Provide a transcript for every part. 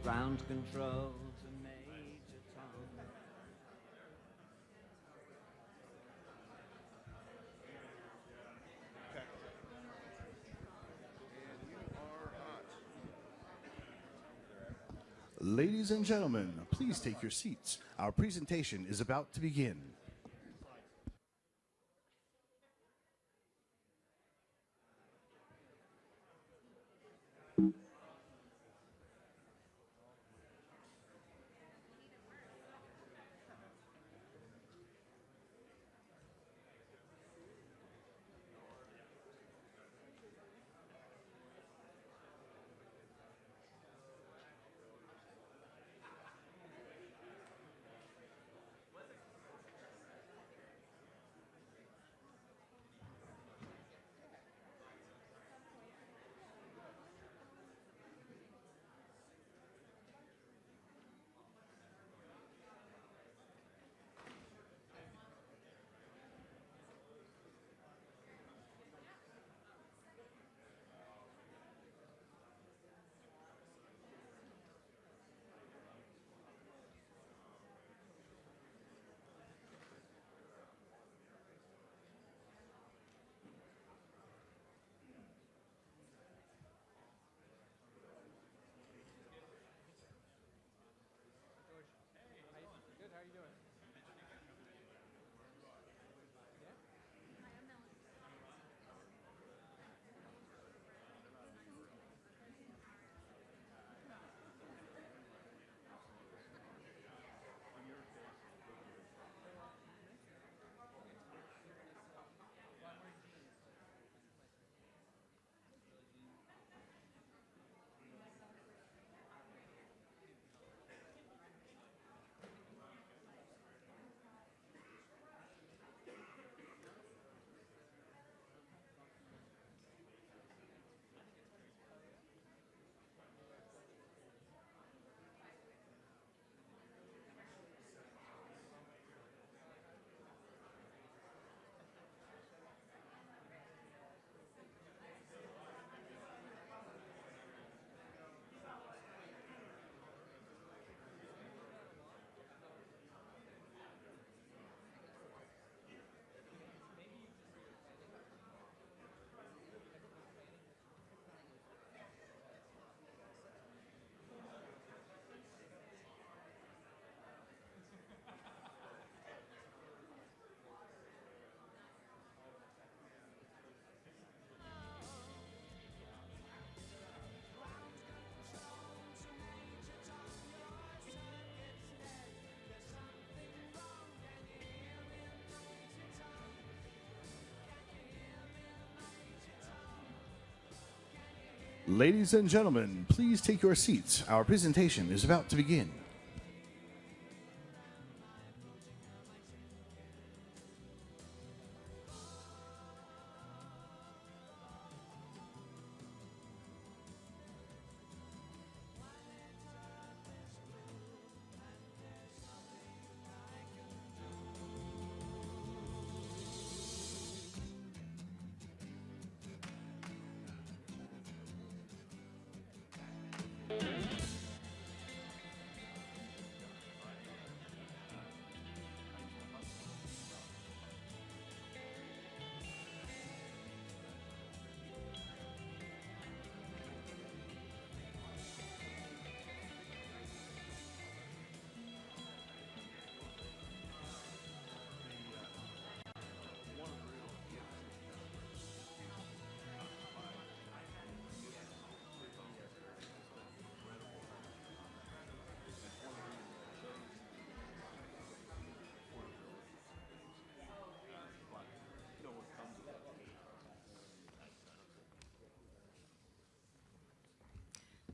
ground control to Major Tom. Ladies and gentlemen, please take your seats. Our presentation is about to begin. Ladies and gentlemen, please take your seats. Our presentation is about to begin.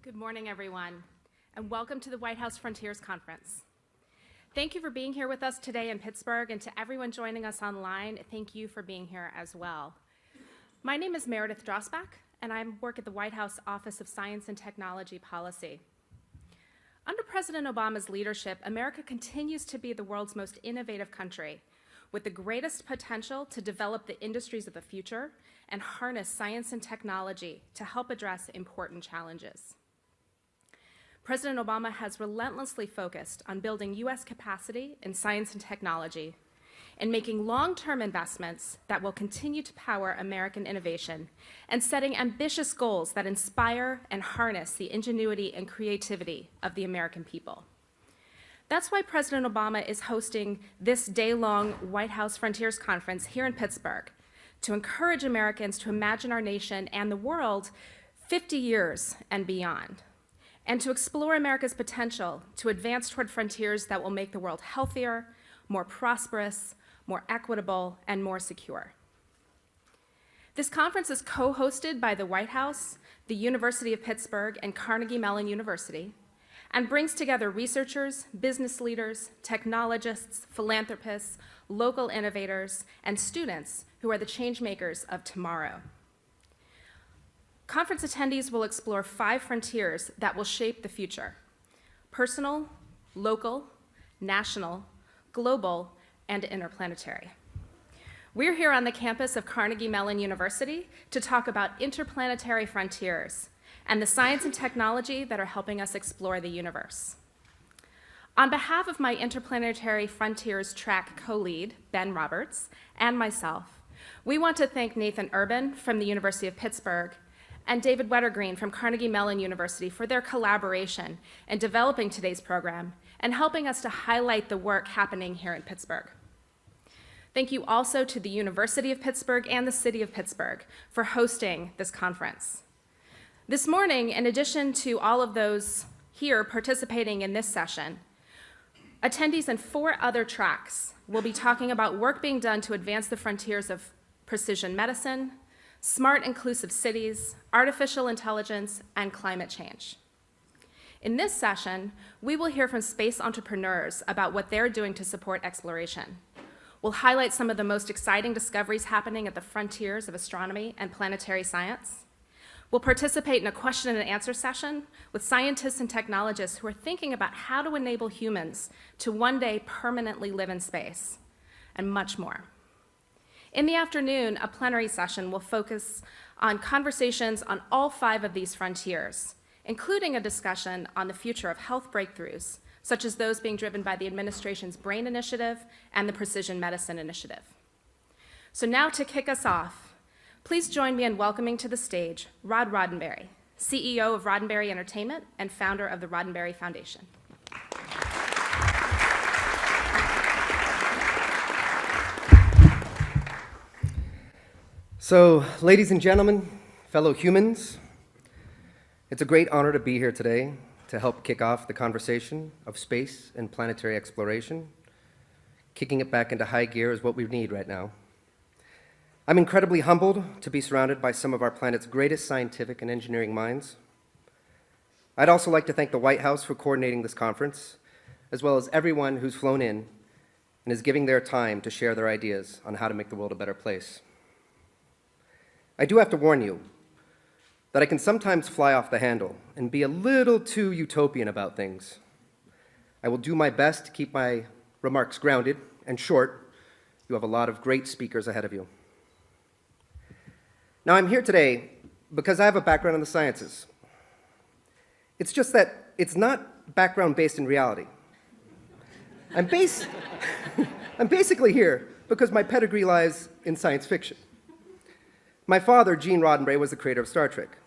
Good morning, everyone, and welcome to the White House Frontiers Conference. Thank you for being here with us today in Pittsburgh, and to everyone joining us online, thank you for being here as well. My name is Meredith Drossbach, and I work at the White House Office of Science and Technology Policy. Under President Obama's leadership, America continues to be the world's most innovative country, with the greatest potential to develop the industries of the future and harness science and technology to help address important challenges. President Obama has relentlessly focused on building U.S. capacity in science and technology and making long-term investments that will continue to power American innovation and setting ambitious goals that inspire and harness the ingenuity and creativity of the American people. That's why President Obama is hosting this day-long White House Frontiers Conference here in Pittsburgh to encourage Americans to imagine our nation and the world 50 years and beyond, and to explore America's potential to advance toward frontiers that will make the world healthier, more prosperous, more equitable, and more secure. This conference is co-hosted by the White House, the University of Pittsburgh, and Carnegie Mellon University, and brings together researchers, business leaders, technologists, philanthropists, local innovators, and students who are the change makers of tomorrow. Conference attendees will explore 5 frontiers that will shape the future: personal, local, national, global, and interplanetary. We're here on the campus of Carnegie Mellon University to talk about interplanetary frontiers and the science and technology that are helping us explore the universe. On behalf of my Interplanetary Frontiers track co-lead, Ben Roberts, and myself, we want to thank Nathan Urban from the University of Pittsburgh and David Wettergreen from Carnegie Mellon University for their collaboration in developing today's program and helping us to highlight the work happening here in Pittsburgh. Thank you also to the University of Pittsburgh and the City of Pittsburgh for hosting this conference. This morning, in addition to all of those here participating in this session, attendees in 4 other tracks will be talking about work being done to advance the frontiers of precision medicine, smart inclusive cities, artificial intelligence, and climate change. In this session, we will hear from space entrepreneurs about what they're doing to support exploration. We'll highlight some of the most exciting discoveries happening at the frontiers of astronomy and planetary science. We'll participate in a question and answer session with scientists and technologists who are thinking about how to enable humans to one day permanently live in space, and much more. In the afternoon, a plenary session will focus on conversations on all 5 of these frontiers, including a discussion on the future of health breakthroughs, such as those being driven by the administration's BRAIN Initiative and the Precision Medicine Initiative. So now to kick us off, please join me in welcoming to the stage Rod Roddenberry, CEO of Roddenberry Entertainment and founder of the Roddenberry Foundation. So, ladies and gentlemen, fellow humans, it's a great honor to be here today to help kick off the conversation of space and planetary exploration. Kicking it back into high gear is what we need right now. I'm incredibly humbled to be surrounded by some of our planet's greatest scientific and engineering minds. I'd also like to thank the White House for coordinating this conference, as well as everyone who's flown in and is giving their time to share their ideas on how to make the world a better place. I do have to warn you that I can sometimes fly off the handle and be a little too utopian about things. I will do my best to keep my remarks grounded and short. You have a lot of great speakers ahead of you. Now, I'm here today because I have a background in the sciences. It's just that it's not background based in reality. I'm basically here because my pedigree lies in science fiction. My father, Gene Roddenberry, was the creator of Star Trek.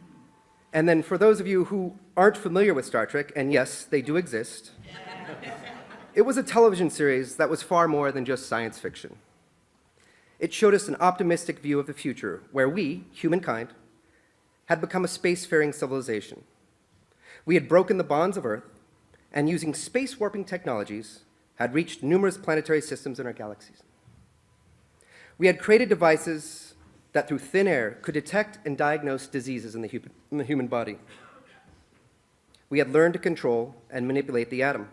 And then for those of you who aren't familiar with Star Trek, and yes, they do exist, it was a television series that was far more than just science fiction. It showed us an optimistic view of the future where we, humankind, had become a spacefaring civilization. We had broken the bonds of Earth, and using space warping technologies, had reached numerous planetary systems in our galaxies. We had created devices that through thin air could detect and diagnose diseases in the human body. We had learned to control and manipulate the atom.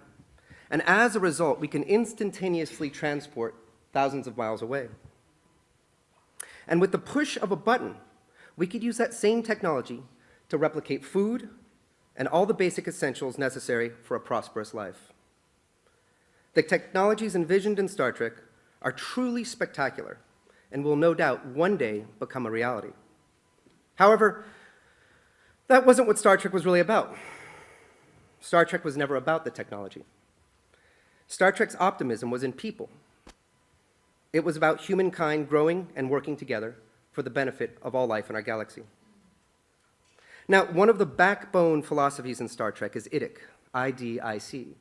And as a result, we can instantaneously transport thousands of miles away. And with the push of a button, we could use that same technology to replicate food and all the basic essentials necessary for a prosperous life. The technologies envisioned in Star Trek are truly spectacular and will no doubt one day become a reality. However, that wasn't what Star Trek was really about. Star Trek was never about the technology. Star Trek's optimism was in people. It was about humankind growing and working together for the benefit of all life in our galaxy. Now, one of the backbone philosophies in Star Trek is IDIC, I-D-I-C,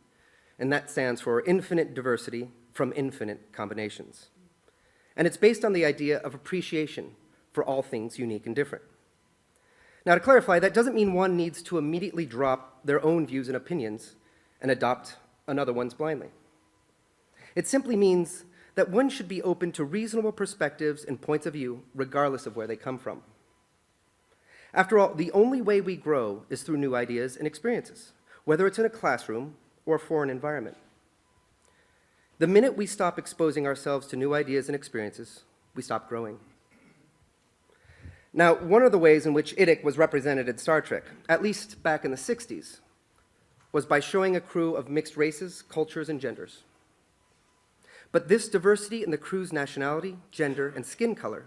and that stands for Infinite Diversity from Infinite Combinations. And it's based on the idea of appreciation for all things unique and different. Now, to clarify, that doesn't mean one needs to immediately drop their own views and opinions and adopt another one's blindly. It simply means that one should be open to reasonable perspectives and points of view, regardless of where they come from. After all, the only way we grow is through new ideas and experiences, whether it's in a classroom or a foreign environment. The minute we stop exposing ourselves to new ideas and experiences, we stop growing. Now, one of the ways in which IDIC was represented in Star Trek, at least back in the 60s, was by showing a crew of mixed races, cultures, and genders. But this diversity in the crew's nationality, gender, and skin color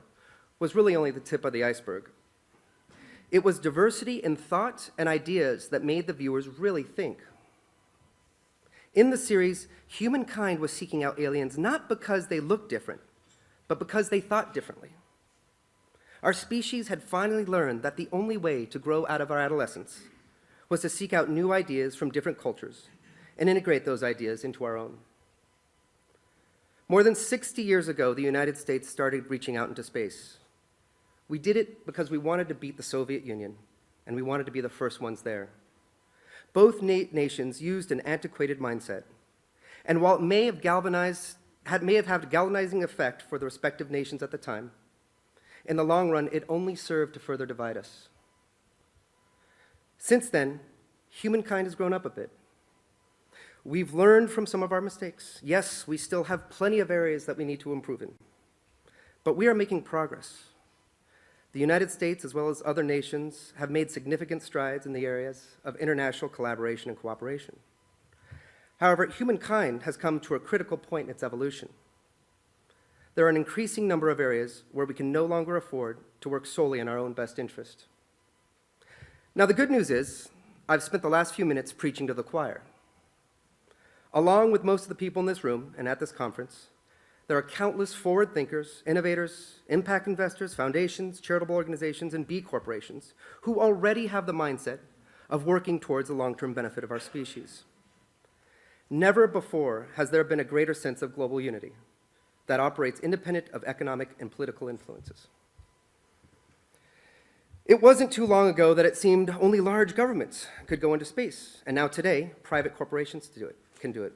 was really only the tip of the iceberg. It was diversity in thought and ideas that made the viewers really think. In the series, humankind was seeking out aliens not because they looked different, but because they thought differently. Our species had finally learned that the only way to grow out of our adolescence was to seek out new ideas from different cultures and integrate those ideas into our own. More than 60 years ago, the United States started reaching out into space. We did it because we wanted to beat the Soviet Union, and we wanted to be the first ones there. Both nations used an antiquated mindset, and while it may have had a galvanizing effect for the respective nations at the time, in the long run, it only served to further divide us. Since then, humankind has grown up a bit. We've learned from some of our mistakes. Yes, we still have plenty of areas that we need to improve in, but we are making progress. The United States, as well as other nations, have made significant strides in the areas of international collaboration and cooperation. However, humankind has come to a critical point in its evolution. There are an increasing number of areas where we can no longer afford to work solely in our own best interest. Now, the good news is, I've spent the last few minutes preaching to the choir. Along with most of the people in this room and at this conference, there are countless forward thinkers, innovators, impact investors, foundations, charitable organizations, and B corporations who already have the mindset of working towards the long-term benefit of our species. Never before has there been a greater sense of global unity that operates independent of economic and political influences. It wasn't too long ago that it seemed only large governments could go into space, and now today, private corporations can do it.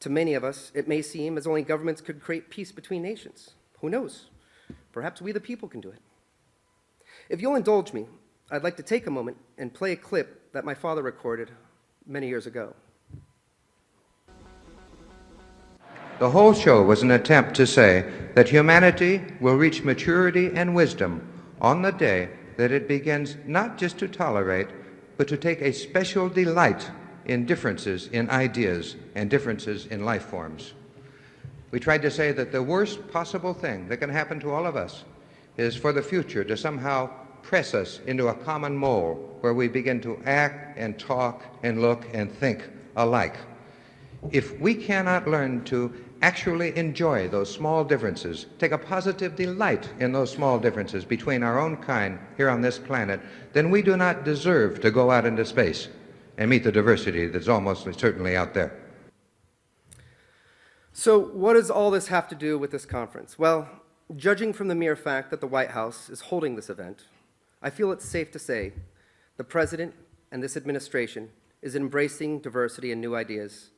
To many of us, it may seem as only governments could create peace between nations. Who knows? Perhaps we the people can do it. If you'll indulge me, I'd like to take a moment and play a clip that my father recorded many years ago. The whole show was an attempt to say that humanity will reach maturity and wisdom on the day that it begins not just to tolerate, but to take a special delight in differences in ideas and differences in life forms. We tried to say that the worst possible thing that can happen to all of us is for the future to somehow press us into a common mold where we begin to act and talk and look and think alike. If we cannot learn to actually enjoy those small differences, take a positive delight in those small differences between our own kind here on this planet, then we do not deserve to go out into space and meet the diversity that's almost certainly out there. So what does all this have to do with this conference? Well, judging from the mere fact that the White House is holding this event, I feel it's safe to say the President and this administration is embracing diversity and new ideas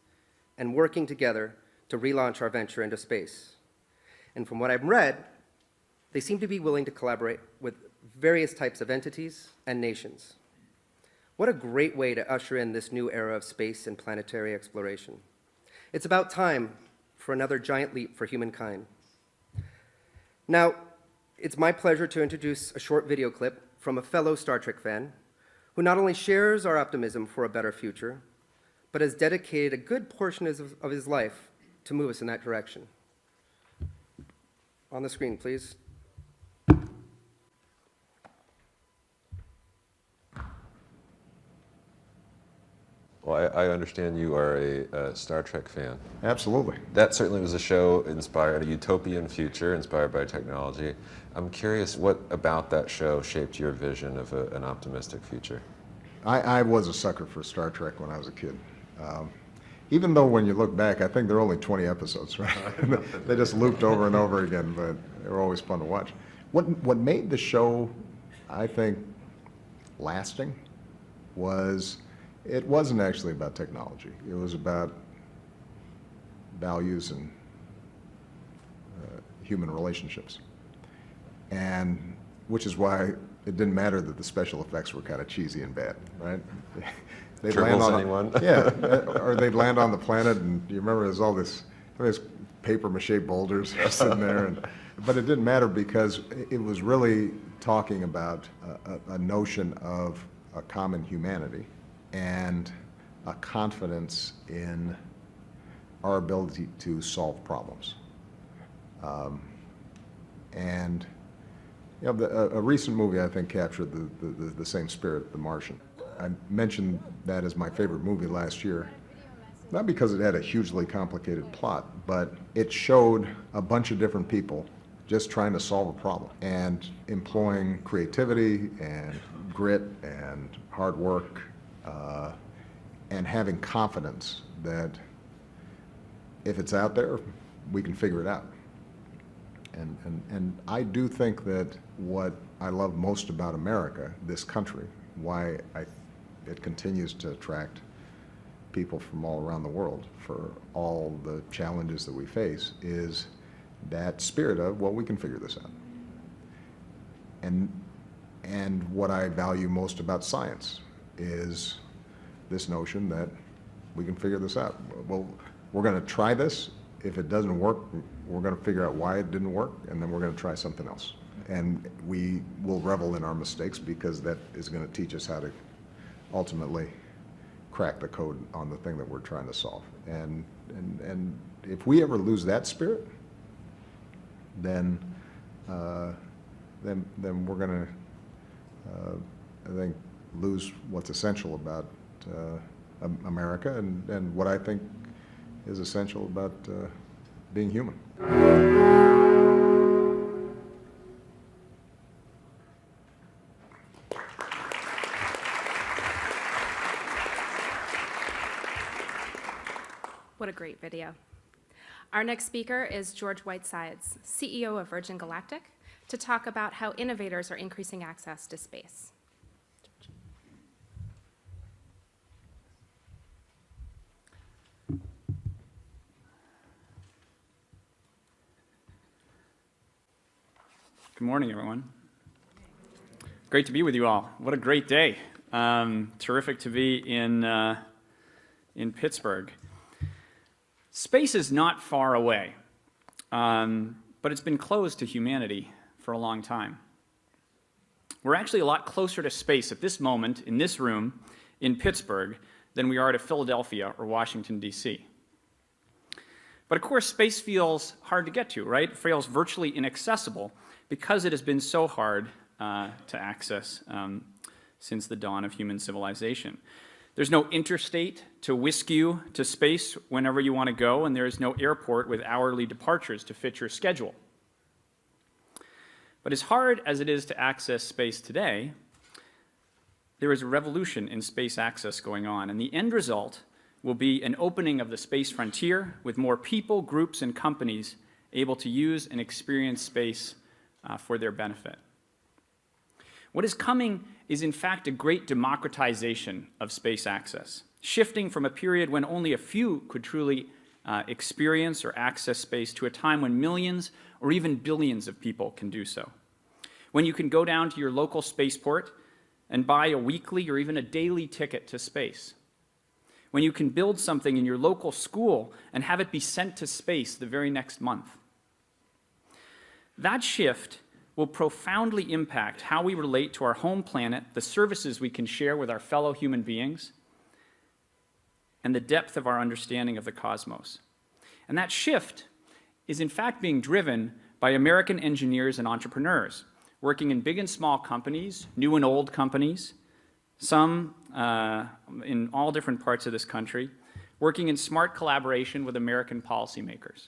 and working together to relaunch our venture into space. And from what I've read, they seem to be willing to collaborate with various types of entities and nations. What a great way to usher in this new era of space and planetary exploration. It's about time for another giant leap for humankind. Now, it's my pleasure to introduce a short video clip from a fellow Star Trek fan who not only shares our optimism for a better future, but has dedicated a good portion of his life to move us in that direction. On the screen, please. Well, I understand you are a Star Trek fan. Absolutely. That certainly was a show inspired, a utopian future inspired by technology. I'm curious, what about that show shaped your vision of an optimistic future? I was a sucker for Star Trek when I was a kid. Even though when you look back, I think there are only 20 episodes, right? They just looped over and over again, but they were always fun to watch. What made the show, I think, lasting was it wasn't actually about technology. It was about values and human relationships. And which is why it didn't matter that the special effects were kind of cheesy and bad, right? They'd land on anyone? Yeah, or they'd land on the planet, and you remember there's all this paper mache boulders sitting there, but it didn't matter because it was really talking about a notion of a common humanity and a confidence in our ability to solve problems. And you know, a recent movie I think captured the same spirit, The Martian. I mentioned that as my favorite movie last year, not because it had a hugely complicated plot, but it showed a bunch of different people just trying to solve a problem and employing creativity and grit and hard work and having confidence that if it's out there, we can figure it out. And I do think that what I love most about America, this country, why it continues to attract people from all around the world for all the challenges that we face, is that spirit of, well, we can figure this out. And what I value most about science is this notion that we can figure this out. Well, we're going to try this. If it doesn't work, we're going to figure out why it didn't work, and then we're going to try something else. And we will revel in our mistakes because that is going to teach us how to ultimately crack the code on the thing that we're trying to solve. And if we ever lose that spirit, then we're going to, I think, lose what's essential about America and what I think is essential about being human. What a great video. Our next speaker is George Whitesides, CEO of Virgin Galactic, to talk about how innovators are increasing access to space. Good morning, everyone. Great to be with you all. What a great day. Terrific to be in Pittsburgh. Space is not far away, but it's been closed to humanity for a long time. We're actually a lot closer to space at this moment in this room in Pittsburgh than we are to Philadelphia or Washington, D.C. But of course, space feels hard to get to, right? It feels virtually inaccessible because it has been so hard to access since the dawn of human civilization. There's no interstate to whisk you to space whenever you want to go, and there is no airport with hourly departures to fit your schedule. But as hard as it is to access space today, there is a revolution in space access going on, and the end result will be an opening of the space frontier with more people, groups, and companies able to use and experience space for their benefit. What is coming is in fact a great democratization of space access, shifting from a period when only a few could truly experience or access space to a time when millions or even billions of people can do so. When you can go down to your local spaceport and buy a weekly or even a daily ticket to space. When you can build something in your local school and have it be sent to space the very next month. That shift will profoundly impact how we relate to our home planet, the services we can share with our fellow human beings, and the depth of our understanding of the cosmos. And that shift is in fact being driven by American engineers and entrepreneurs, working in big and small companies, new and old companies, some in all different parts of this country, working in smart collaboration with American policymakers.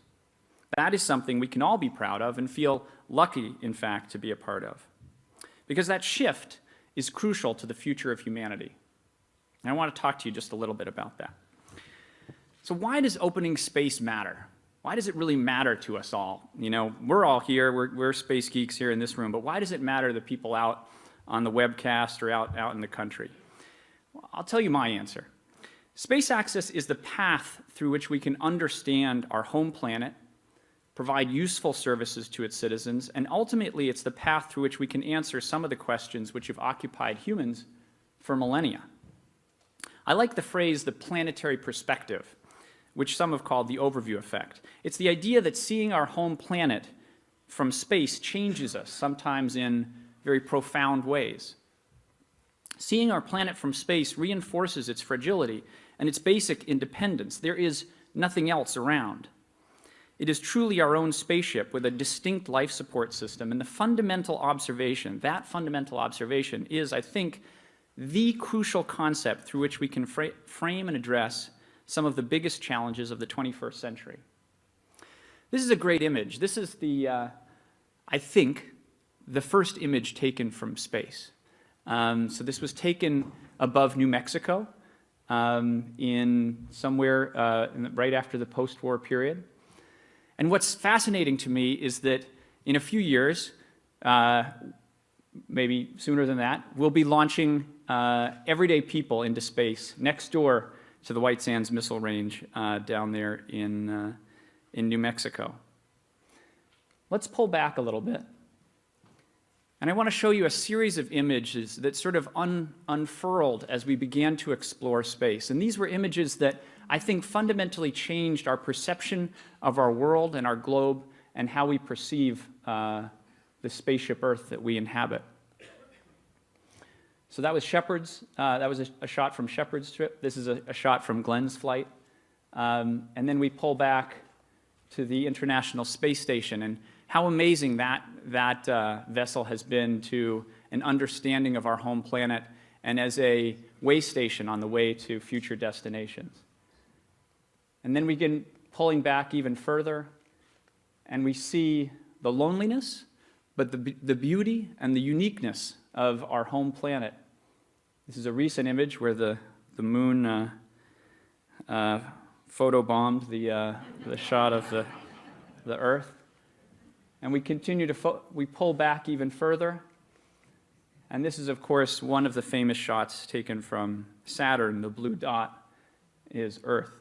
That is something we can all be proud of and feel lucky, in fact, to be a part of. Because that shift is crucial to the future of humanity. And I want to talk to you just a little bit about that. So why does opening space matter? Why does it really matter to us all? You know, we're all here, we're space geeks here in this room, but why does it matter to the people out on the webcast or out in the country? Well, I'll tell you my answer. Space access is the path through which we can understand our home planet, provide useful services to its citizens, and ultimately it's the path through which we can answer some of the questions which have occupied humans for millennia. I like the phrase, the planetary perspective, which some have called the overview effect. It's the idea that seeing our home planet from space changes us, sometimes in very profound ways. Seeing our planet from space reinforces its fragility and its basic independence. There is nothing else around. It is truly our own spaceship with a distinct life support system, and the fundamental observation, that fundamental observation is, I think, the crucial concept through which we can frame and address some of the biggest challenges of the 21st century. This is a great image. This is the, I think, the first image taken from space. So this was taken above New Mexico in somewhere right after the post-war period. And what's fascinating to me is that in a few years, maybe sooner than that, we'll be launching everyday people into space next door to the White Sands Missile Range down there in New Mexico. Let's pull back a little bit. And I want to show you a series of images that sort of unfurled as we began to explore space. And these were images that I think fundamentally changed our perception of our world and our globe and how we perceive the spaceship Earth that we inhabit. So that was Shepard's, that was a shot from Shepard's trip. This is a shot from Glenn's flight. And then we pull back to the International Space Station and how amazing that vessel has been to an understanding of our home planet and as a way station on the way to future destinations. And then we begin pulling back even further, and we see the loneliness, but the beauty and the uniqueness of our home planet. This is a recent image where the moon photobombed the shot of the Earth. And we continue we pull back even further. And this is, of course, one of the famous shots taken from Saturn. The blue dot is Earth.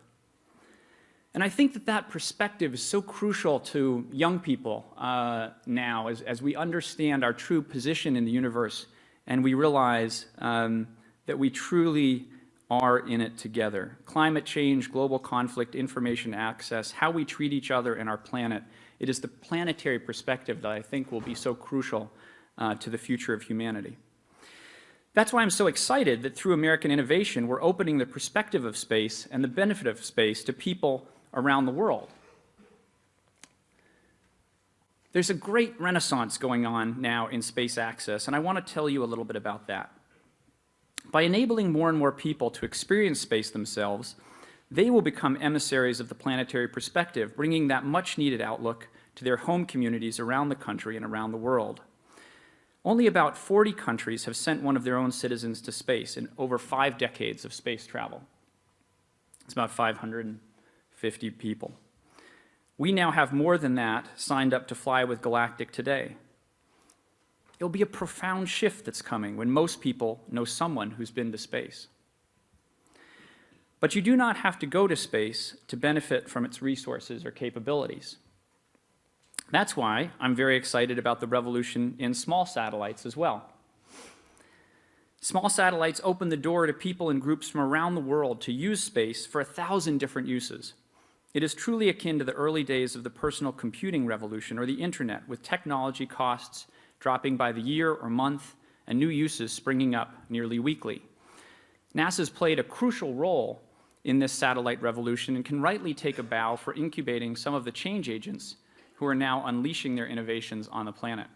And I think that perspective is so crucial to young people now as we understand our true position in the universe and we realize that we truly are in it together. Climate change, global conflict, information access, how we treat each other and our planet. It is the planetary perspective that I think will be so crucial to the future of humanity. That's why I'm so excited that through American innovation, we're opening the perspective of space and the benefit of space to people around the world. There's a great renaissance going on now in space access, and I want to tell you a little bit about that. By enabling more and more people to experience space themselves, they will become emissaries of the planetary perspective, bringing that much-needed outlook to their home communities around the country and around the world. Only about 40 countries have sent one of their own citizens to space in over 5 decades of space travel. It's about 550 people. We now have more than that signed up to fly with Galactic today. It'll be a profound shift that's coming when most people know someone who's been to space. But you do not have to go to space to benefit from its resources or capabilities. That's why I'm very excited about the revolution in small satellites as well. Small satellites open the door to people and groups from around the world to use space for 1,000 different uses. It is truly akin to the early days of the personal computing revolution or the internet, with technology costs dropping by the year or month and new uses springing up nearly weekly. NASA's played a crucial role in this satellite revolution and can rightly take a bow for incubating some of the change agents who are now unleashing their innovations on the planet.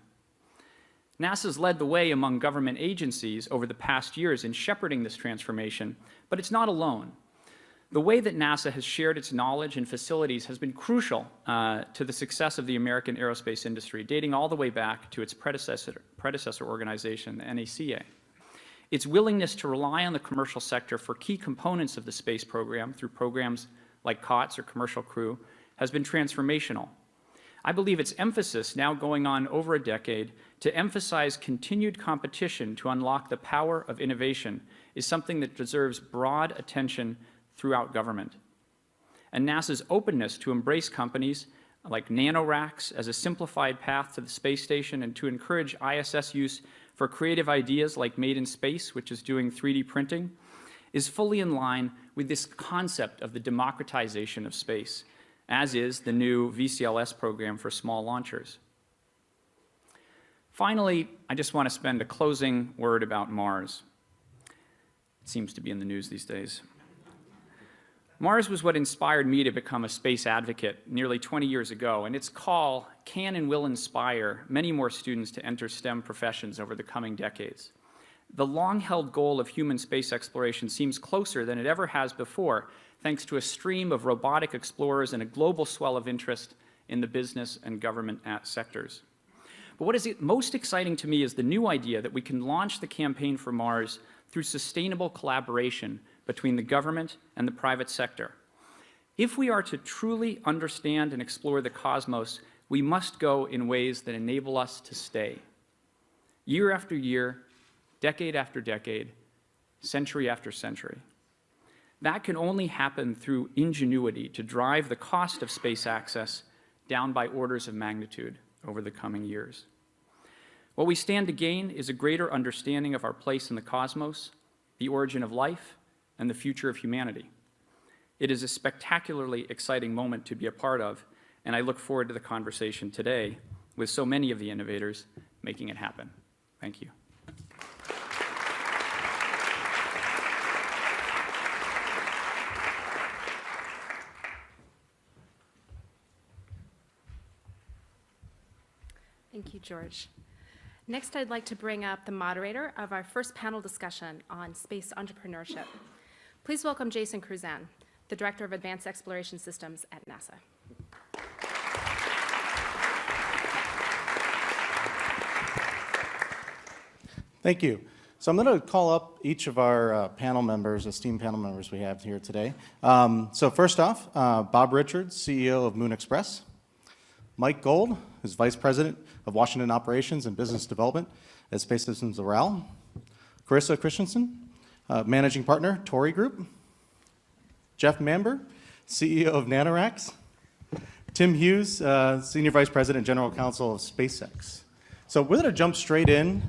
NASA's led the way among government agencies over the past years in shepherding this transformation, but it's not alone. The way that NASA has shared its knowledge and facilities has been crucial to the success of the American aerospace industry, dating all the way back to its predecessor organization, the NACA. Its willingness to rely on the commercial sector for key components of the space program through programs like COTS or Commercial Crew has been transformational. I believe its emphasis, now going on over a decade, to emphasize continued competition to unlock the power of innovation is something that deserves broad attention throughout government. And NASA's openness to embrace companies like NanoRacks as a simplified path to the space station and to encourage ISS use for creative ideas like Made in Space, which is doing 3D printing, is fully in line with this concept of the democratization of space, as is the new VCLS program for small launchers. Finally, I just want to spend a closing word about Mars. It seems to be in the news these days. Mars was what inspired me to become a space advocate nearly 20 years ago, and its call can and will inspire many more students to enter STEM professions over the coming decades. The long-held goal of human space exploration seems closer than it ever has before, thanks to a stream of robotic explorers and a global swell of interest in the business and government sectors. But what is most exciting to me is the new idea that we can launch the campaign for Mars through sustainable collaboration between the government and the private sector. If we are to truly understand and explore the cosmos, we must go in ways that enable us to stay. Year after year, decade after decade, century after century. That can only happen through ingenuity to drive the cost of space access down by orders of magnitude over the coming years. What we stand to gain is a greater understanding of our place in the cosmos, the origin of life, and the future of humanity. It is a spectacularly exciting moment to be a part of, and I look forward to the conversation today with so many of the innovators making it happen. Thank you. Thank you, George. Next, I'd like to bring up the moderator of our first panel discussion on space entrepreneurship. Please welcome Jason Cruzan, the Director of Advanced Exploration Systems at NASA. Thank you. So I'm going to call up each of our panel members, esteemed panel members we have here today. So first off, Bob Richards, CEO of Moon Express. Mike Gold is Vice President of Washington Operations and Business Development at Space Systems Loral. Carissa Christensen, Managing Partner, Tory Group. Jeff Mamber, CEO of NanoRacks. Tim Hughes, Senior Vice President and General Counsel of SpaceX. So we're going to jump straight in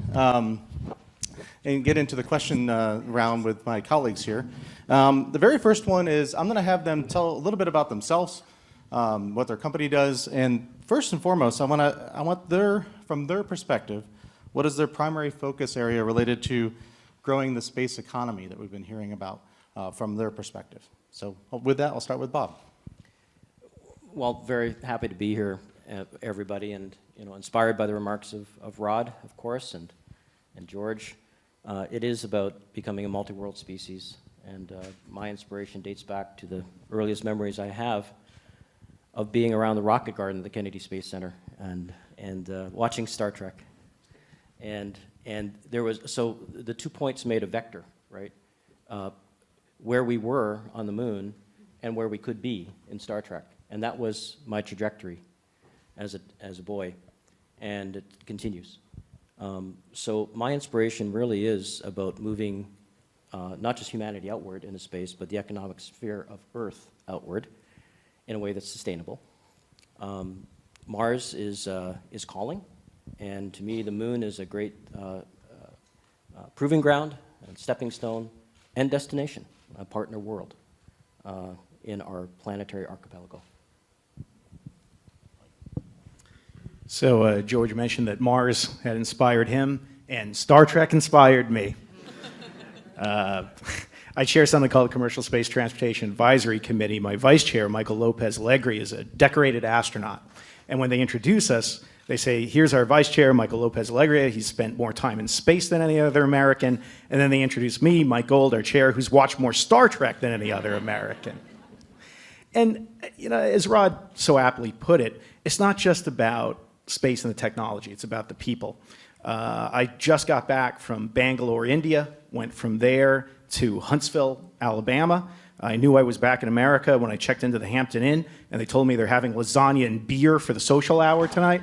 and get into the question round with my colleagues here. The very first one is I'm going to have them tell a little bit about themselves, what their company does, and first and foremost, I want from their perspective, what is their primary focus area related to growing the space economy that we've been hearing about from their perspective. So with that, I'll start with Bob. Well, very happy to be here, everybody, and inspired by the remarks of Rod, of course, and George. It is about becoming a multi-world species, and my inspiration dates back to the earliest memories I have of being around the rocket garden at the Kennedy Space Center and watching Star Trek. And there was, so the 2 points made a vector, right? Where we were on the moon and where we could be in Star Trek. And that was my trajectory as a boy, and it continues. So my inspiration really is about moving not just humanity outward into space, but the economic sphere of Earth outward in a way that's sustainable. Mars is calling, and to me the moon is a great proving ground and stepping stone and destination, a partner world in our planetary archipelago. So George mentioned that Mars had inspired him, and Star Trek inspired me. I chair something called the Commercial Space Transportation Advisory Committee. My vice chair, Michael Lopez Legri, is a decorated astronaut. And when they introduce us, they say, here's our vice chair, Michael Lopez Alegria. He's spent more time in space than any other American. And then they introduce me, Mike Gold, our chair, who's watched more Star Trek than any other American. And as Rod so aptly put it, it's not just about space and the technology. It's about the people. I just got back from Bangalore, India, went from there to Huntsville, Alabama. I knew I was back in America when I checked into the Hampton Inn, and they told me they're having lasagna and beer for the social hour tonight.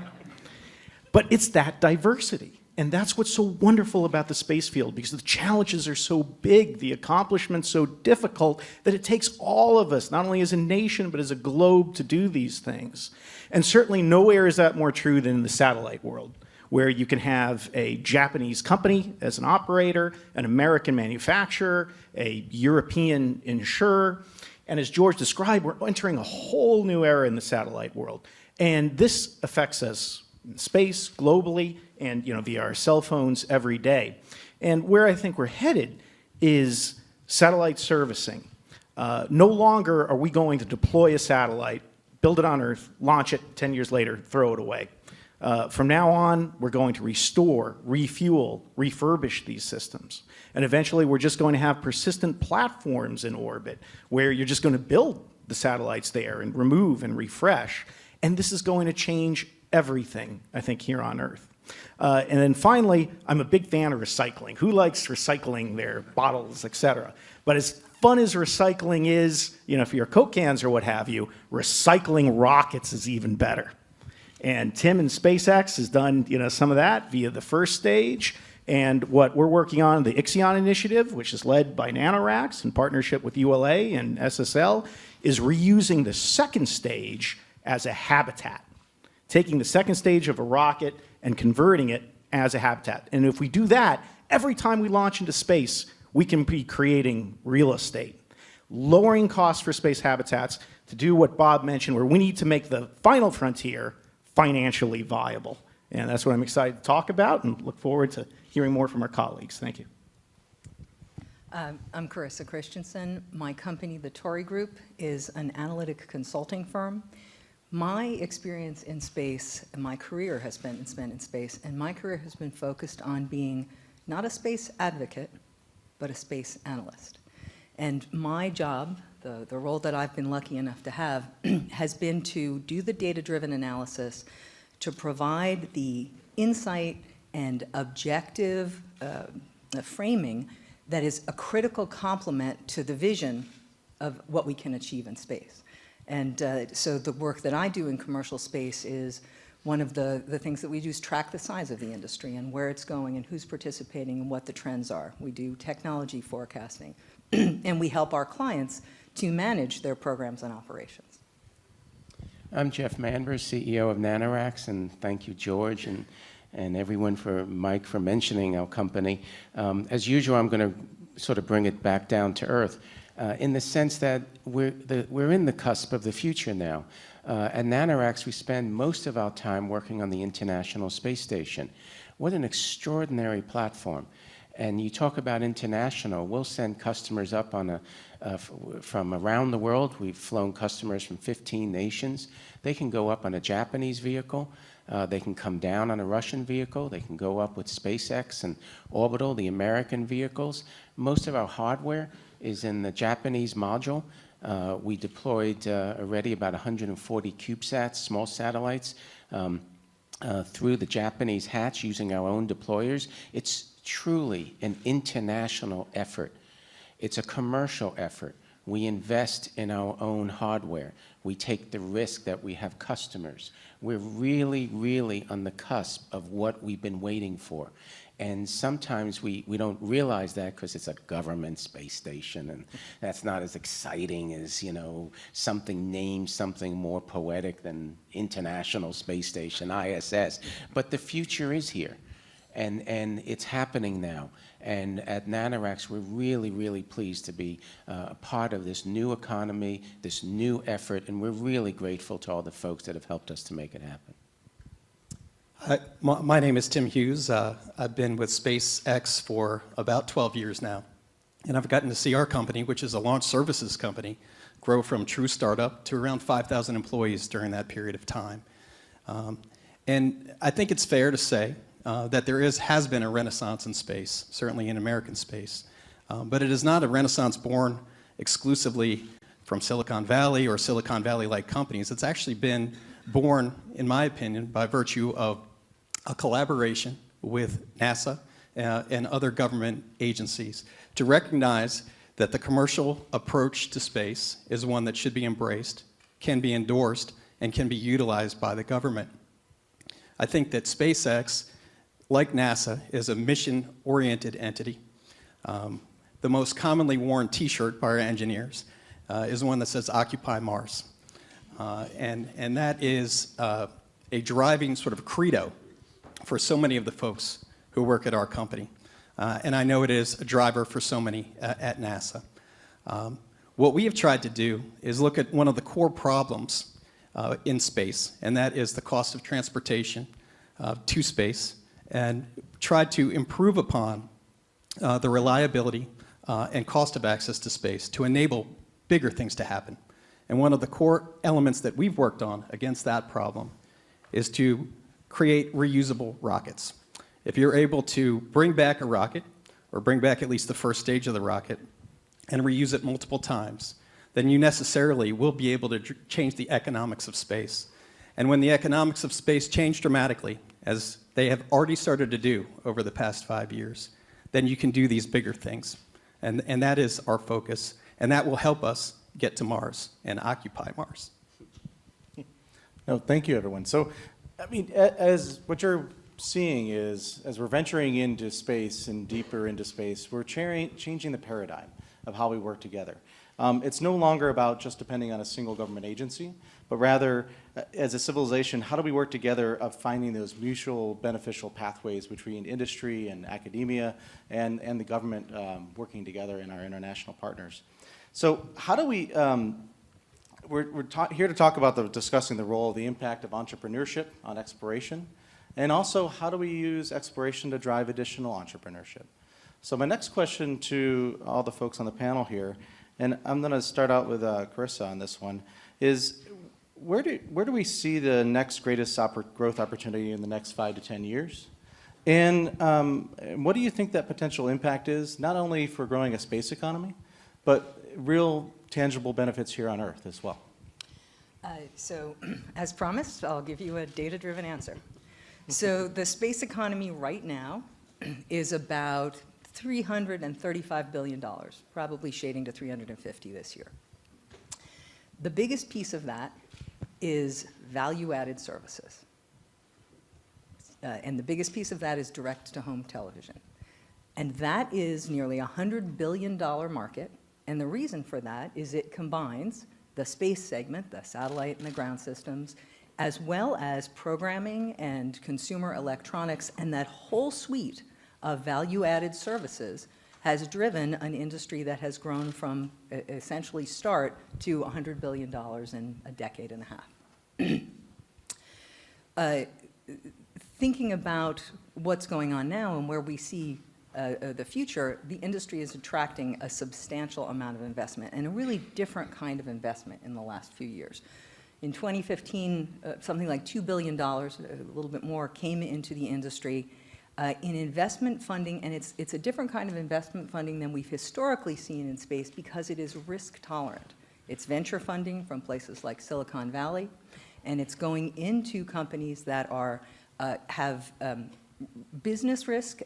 But it's that diversity. And that's what's so wonderful about the space field, because the challenges are so big, the accomplishments so difficult, that it takes all of us, not only as a nation, but as a globe, to do these things. And certainly nowhere is that more true than in the satellite world, where you can have a Japanese company as an operator, an American manufacturer, a European insurer. And as George described, we're entering a whole new era in the satellite world. And this affects us in space, globally, and via our cell phones every day. And where I think we're headed is satellite servicing. No longer are we going to deploy a satellite, build it on Earth, launch it, 10 years later, throw it away. From now on, we're going to restore, refuel, refurbish these systems. And eventually, we're just going to have persistent platforms in orbit where you're just going to build the satellites there and remove and refresh. And this is going to change everything, I think, here on Earth. And then finally, I'm a big fan of recycling. Who likes recycling their bottles, et cetera? But as fun as recycling is, for your Coke cans or what have you, recycling rockets is even better. And Tim in SpaceX has done some of that via the first stage. And what we're working on, the Ixion initiative, which is led by NanoRacks in partnership with ULA and SSL, is reusing the second stage as a habitat. Taking the second stage of a rocket and converting it as a habitat. And if we do that, every time we launch into space, we can be creating real estate. Lowering costs for space habitats to do what Bob mentioned, where we need to make the final frontier financially viable. And that's what I'm excited to talk about, and look forward to hearing more from our colleagues. Thank you. I'm Carissa Christensen. My company, the Torrey Group, is an analytic consulting firm. My experience in space, and my career has been spent in space, and my career has been focused on being not a space advocate, but a space analyst. And my job, the role that I've been lucky enough to have, has been to do the data-driven analysis, to provide the insight and objective framing that is a critical complement to the vision of what we can achieve in space. And so the work that I do in commercial space is one of the things that we do is track the size of the industry and where it's going and who's participating and what the trends are. We do technology forecasting, and we help our clients to manage their programs and operations. I'm Jeff Manvers, CEO of NanoRacks, and thank you, George, and everyone Mike for mentioning our company. As usual, I'm going to sort of bring it back down to earth. In the sense that we're in the cusp of the future now. At NanoRacks, we spend most of our time working on the International Space Station. What an extraordinary platform. And you talk about international, we'll send customers up on from around the world. We've flown customers from 15 nations. They can go up on a Japanese vehicle. They can come down on a Russian vehicle. They can go up with SpaceX and Orbital, the American vehicles. Most of our hardware is in the Japanese module. We deployed already about 140 CubeSats, small satellites, through the Japanese hatch using our own deployers. It's truly an international effort. It's a commercial effort. We invest in our own hardware. We take the risk that we have customers. We're really, really on the cusp of what we've been waiting for. And sometimes we don't realize that because it's a government space station, and that's not as exciting as, something named something more poetic than International Space Station, ISS. But the future is here, and it's happening now. And at NanoRacks, we're really, really pleased to be a part of this new economy, this new effort, and we're really grateful to all the folks that have helped us to make it happen. My name is Tim Hughes. I've been with SpaceX for about 12 years now. And I've gotten to see our company, which is a launch services company, grow from true startup to around 5,000 employees during that period of time. And I think it's fair to say that there has been a renaissance in space, certainly in American space. But it is not a renaissance born exclusively from Silicon Valley or Silicon Valley-like companies. It's actually been born, in my opinion, by virtue of a collaboration with NASA and other government agencies to recognize that the commercial approach to space is one that should be embraced, can be endorsed, and can be utilized by the government. I think that SpaceX, like NASA, is a mission-oriented entity. The most commonly worn T-shirt by our engineers is one that says "Occupy Mars," and that is a driving sort of credo for so many of the folks who work at our company, and I know it is a driver for so many at NASA. What we have tried to do is look at one of the core problems in space, and that is the cost of transportation to space, and try to improve upon the reliability and cost of access to space to enable bigger things to happen. And one of the core elements that we've worked on against that problem is to create reusable rockets. If you're able to bring back a rocket, or bring back at least the first stage of the rocket, and reuse it multiple times, then you necessarily will be able to change the economics of space. And when the economics of space change dramatically, as they have already started to do over the past 5 years, then you can do these bigger things. And that is our focus, and that will help us get to Mars and occupy Mars. No, thank you, everyone. So, I mean, as what you're seeing is, as we're venturing into space and deeper into space, we're changing the paradigm of how we work together. It's no longer about just depending on a single government agency, but rather, as a civilization, how do we work together of finding those mutual beneficial pathways between industry and academia and the government working together and our international partners. So how do we, we're here to talk about discussing the role, the impact of entrepreneurship on exploration, and also how do we use exploration to drive additional entrepreneurship. So my next question to all the folks on the panel here, and I'm going to start out with Carissa on this one, is where do we see the next greatest growth opportunity in the next 5 to 10 years? And what do you think that potential impact is, not only for growing a space economy, but real tangible benefits here on Earth as well? So, as promised, I'll give you a data-driven answer. So the space economy right now is about $335 billion, probably shading to 350 this year. The biggest piece of that is value-added services. And the biggest piece of that is direct-to-home television. And that is nearly a $100 billion market. And the reason for that is it combines the space segment, the satellite and the ground systems, as well as programming and consumer electronics, and that whole suite of value-added services has driven an industry that has grown from essentially start to $100 billion in a decade and a half. Thinking about what's going on now and where we see the future, the industry is attracting a substantial amount of investment, and a really different kind of investment in the last few years. In 2015, something like $2 billion, a little bit more, came into the industry in investment funding, and it's a different kind of investment funding than we've historically seen in space because it is risk tolerant. It's venture funding from places like Silicon Valley, and it's going into companies that are, have business risk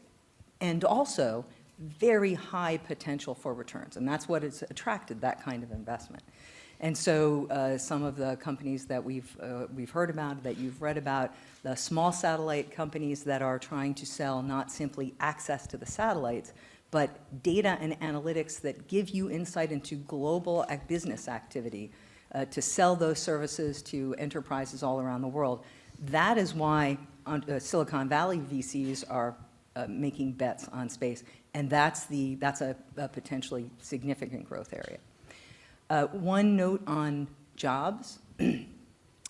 and also very high potential for returns, and that's what has attracted that kind of investment. And so some of the companies that we've heard about, that you've read about, the small satellite companies that are trying to sell not simply access to the satellites, but data and analytics that give you insight into global business activity to sell those services to enterprises all around the world. That is why Silicon Valley VCs are making bets on space, and that's a potentially significant growth area. One note on jobs.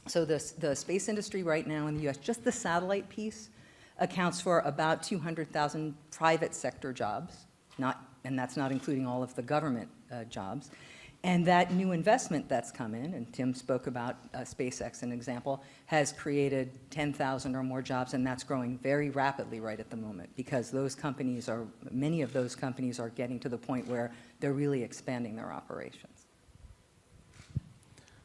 So the space industry right now in the US, just the satellite piece, accounts for about 200,000 private sector jobs, and that's not including all of the government jobs. And that new investment that's come in, and Tim spoke about SpaceX, an example, has created 10,000 or more jobs, and that's growing very rapidly right at the moment because many of those companies are getting to the point where they're really expanding their operations.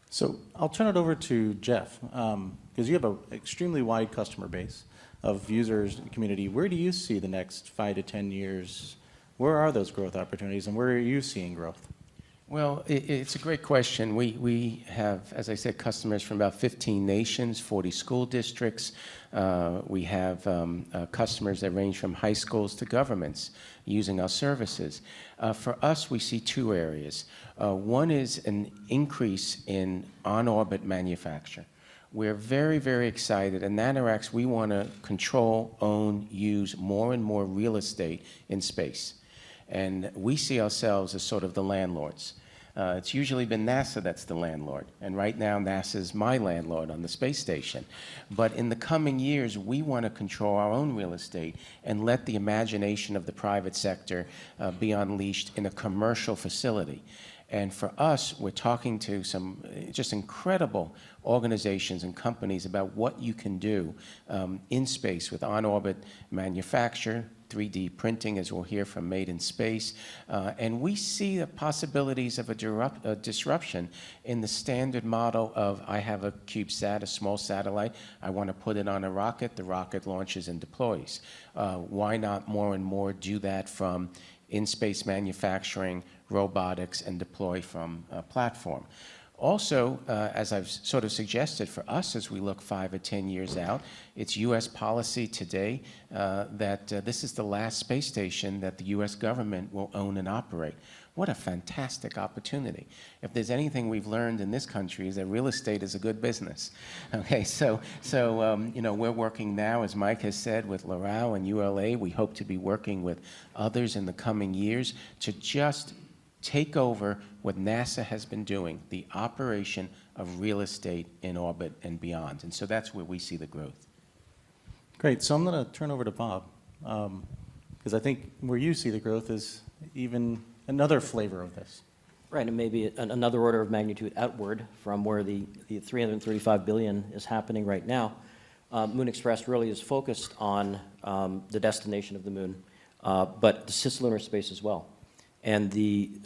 So I'll turn it over to Jeff, because you have an extremely wide customer base of users and community. Where do you see the next 5 to 10 years? Where are those growth opportunities, and where are you seeing growth? Well, it's a great question. We have, as I said, customers from about 15 nations, 40 school districts. We have customers that range from high schools to governments using our services. For us, we see two areas. One is an increase in on-orbit manufacture. We're very, very excited. At NanoRacks, we want to control, own, use more and more real estate in space. And we see ourselves as sort of the landlords. It's usually been NASA that's the landlord, and right now NASA's my landlord on the space station. But in the coming years, we want to control our own real estate and let the imagination of the private sector be unleashed in a commercial facility. And for us, we're talking to some just incredible organizations and companies about what you can do in space with on-orbit manufacture, 3D printing, as we'll hear from Made in Space. And we see the possibilities of a disruption in the standard model of I have a CubeSat, a small satellite, I want to put it on a rocket, the rocket launches and deploys. Why not more and more do that from in-space manufacturing, robotics, and deploy from a platform? Also, as I've sort of suggested for us as we look 5 or 10 years out, it's U.S. policy today that this is the last space station that the U.S. government will own and operate. What a fantastic opportunity. If there's anything we've learned in this country is that real estate is a good business. Okay, so you know, we're working now, as Mike has said, with L'Oreal and ULA. We hope to be working with others in the coming years to just take over what NASA has been doing, the operation of real estate in orbit and beyond. And so that's where we see the growth. Great. So I'm going to turn over to Bob, because I think where you see the growth is even another flavor of this. Right, and maybe another order of magnitude outward from where the $335 billion is happening right now. Moon Express really is focused on the destination of the moon, but the cislunar space as well. And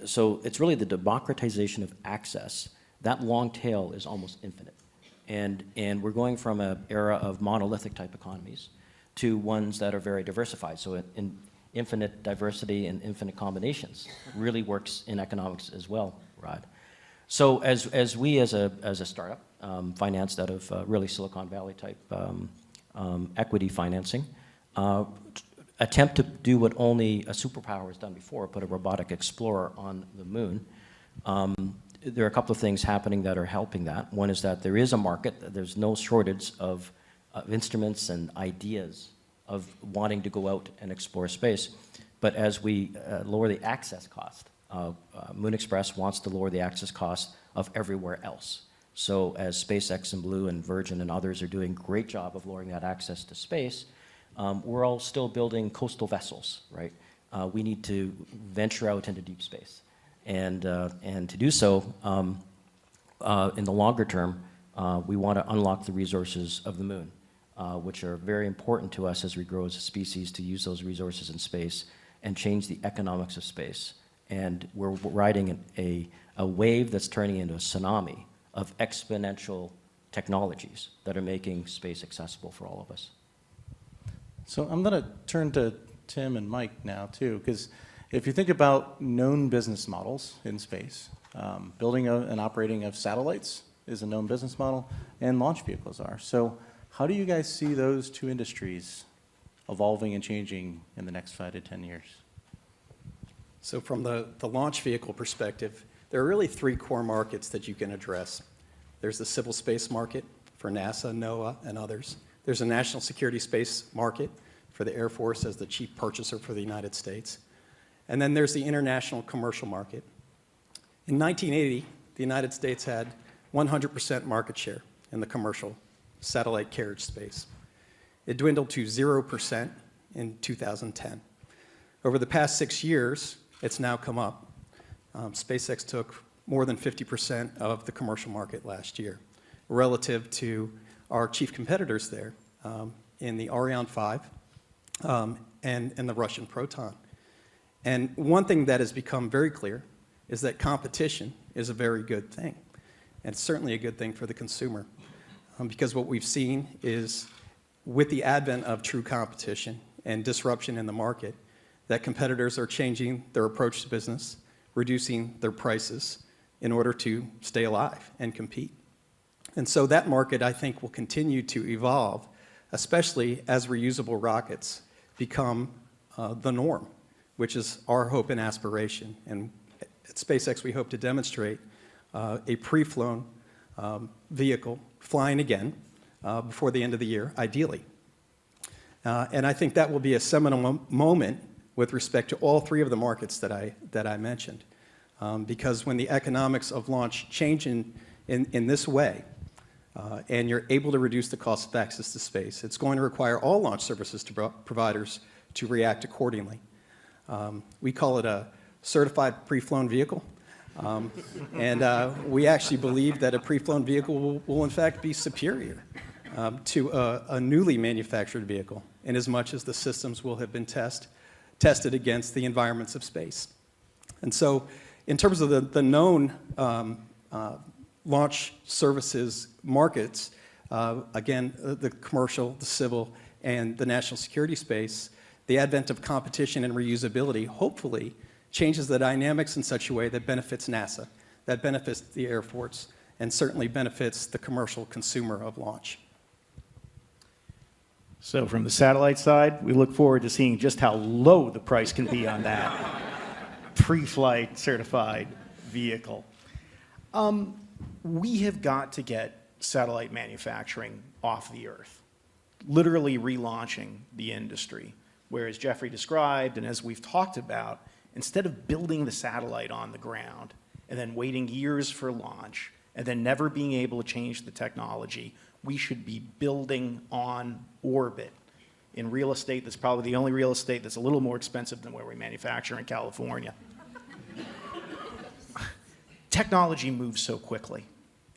so it's really the democratization of access. That long tail is almost infinite. And we're going from an era of monolithic type economies to ones that are very diversified. So in infinite diversity and infinite combinations really works in economics as well, Rod. So as we as a startup financed out of really Silicon Valley type equity financing, attempt to do what only a superpower has done before, put a robotic explorer on the moon. There are a couple of things happening that are helping that. One is that there is a market, there's no shortage of instruments and ideas of wanting to go out and explore space. But as we lower the access cost, Moon Express wants to lower the access cost of everywhere else. So as SpaceX and Blue and Virgin and others are doing a great job of lowering that access to space, we're all still building coastal vessels, right? We need to venture out into deep space. And to do so, in the longer term, we want to unlock the resources of the moon, which are very important to us as we grow as a species to use those resources in space and change the economics of space. And we're riding a wave that's turning into a tsunami of exponential technologies that are making space accessible for all of us. So I'm going to turn to Tim and Mike now, too, because if you think about known business models in space, building and operating of satellites is a known business model, and launch vehicles are. So how do you guys see those two industries evolving and changing in the next 5 to 10 years? So from the launch vehicle perspective, there are really 3 core markets that you can address. There's the civil space market for NASA, NOAA, and others. There's a national security space market for the Air Force as the chief purchaser for the United States. And then there's the international commercial market. In 1980, the United States had 100% market share in the commercial satellite carriage space. It dwindled to 0% in 2010. Over the past 6 years, it's now come up. SpaceX took more than 50% of the commercial market last year, relative to our chief competitors there in the Ariane 5 and the Russian Proton. And one thing that has become very clear is that competition is a very good thing. And it's certainly a good thing for the consumer. Because what we've seen is, with the advent of true competition and disruption in the market, that competitors are changing their approach to business, reducing their prices in order to stay alive and compete. And so that market, I think, will continue to evolve, especially as reusable rockets become the norm, which is our hope and aspiration. And at SpaceX, we hope to demonstrate a pre-flown vehicle flying again before the end of the year, ideally. And I think that will be a seminal moment with respect to all three of the markets that I mentioned. Because when the economics of launch change in this way, and you're able to reduce the cost of access to space, it's going to require all launch services providers to react accordingly. We call it a certified pre-flown vehicle. And we actually believe that a pre-flown vehicle will in fact be superior to a newly manufactured vehicle, in as much as the systems will have been tested against the environments of space. And so in terms of the known launch services markets, again, the commercial, the civil, and the national security space, the advent of competition and reusability hopefully changes the dynamics in such a way that benefits NASA, that benefits the Air Force, and certainly benefits the commercial consumer of launch. So from the satellite side, we look forward to seeing just how low the price can be on that pre-flight certified vehicle. We have got to get satellite manufacturing off the Earth, literally relaunching the industry, where, as Jeffrey described and as we've talked about, instead of building the satellite on the ground and then waiting years for launch and then never being able to change the technology, we should be building on orbit. In real estate, that's probably the only real estate that's a little more expensive than where we manufacture in California. Technology moves so quickly.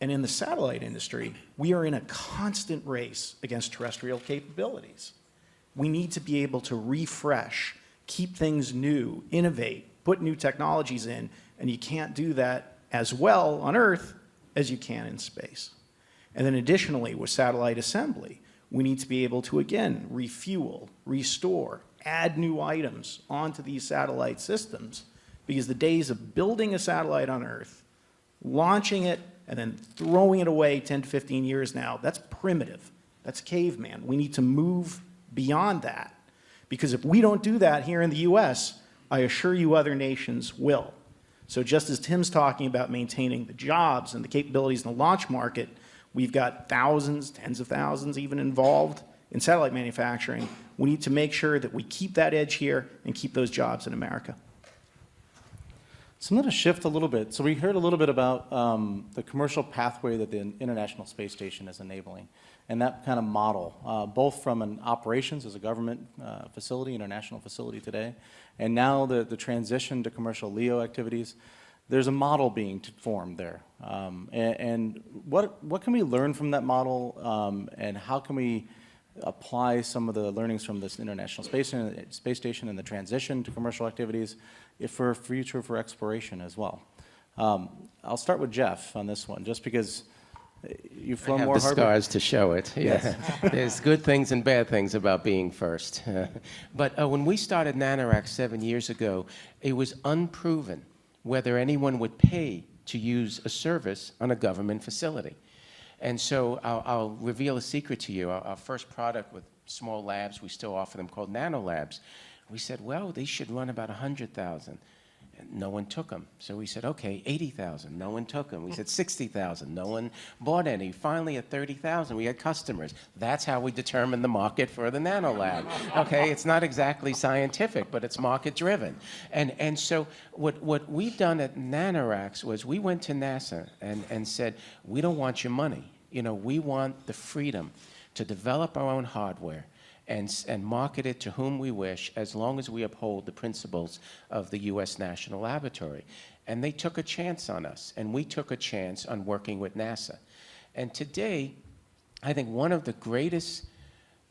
And in the satellite industry, we are in a constant race against terrestrial capabilities. We need to be able to refresh, keep things new, innovate, put new technologies in, and you can't do that as well on Earth as you can in space. And then additionally, with satellite assembly, we need to be able to, again, refuel, restore, add new items onto these satellite systems, because the days of building a satellite on Earth, launching it, and then throwing it away 10 to 15 years now, that's primitive. That's caveman. We need to move beyond that. Because if we don't do that here in the US, I assure you other nations will. So just as Tim's talking about maintaining the jobs and the capabilities in the launch market, we've got thousands, tens of thousands even involved in satellite manufacturing. We need to make sure that we keep that edge here and keep those jobs in America. So I'm going to shift a little bit. So we heard a little bit about the commercial pathway that the International Space Station is enabling, and that kind of model, both from an operations as a government facility, international facility today, and now the transition to commercial LEO activities. There's a model being formed there. And what can we learn from that model, and how can we apply some of the learnings from this International Space Station and the transition to commercial activities for future for exploration as well? I'll start with Jeff on this one, just because you've flown more. I have the scars to show it. Yes. There's good things and bad things about being first. But when we started NanoRack 7 years ago, it was unproven whether anyone would pay to use a service on a government facility. And so I'll reveal a secret to you. Our first product with small labs, we still offer them, called Nano Labs. We said, well, they should run about 100,000. And no one took them. So we said, okay, 80,000. No one took them. We said 60,000. No one bought any. Finally, at 30,000, we had customers. That's how we determined the market for the Nano Lab. Okay, it's not exactly scientific, but it's market-driven. And so what we've done at NanoRacks was we went to NASA and said, we don't want your money. You know, we want the freedom to develop our own hardware and market it to whom we wish, as long as we uphold the principles of the U.S. National Laboratory. And they took a chance on us, and we took a chance on working with NASA. And today, I think one of the greatest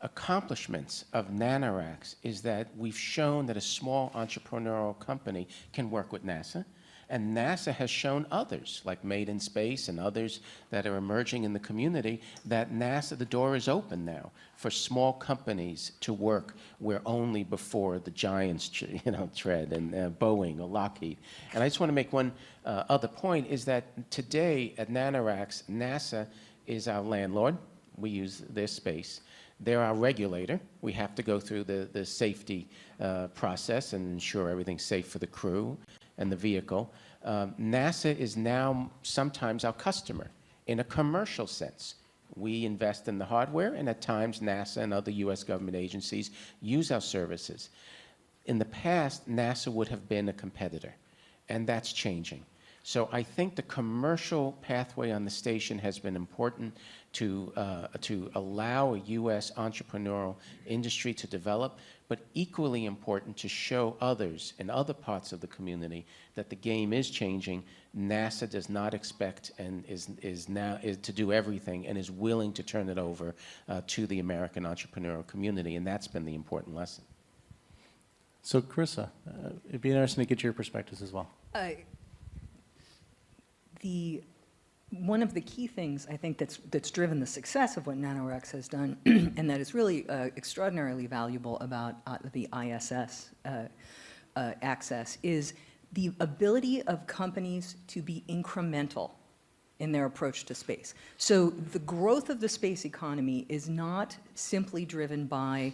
accomplishments of NanoRacks is that we've shown that a small entrepreneurial company can work with NASA. And NASA has shown others, like Made in Space and others that are emerging in the community, that NASA, the door is open now for small companies to work where only before the giants tread, and Boeing or Lockheed. And I just want to make one other point, is that today at NanoRacks, NASA is our landlord. We use their space. They're our regulator. We have to go through the safety process and ensure everything's safe for the crew and the vehicle. NASA is now sometimes our customer in a commercial sense. We invest in the hardware, and at times NASA and other U.S. government agencies use our services. In the past, NASA would have been a competitor, and that's changing. So I think the commercial pathway on the station has been important to allow a U.S. entrepreneurial industry to develop, but equally important to show others in other parts of the community that the game is changing. NASA does not expect and is to do everything, and is willing to turn it over to the American entrepreneurial community, and that's been the important lesson. So Carissa, it'd be interesting to get your perspectives as well. One of the key things I think that's driven the success of what NanoRacks has done, and that is really extraordinarily valuable about the ISS access, is the ability of companies to be incremental in their approach to space. So the growth of the space economy is not simply driven by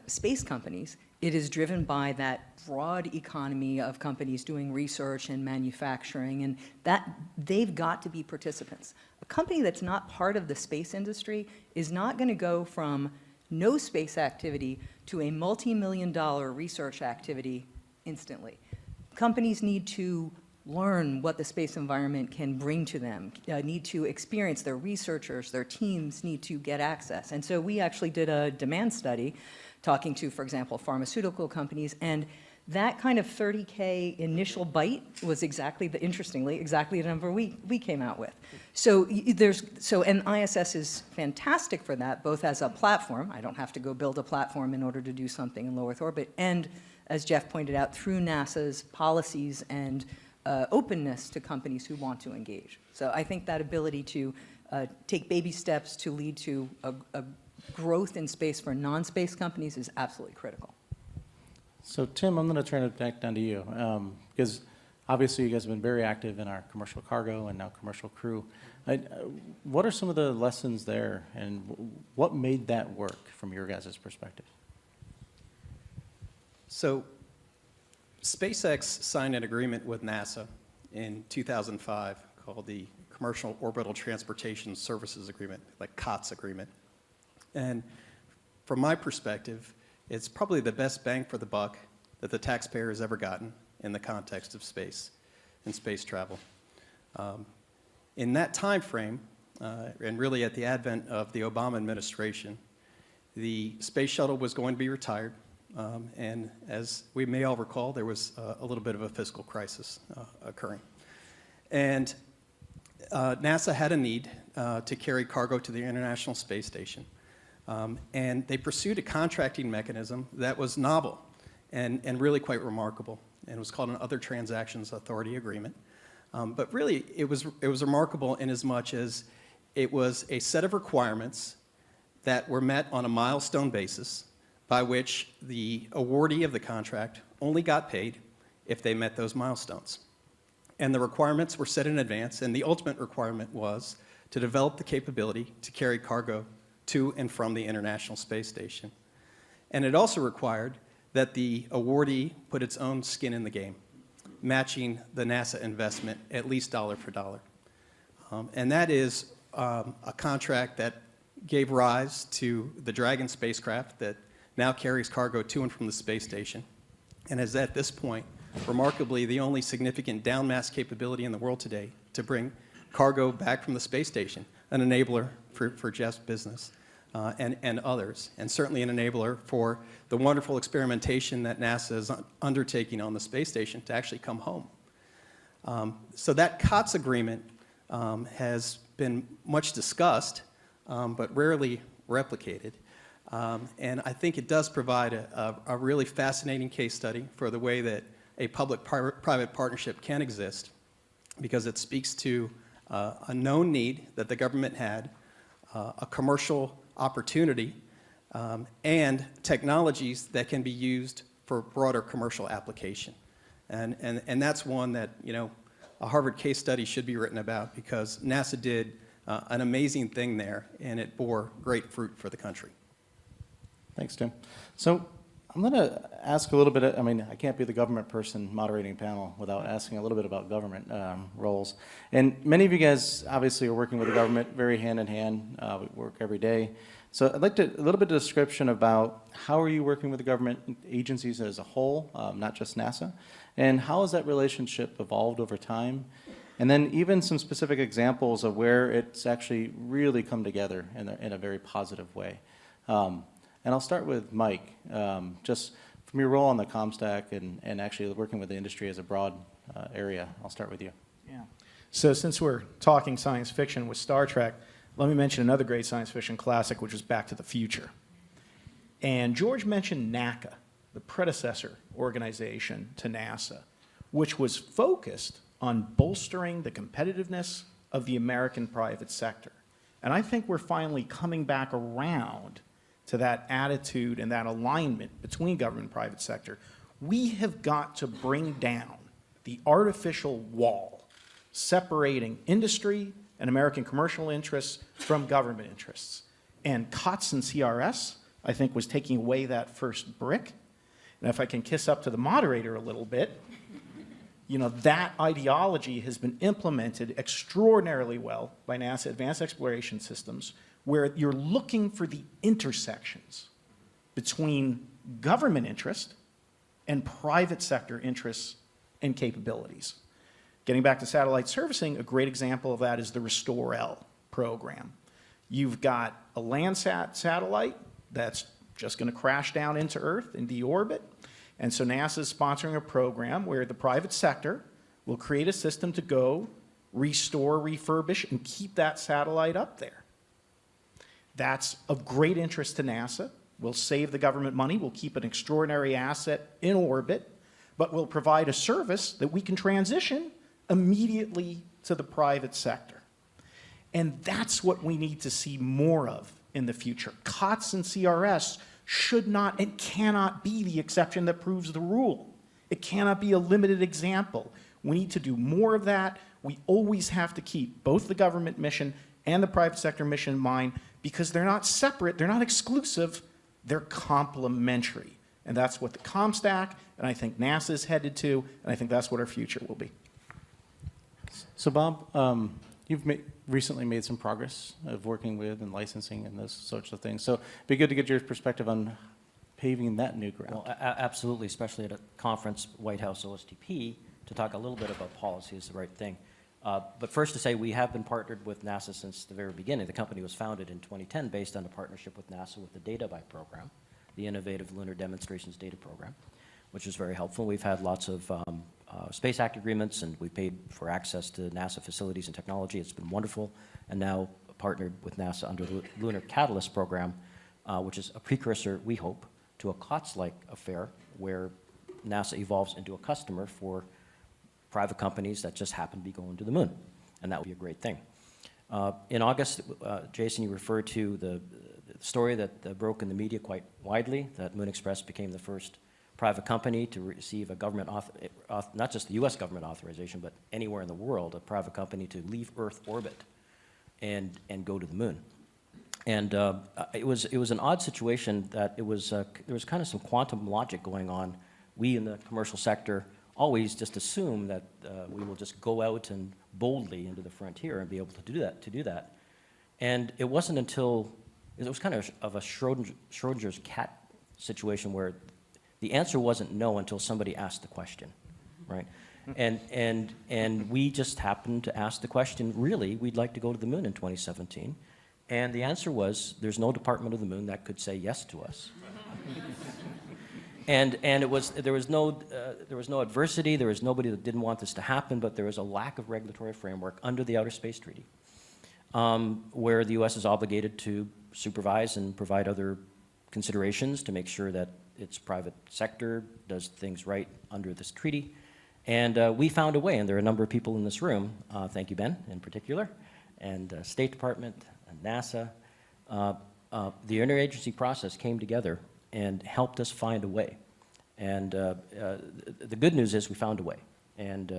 space companies. It is driven by that broad economy of companies doing research and manufacturing, and that they've got to be participants. A company that's not part of the space industry is not going to go from no space activity to a multi-million-dollar research activity instantly. Companies need to learn what the space environment can bring to them, need to experience, their researchers, their teams need to get access. And so we actually did a demand study talking to, for example, pharmaceutical companies, and that kind of 30K initial bite was interestingly, exactly the number we came out with. So and ISS is fantastic for that, both as a platform. I don't have to go build a platform in order to do something in low Earth orbit, and as Jeff pointed out, through NASA's policies and openness to companies who want to engage. So I think that ability to take baby steps to lead to a growth in space for non-space companies is absolutely critical. So Tim, I'm going to turn it back down to you, because obviously you guys have been very active in our commercial cargo and now commercial crew. What are some of the lessons there, and what made that work from your guys' perspective? So SpaceX signed an agreement with NASA in 2005 called the Commercial Orbital Transportation Services Agreement, like COTS agreement. And from my perspective, it's probably the best bang for the buck that the taxpayer has ever gotten in the context of space and space travel. In that time frame, and really at the advent of the Obama administration, the space shuttle was going to be retired. And as we may all recall, there was a little bit of a fiscal crisis occurring. And NASA had a need to carry cargo to the International Space Station. And they pursued a contracting mechanism that was novel and really quite remarkable. And it was called an Other Transactions Authority Agreement. But really, it was remarkable in as much as it was a set of requirements that were met on a milestone basis, by which the awardee of the contract only got paid if they met those milestones. And the requirements were set in advance, and the ultimate requirement was to develop the capability to carry cargo to and from the International Space Station. And it also required that the awardee put its own skin in the game, matching the NASA investment at least dollar for dollar. And that is a contract that gave rise to the Dragon spacecraft that now carries cargo to and from the space station, and is at this point, remarkably, the only significant downmass capability in the world today to bring cargo back from the space station, an enabler for Jeff's business. and others, and certainly an enabler for the wonderful experimentation that NASA is undertaking on the space station to actually come home. So that COTS agreement has been much discussed, but rarely replicated. And I think it does provide a really fascinating case study for the way that a public-private partnership can exist, because it speaks to a known need that the government had, a commercial opportunity, and technologies that can be used for broader commercial application. And that's one that, you know, a Harvard case study should be written about, because NASA did an amazing thing there, and it bore great fruit for the country. Thanks, Tim. So I'm going to ask a little bit, I mean, I can't be the government person moderating a panel without asking a little bit about government roles. And many of you guys obviously are working with the government very hand in hand. We work every day. So I'd like a little bit of description about how are you working with the government agencies as a whole, not just NASA, and how has that relationship evolved over time? And then even some specific examples of where it's actually really come together in a very positive way. And I'll start with Mike, just from your role on the CommStack and actually working with the industry as a broad area. I'll start with you. Yeah. So since we're talking science fiction with Star Trek, let me mention another great science fiction classic, which was Back to the Future. And George mentioned NACA, the predecessor organization to NASA, which was focused on bolstering the competitiveness of the American private sector. And I think we're finally coming back around to that attitude and that alignment between government and private sector. We have got to bring down the artificial wall separating industry and American commercial interests from government interests. And COTS and CRS, I think, was taking away that first brick. And if I can kiss up to the moderator a little bit, you know, that ideology has been implemented extraordinarily well by NASA Advanced Exploration Systems, where you're looking for the intersections between government interest and private sector interests and capabilities. Getting back to satellite servicing, a great example of that is the Restore-L program. You've got a Landsat satellite that's just going to crash down into Earth, in deorbit. And so NASA is sponsoring a program where the private sector will create a system to go restore, refurbish, and keep that satellite up there. That's of great interest to NASA. We'll save the government money. We'll keep an extraordinary asset in orbit, but we'll provide a service that we can transition immediately to the private sector. And that's what we need to see more of in the future. COTS and CRS should not and cannot be the exception that proves the rule. It cannot be a limited example. We need to do more of that. We always have to keep both the government mission and the private sector mission in mind, because they're not separate, they're not exclusive, they're complementary. And that's what the CommStack, and I think NASA is headed to, and I think that's what our future will be. So Bob, you've recently made some progress of working with and licensing and those sorts of things. So it'd be good to get your perspective on paving that new ground. Well, absolutely, especially at a conference, White House OSTP, to talk a little bit about policy is the right thing. But first to say, we have been partnered with NASA since the very beginning. The company was founded in 2010 based on a partnership with NASA with the DataBuy program, the Innovative Lunar Demonstrations Data Program, which is very helpful. We've had lots of Space Act agreements, and we paid for access to NASA facilities and technology. It's been wonderful. And now partnered with NASA under the Lunar Catalyst program, which is a precursor, we hope, to a COTS-like affair where NASA evolves into a customer for private companies that just happen to be going to the moon. And that would be a great thing. In August, Jason, you referred to the story that broke in the media quite widely, that Moon Express became the first private company to receive a government, not just the US government authorization, but anywhere in the world, a private company to leave Earth orbit and go to the moon. And it was an odd situation that it was, there was kind of some quantum logic going on. We in the commercial sector always just assume that we will just go out and boldly into the frontier and be able to do that. And it wasn't until, it was kind of a Schrodinger's cat situation where the answer wasn't no until somebody asked the question, right? And we just happened to ask the question, really, we'd like to go to the moon in 2017. And the answer was, there's no Department of the Moon that could say yes to us. And there was no adversity, there was nobody that didn't want this to happen, but there was a lack of regulatory framework under the Outer Space Treaty, where the U.S. is obligated to supervise and provide other considerations to make sure that its private sector does things right under this treaty. And we found a way, and there are a number of people in this room, thank you, Ben, in particular, and State Department, and NASA. The interagency process came together and helped us find a way. And the good news is we found a way. And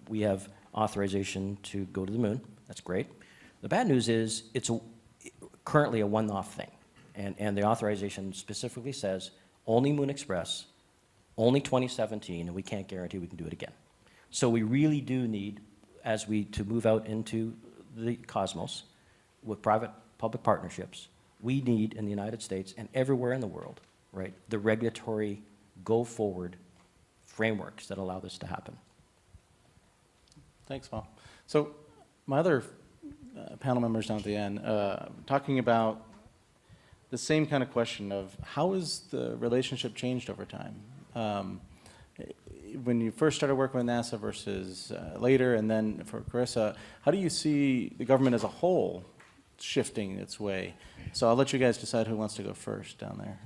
we have authorization to go to the moon. That's great. The bad news is it's currently a one-off thing. And the authorization specifically says only Moon Express, only 2017, and we can't guarantee we can do it again. So we really do need, to move out into the cosmos with private-public partnerships, we need in the United States and everywhere in the world, right, the regulatory go-forward frameworks that allow this to happen. Thanks, Paul. So my other panel members down at the end, talking about the same kind of question of how has the relationship changed over time? When you first started working with NASA versus later, and then for Carissa, how do you see the government as a whole shifting its way? So I'll let you guys decide who wants to go first down there.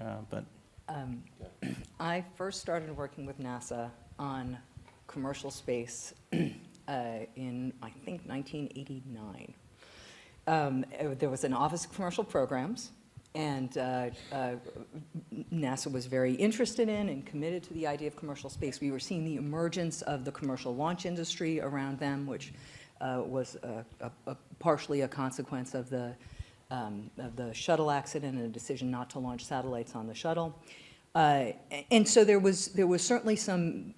I first started working with NASA on commercial space in, I think, 1989. There was an Office of Commercial Programs, and NASA was very interested in and committed to the idea of commercial space. We were seeing the emergence of the commercial launch industry around them, which was partially a consequence of the shuttle accident and a decision not to launch satellites on the shuttle. And so there was certainly some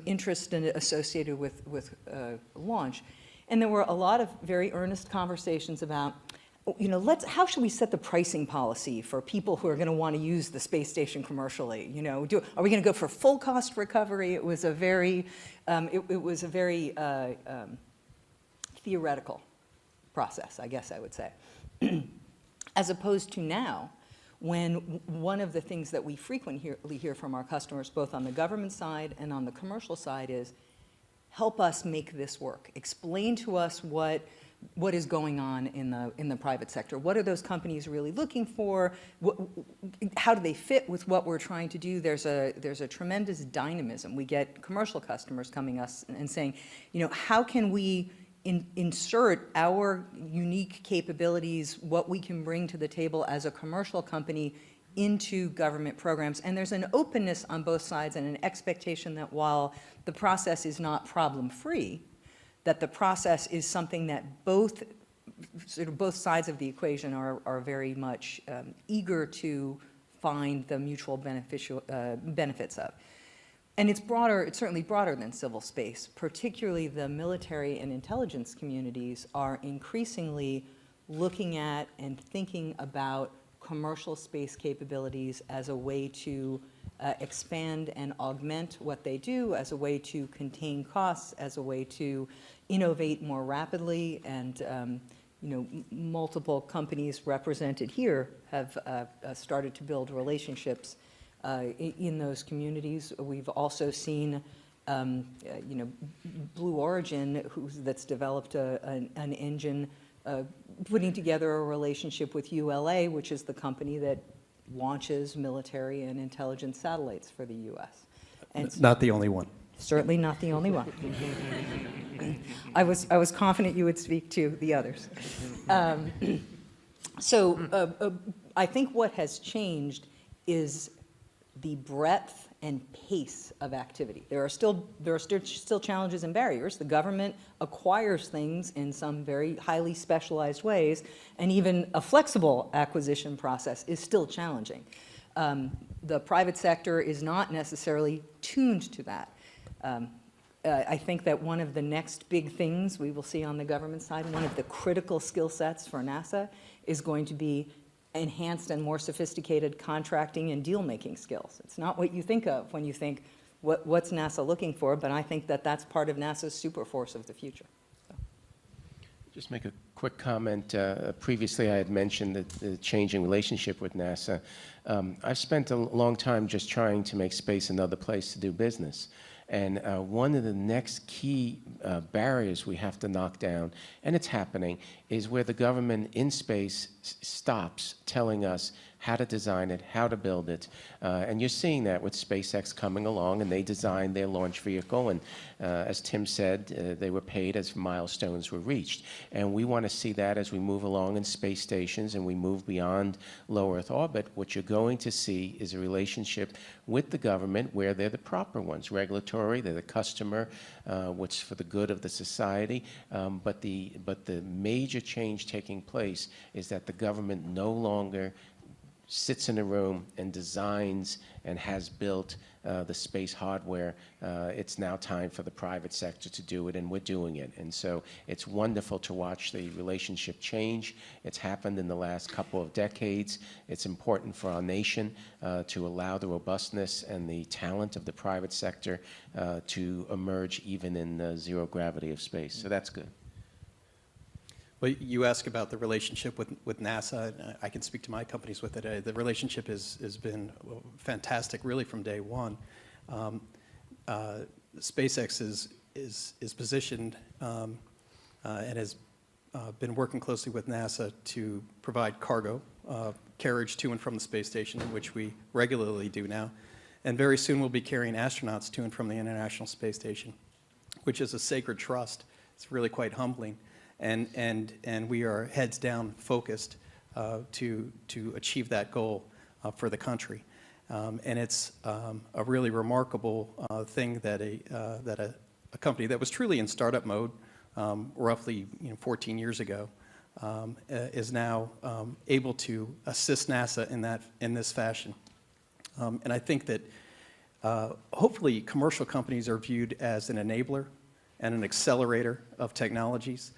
interest associated with launch, and there were a lot of very earnest conversations about, you know, how should we set the pricing policy for people who are going to want to use the space station commercially? You know, are we going to go for full cost recovery? It was a very, theoretical process, I guess I would say, as opposed to now, when one of the things that we frequently hear from our customers, both on the government side and on the commercial side, is help us make this work. Explain to us what is going on in the private sector. What are those companies really looking for? How do they fit with what we're trying to do? There's a tremendous dynamism. We get commercial customers coming us and saying, you know, how can we insert our unique capabilities, what we can bring to the table as a commercial company into government programs? And there's an openness on both sides and an expectation that while the process is not problem-free, that the process is something that both sides of the equation are very much eager to find the mutual benefits of. And it's certainly broader than civil space. Particularly the military and intelligence communities are increasingly looking at and thinking about commercial space capabilities as a way to expand and augment what they do, as a way to contain costs, as a way to innovate more rapidly. And you know, multiple companies represented here have started to build relationships in those communities. We've also seen, you know, Blue Origin, that's developed an engine, putting together a relationship with ULA, which is the company that launches military and intelligence satellites for the U.S. And not the only one. Certainly not the only one. I was confident you would speak to the others. I think what has changed is the breadth and pace of activity. There are still challenges and barriers. The government acquires things in some very highly specialized ways, and even a flexible acquisition process is still challenging. The private sector is not necessarily tuned to that. I think that one of the next big things we will see on the government side, one of the critical skill sets for NASA, is going to be enhanced and more sophisticated contracting and deal-making skills. It's not what you think of when you think, what's NASA looking for? But I think that that's part of NASA's super force of the future. So. Just make a quick quick comment. Previously, I had mentioned the changing relationship with NASA. I've spent a long time just trying to make space another place to do business. And one of the next key barriers we have to knock down, and it's happening, is where the government in space stops telling us how to design it, how to build it. And you're seeing that with SpaceX coming along, and they designed their launch vehicle, and as Tim said, they were paid as milestones were reached. And we want to see that as we move along in space stations and we move beyond low Earth orbit. What you're going to see is a relationship with the government where they're the proper ones, regulatory, they're the customer, what's for the good of the society. But the major change taking place is that the government no longer sits in a room and designs and has built the space hardware. It's now time for the private sector to do it, and we're doing it. And so it's wonderful to watch the relationship change. It's happened in the last couple of decades. It's important for our nation to allow the robustness and the talent of the private sector to emerge even in the zero gravity of space. So that's good. Well, you ask about the relationship with NASA. I can speak to my companies with it. The relationship has been fantastic, really, from day one. SpaceX is positioned and has been working closely with NASA to provide cargo carriage to and from the space station, which we regularly do now. And very soon we'll be carrying astronauts to and from the International Space Station, which is a sacred trust. It's really quite humbling. And we are heads down focused to achieve that goal for the country. And it's a really remarkable thing that a company that was truly in startup mode roughly 14 years ago is now able to assist NASA in this fashion. And I think that hopefully commercial companies are viewed as an enabler and an accelerator of technologies,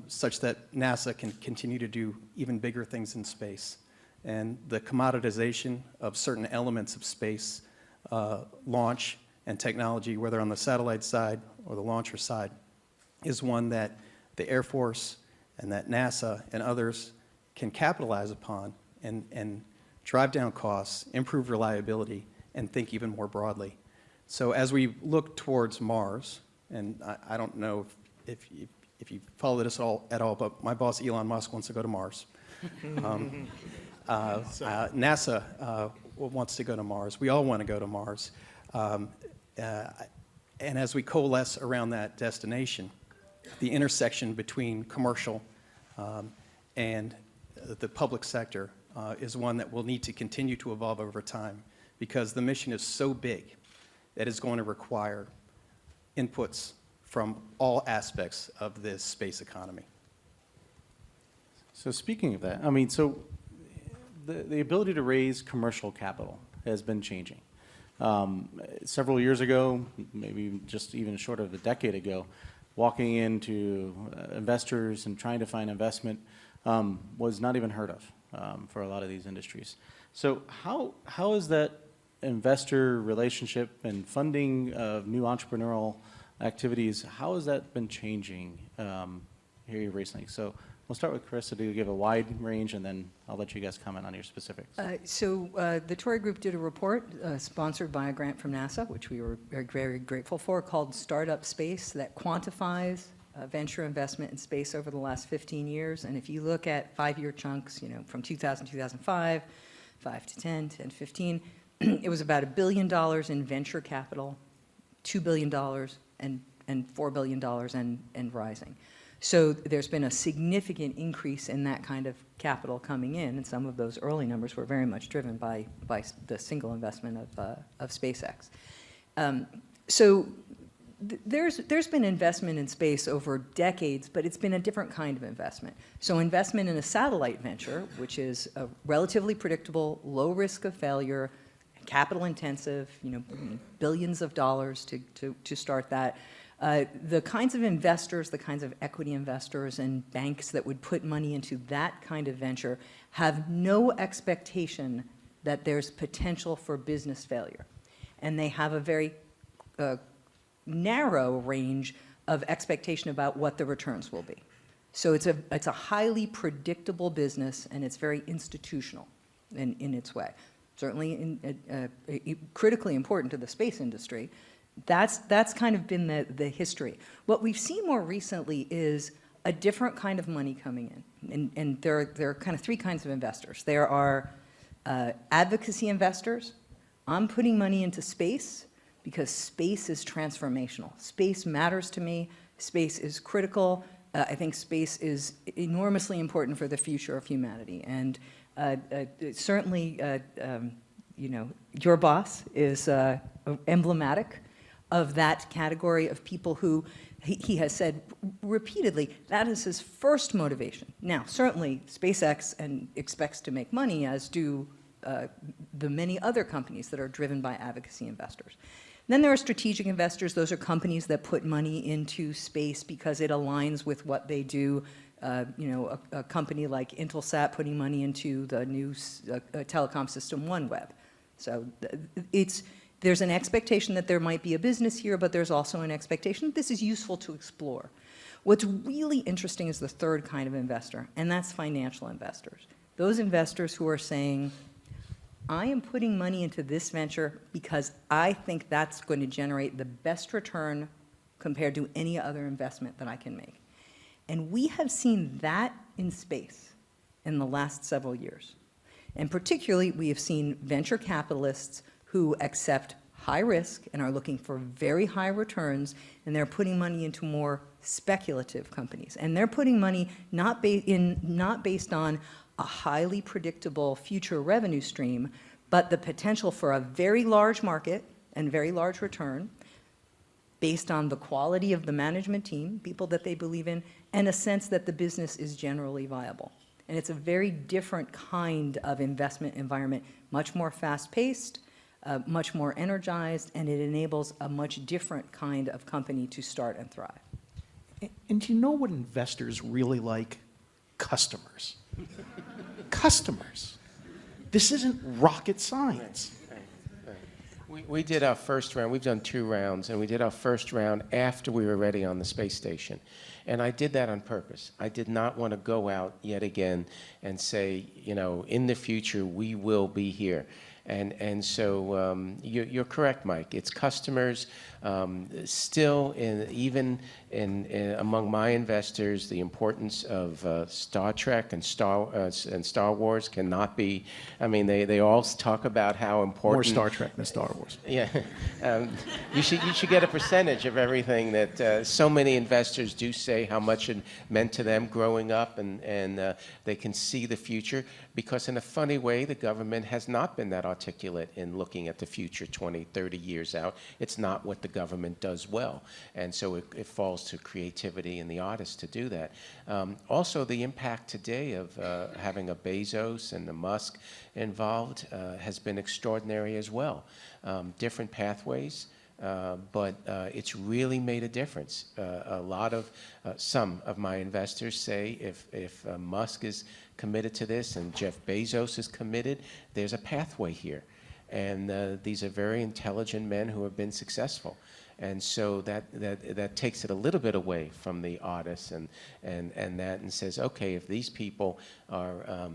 such that NASA can continue to do even bigger things in space. And the commoditization of certain elements of space launch and technology, whether on the satellite side or the launcher side, is one that the Air Force and that NASA and others can capitalize upon and drive down costs, improve reliability, and think even more broadly. So as we look towards Mars, and I don't know if you follow this at all, but my boss Elon Musk wants to go to Mars. NASA wants to go to Mars. We all want to go to Mars. And as we coalesce around that destination, the intersection between commercial and the public sector is one that will need to continue to evolve over time, because the mission is so big that it's going to require inputs from all aspects of this space economy. So speaking of that, I mean, so the ability to raise commercial capital has been changing. Several years ago, maybe just even short of a decade ago, walking into investors and trying to find investment was not even heard of for a lot of these industries. So how is that investor relationship and funding of new entrepreneurial activities, how has that been changing here recently? So we'll start with Chris to give a wide range, and then I'll let you guys comment on your specifics. The Tory Group did a report sponsored by a grant from NASA, which we were very, very grateful for, called Startup Space, that quantifies venture investment in space over the last 15 years. And if you look at 5-year chunks, from 2000 to 2005, 5 to 10, 10 to 15, it was about $1 billion in venture capital, $2 billion, and $4 billion and rising. So there's been a significant increase in that kind of capital coming in, and some of those early numbers were very much driven by the single investment of SpaceX. There's been investment in space over decades, but it's been a different kind of investment. So investment in a satellite venture, which is a relatively predictable, low risk of failure, capital intensive, billions of dollars to start that. The kinds of investors, the kinds of equity investors and banks that would put money into that kind of venture have no expectation that there's potential for business failure. And they have a very narrow range of expectation about what the returns will be. So it's a highly predictable business, and it's very institutional in its way. Certainly critically important to the space industry. That's kind of been the history. What we've seen more recently is a different kind of money coming in. And there are kind of three kinds of investors. There are advocacy investors. I'm putting money into space because space is transformational. Space matters to me. Space is critical. I think space is enormously important for the future of humanity. And certainly, you know, your boss is emblematic of that category of people who he has said repeatedly that is his first motivation. Now, certainly, SpaceX expects to make money, as do the many other companies that are driven by advocacy investors. Then there are strategic investors. Those are companies that put money into space because it aligns with what they do. You know, a company like Intelsat putting money into the new telecom system OneWeb. So there's an expectation that there might be a business here, but there's also an expectation that this is useful to explore. What's really interesting is the third kind of investor, and that's financial investors. Those investors who are saying, I am putting money into this venture because I think that's going to generate the best return compared to any other investment that I can make. And we have seen that in space in the last several years. And particularly, we have seen venture capitalists who accept high risk and are looking for very high returns, and they're putting money into more speculative companies. And they're putting money not based on a highly predictable future revenue stream, but the potential for a very large market and very large return based on the quality of the management team, people that they believe in, and a sense that the business is generally viable. And it's a very different kind of investment environment, much more fast-paced, much more energized, and it enables a much different kind of company to start and thrive. And do you know what investors really like? Customers. Customers. This isn't rocket science. We did our first round. We've done 2 rounds, and we did our first round after we were ready on the space station. And I did that on purpose. I did not want to go out yet again and say, you know, in the future, we will be here. And so you're correct, Mike. It's customers. Still, even among my investors, the importance of Star Trek and Star Wars cannot be. I mean, they all talk about how important. More Star Trek than Star Wars. Yeah, you should get a percentage of everything that so many investors do say how much it meant to them growing up, and they can see the future. Because in a funny way, the government has not been that articulate in looking at the future 20, 30 years out. It's not what the government does well. And so it falls to creativity and the artists to do that. Also, the impact today of having a Bezos and a Musk involved has been extraordinary as well. Different pathways. But it's really made a difference. Some of my investors say if Musk is committed to this and Jeff Bezos is committed, there's a pathway here. And these are very intelligent men who have been successful. And so that takes it a little bit away from the artists and says, okay, if these people are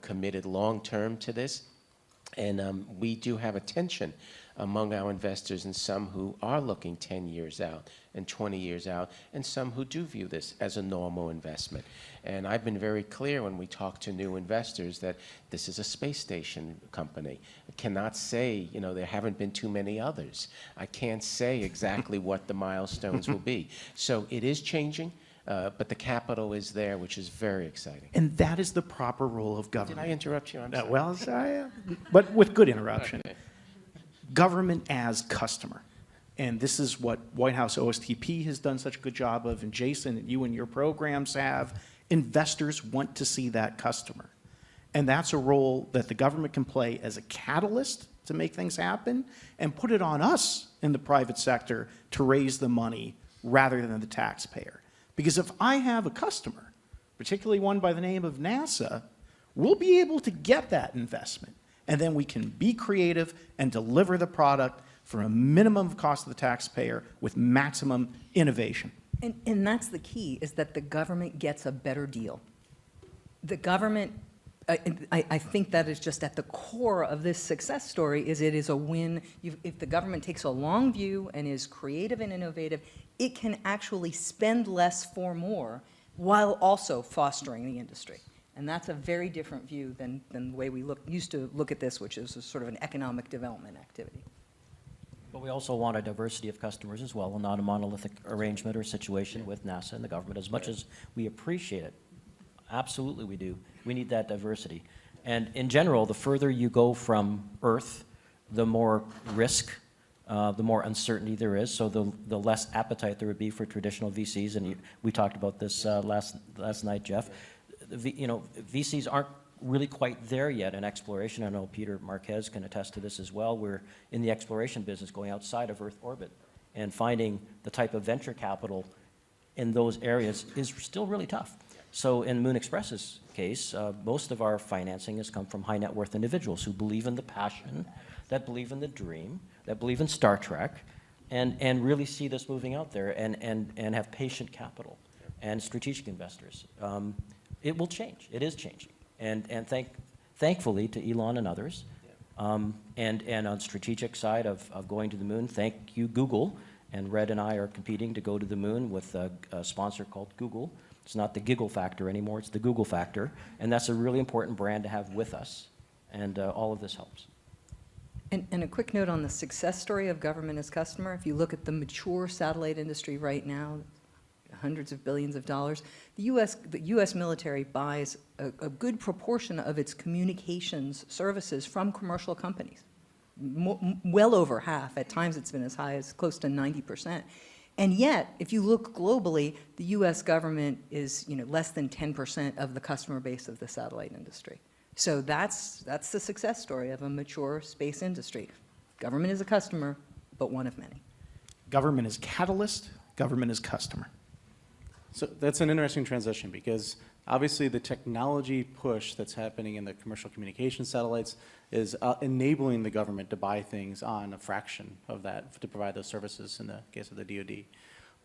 committed long term to this, and we do have a tension among our investors, and some who are looking 10 years out and 20 years out, and some who do view this as a normal investment. And I've been very clear when we talk to new investors that this is a space station company. I cannot say, there haven't been too many others. I can't say exactly what the milestones will be. So it is changing. But the capital is there, which is very exciting. And that is the proper role of government. Did I interrupt you? I'm sorry. Well, sorry, but with good interruption. Okay. Government as customer. And this is what White House OSTP has done such a good job of, and Jason, you and your programs have. Investors want to see that customer. And that's a role that the government can play as a catalyst to make things happen, and put it on us in the private sector to raise the money rather than the taxpayer. Because if I have a customer, particularly one by the name of NASA, we'll be able to get that investment. And then we can be creative and deliver the product for a minimum cost of the taxpayer with maximum innovation. And that's the key, is that the government gets a better deal. The government, I think that is just at the core of this success story, is it is a win. If the government takes a long view and is creative and innovative, it can actually spend less for more while also fostering the industry. And that's a very different view than the way we used to look at this, which is a sort of an economic development activity. But we also want a diversity of customers as well, and not a monolithic arrangement or situation with NASA and the government, as much as we appreciate it. Absolutely we do. We need that diversity. And in general, the further you go from Earth, the more risk, the more uncertainty there is, so the less appetite there would be for traditional VCs. And we talked about this last night, Jeff. VCs aren't really quite there yet in exploration. I know Peter Marquez can attest to this as well. We're in the exploration business, going outside of Earth orbit, and finding the type of venture capital in those areas is still really tough. So in Moon Express's case, most of our financing has come from high net worth individuals who believe in the passion, that believe in the dream, that believe in Star Trek, and really see this moving out there, and have patient capital and strategic investors. It will change. It is changing. And thankfully to Elon and others, and on strategic side of going to the moon, thank you, Google. And Red and I are competing to go to the moon with a sponsor called Google. It's not the giggle factor anymore, it's the Google factor. And that's a really important brand to have with us. And all of this helps. And a quick note on the success story of government as customer. If you look at the mature satellite industry right now, hundreds of billions of dollars, the U.S. military buys a good proportion of its communications services from commercial companies. Well over half. At times it's been as high as close to 90%. And yet, if you look globally, the U.S. government is less than 10% of the customer base of the satellite industry. So that's the success story of a mature space industry. Government is a customer, but one of many. Government is catalyst, government is customer. So that's an interesting transition, because obviously the technology push that's happening in the commercial communication satellites is enabling the government to buy things on a fraction of that to provide those services in the case of the DoD.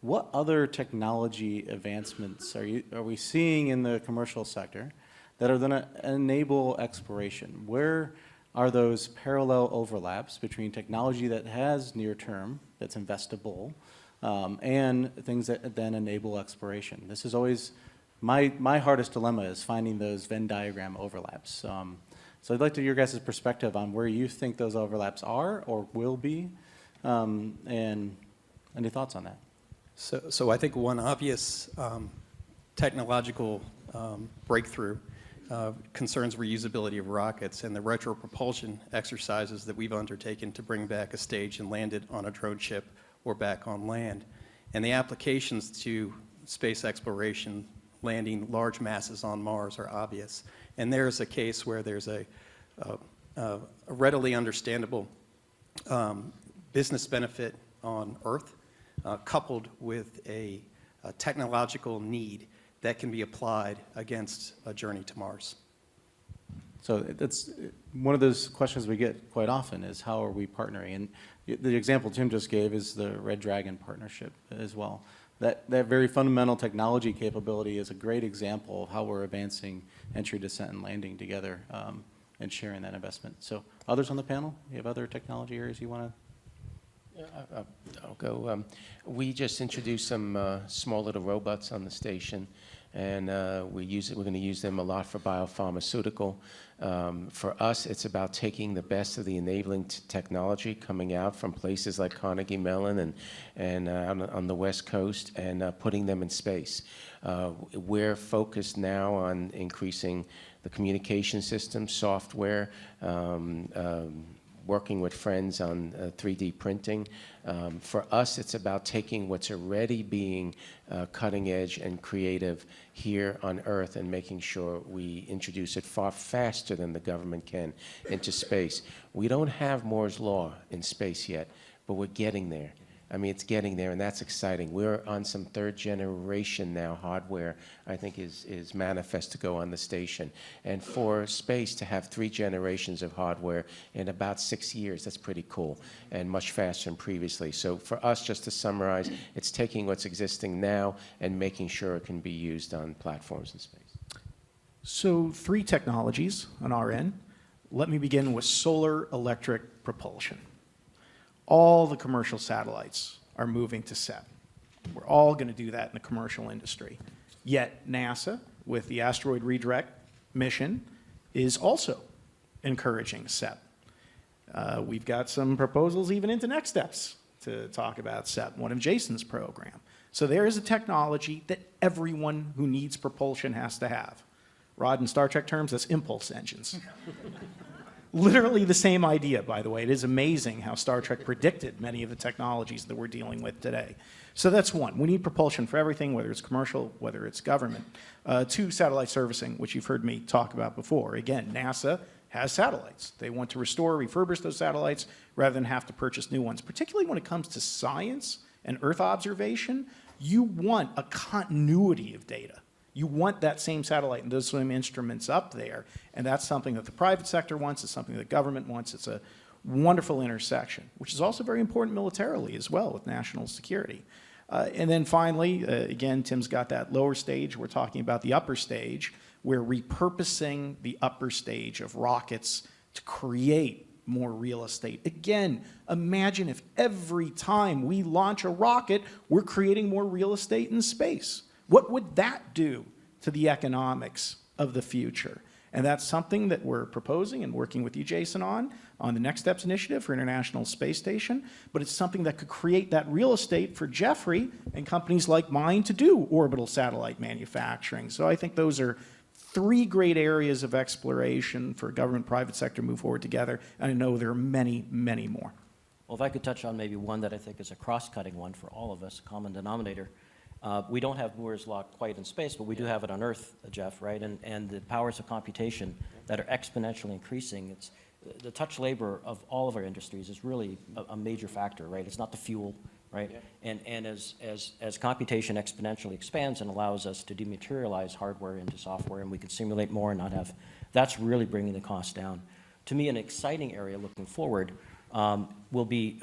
What other technology advancements are we seeing in the commercial sector that are going to enable exploration? Where are those parallel overlaps between technology that has near term, that's investable, and things that then enable exploration? This is always my hardest dilemma, is finding those Venn diagram overlaps. So I'd like to hear your guys' perspective on where you think those overlaps are or will be, and any thoughts on that? So I think one obvious technological breakthrough concerns reusability of rockets and the retropropulsion exercises that we've undertaken to bring back a stage and land it on a drone ship or back on land. And the applications to space exploration, landing large masses on Mars, are obvious. And there's a case where there's a readily understandable business benefit on Earth, coupled with a technological need that can be applied against a journey to Mars. So that's one of those questions we get quite often, is how are we partnering? And the example Tim just gave is the Red Dragon partnership as well. That very fundamental technology capability is a great example of how we're advancing entry, descent, and landing together, and sharing that investment. So others on the panel, you have other technology areas you want to? I'll go. We just introduced some small little robots on the station, and we're going to use them a lot for biopharmaceutical. For us, it's about taking the best of the enabling technology coming out from places like Carnegie Mellon and on the West Coast, and putting them in space. We're focused now on increasing the communication system, software, working with friends on 3D printing. For us, it's about taking what's already being cutting edge and creative here on Earth and making sure we introduce it far faster than the government can into space. We don't have Moore's Law in space yet, but we're getting there. I mean, it's getting there, and that's exciting. We're on some third generation now. Hardware, I think, is manifest to go on the station. And for space to have 3 generations of hardware in about 6 years, that's pretty cool, and much faster than previously. So for us, just to summarize, it's taking what's existing now and making sure it can be used on platforms in space. So 3 technologies on our end. Let me begin with solar electric propulsion. All the commercial satellites are moving to SEP. We're all going to do that in the commercial industry. Yet NASA, with the asteroid redirect mission, is also encouraging SEP. We've got some proposals even into next steps to talk about SEP, one of Jason's program. So there is a technology that everyone who needs propulsion has to have. Rod, in Star Trek terms, that's impulse engines. Literally the same idea, by the way. It is amazing how Star Trek predicted many of the technologies that we're dealing with today. So that's one. We need propulsion for everything, whether it's commercial, whether it's government. 2, satellite servicing, which you've heard me talk about before. Again, NASA has satellites. They want to restore, refurbish those satellites rather than have to purchase new ones. Particularly when it comes to science and Earth observation, you want a continuity of data. You want that same satellite and those same instruments up there, and that's something that the private sector wants, it's something that government wants. It's a wonderful intersection, which is also very important militarily as well with national security. And then finally, again, Tim's got that lower stage. We're talking about the upper stage. We're repurposing the upper stage of rockets to create more real estate. Again, imagine if every time we launch a rocket, we're creating more real estate in space. What would that do to the economics of the future? And that's something that we're proposing and working with you, Jason, on the Next Steps initiative for International Space Station. But it's something that could create that real estate for Jeffrey and companies like mine to do orbital satellite manufacturing. So I think those are 3 great areas of exploration for government, private sector move forward together. And I know there are many, many more. Well, if I could touch on maybe one that I think is a cross-cutting one for all of us, a common denominator. We don't have Moore's Law quite in space, but we do have it on Earth, Jeff, right? And the powers of computation that are exponentially increasing. It's the touch labor of all of our industries is really a major factor, right? It's not the fuel, right? Yeah. And as computation exponentially expands and allows us to dematerialize hardware into software, and we can simulate more and not have, that's really bringing the cost down. To me, an exciting area looking forward will be,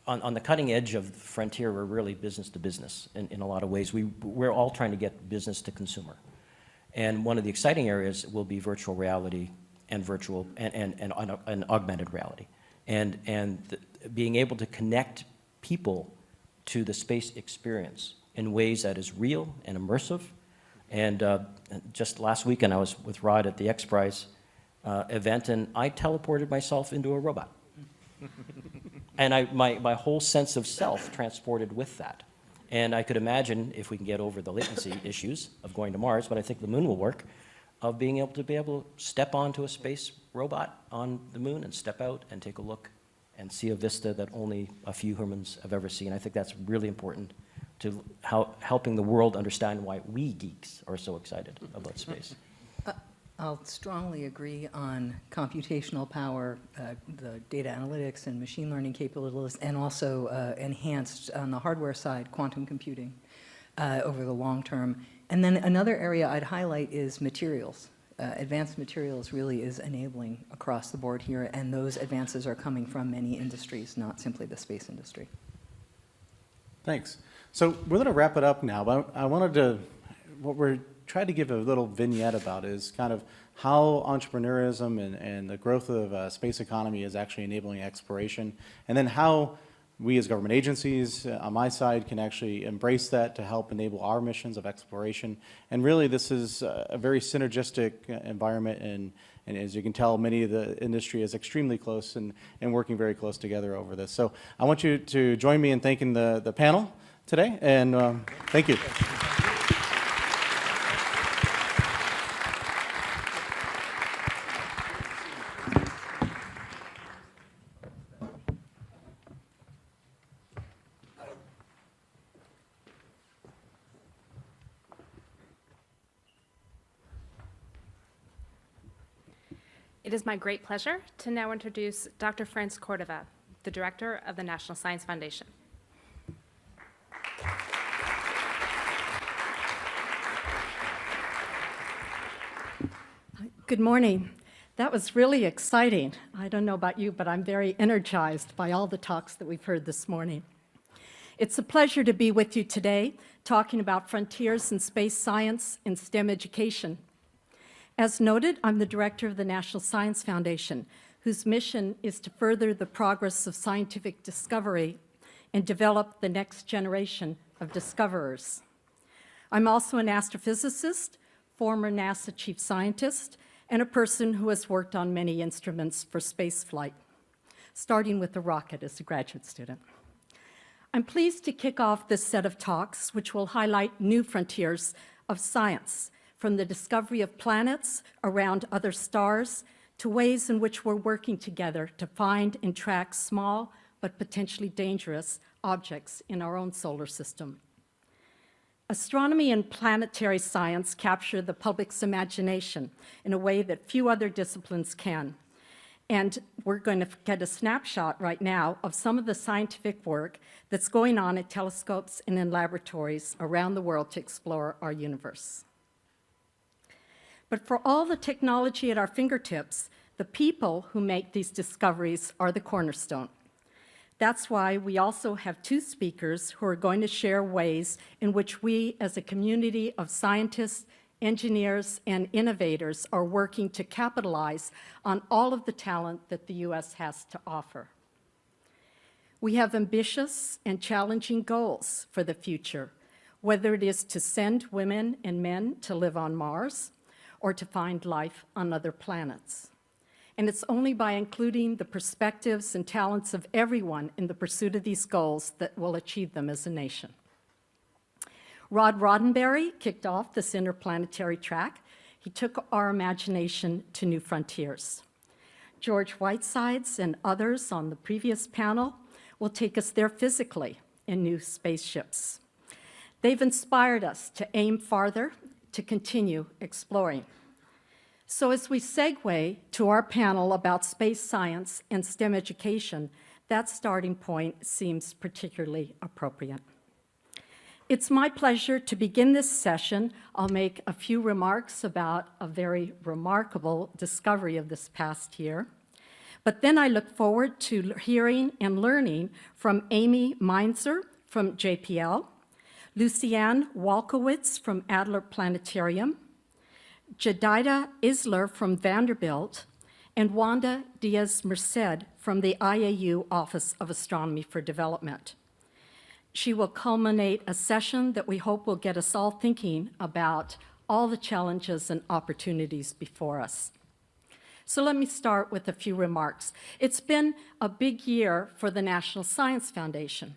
on the cutting edge of the frontier, we're really business to business in a lot of ways. We're all trying to get business to consumer. And one of the exciting areas will be virtual reality and virtual and augmented reality. And being able to connect people to the space experience in ways that is real and immersive. And just last weekend, I was with Rod at the X Prize event, and I teleported myself into a robot. And my whole sense of self transported with that. And I could imagine, if we can get over the latency issues of going to Mars, but I think the moon will work, of being able to step onto a space robot on the moon and step out and take a look and see a vista that only a few humans have ever seen. I think that's really important to helping the world understand why we geeks are so excited about space. I'll strongly agree on computational power, the data analytics and machine learning capabilities, and also enhanced on the hardware side, quantum computing over the long term. And then another area I'd highlight is materials. Advanced materials really is enabling across the board here, and those advances are coming from many industries, not simply the space industry. Thanks. So we're going to wrap it up now, but I wanted to, what we're trying to give a little vignette about is kind of how entrepreneurism and the growth of space economy is actually enabling exploration, and then how we as government agencies on my side can actually embrace that to help enable our missions of exploration. And really this is a very synergistic environment, and as you can tell, many of the industry is extremely close and working very close together over this. So I want you to join me in thanking the panel today, and thank you. It is my great pleasure to now introduce Dr. Franz Cordova, the Director of the National Science Foundation. Good morning. That was really exciting. I don't know about you, but I'm very energized by all the talks that we've heard this morning. It's a pleasure to be with you today, talking about frontiers in space science and STEM education. As noted, I'm the director of the National Science Foundation, whose mission is to further the progress of scientific discovery and develop the next generation of discoverers. I'm also an astrophysicist, former NASA chief scientist, and a person who has worked on many instruments for spaceflight, starting with the rocket as a graduate student. I'm pleased to kick off this set of talks, which will highlight new frontiers of science, from the discovery of planets around other stars to ways in which we're working together to find and track small but potentially dangerous objects in our own solar system. Astronomy and planetary science capture the public's imagination in a way that few other disciplines can. And we're going to get a snapshot right now of some of the scientific work that's going on at telescopes and in laboratories around the world to explore our universe. But for all the technology at our fingertips, the people who make these discoveries are the cornerstone. That's why we also have two speakers who are going to share ways in which we, as a community of scientists, engineers, and innovators, are working to capitalize on all of the talent that the U.S. has to offer. We have ambitious and challenging goals for the future, whether it is to send women and men to live on Mars or to find life on other planets. And it's only by including the perspectives and talents of everyone in the pursuit of these goals that we'll achieve them as a nation. Rod Roddenberry kicked off this interplanetary track. He took our imagination to new frontiers. George Whitesides and others on the previous panel will take us there physically in new spaceships. They've inspired us to aim farther, to continue exploring. So as we segue to our panel about space science and STEM education, that starting point seems particularly appropriate. It's my pleasure to begin this session. I'll make a few remarks about a very remarkable discovery of this past year. But then I look forward to hearing and learning from Amy Meinzer from JPL, Lucianne Walkowitz from Adler Planetarium, Jadida Isler from Vanderbilt, and Wanda Diaz-Merced from the IAU Office of Astronomy for Development. She will culminate a session that we hope will get us all thinking about all the challenges and opportunities before us. So let me start with a few remarks. It's been a big year for the National Science Foundation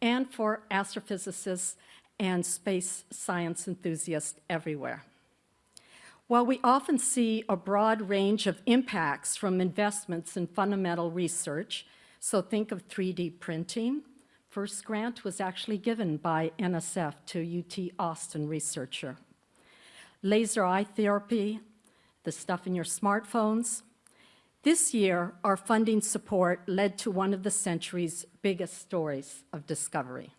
and for astrophysicists and space science enthusiasts everywhere. While we often see a broad range of impacts from investments in fundamental research, so think of 3D printing, first grant was actually given by NSF to UT Austin researcher. Laser eye therapy, the stuff in your smartphones. This year, our funding support led to one of the century's biggest stories of discovery: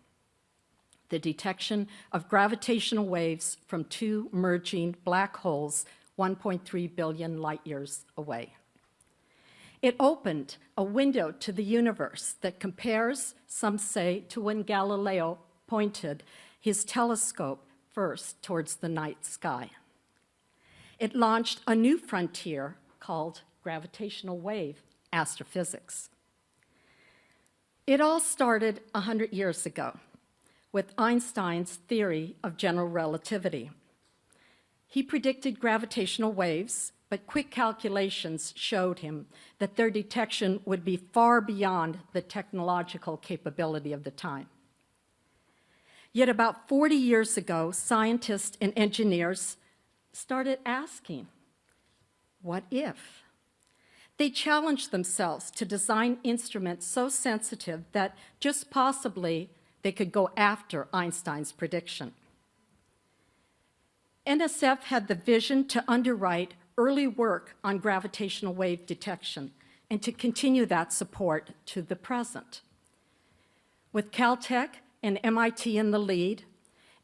the detection of gravitational waves from two merging black holes 1.3 billion light years away. It opened a window to the universe that compares, some say, to when Galileo pointed his telescope first towards the night sky. It launched a new frontier called gravitational wave astrophysics. It all started 100 years ago with Einstein's theory of general relativity. He predicted gravitational waves, but quick calculations showed him that their detection would be far beyond the technological capability of the time. Yet about 40 years ago, scientists and engineers started asking, what if? They challenged themselves to design instruments so sensitive that just possibly they could go after Einstein's prediction. NSF had the vision to underwrite early work on gravitational wave detection and to continue that support to the present. With Caltech and MIT in the lead,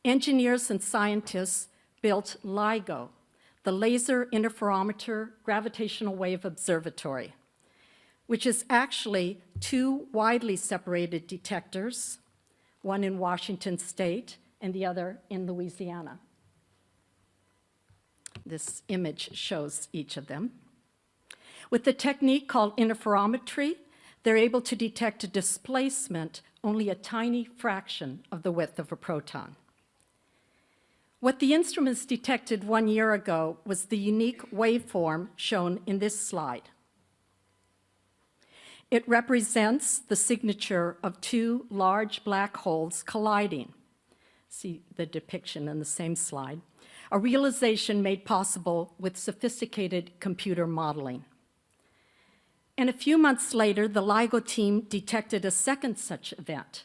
engineers and scientists built LIGO, the Laser Interferometer Gravitational Wave Observatory, which is actually two widely separated detectors, one in Washington State and the other in Louisiana. This image shows each of them. With the technique called interferometry, they're able to detect a displacement only a tiny fraction of the width of a proton. What the instruments detected 1 year ago was the unique waveform shown in this slide. It represents the signature of two large black holes colliding. See the depiction in the same slide. A realization made possible with sophisticated computer modeling. And a few months later, the LIGO team detected a second such event,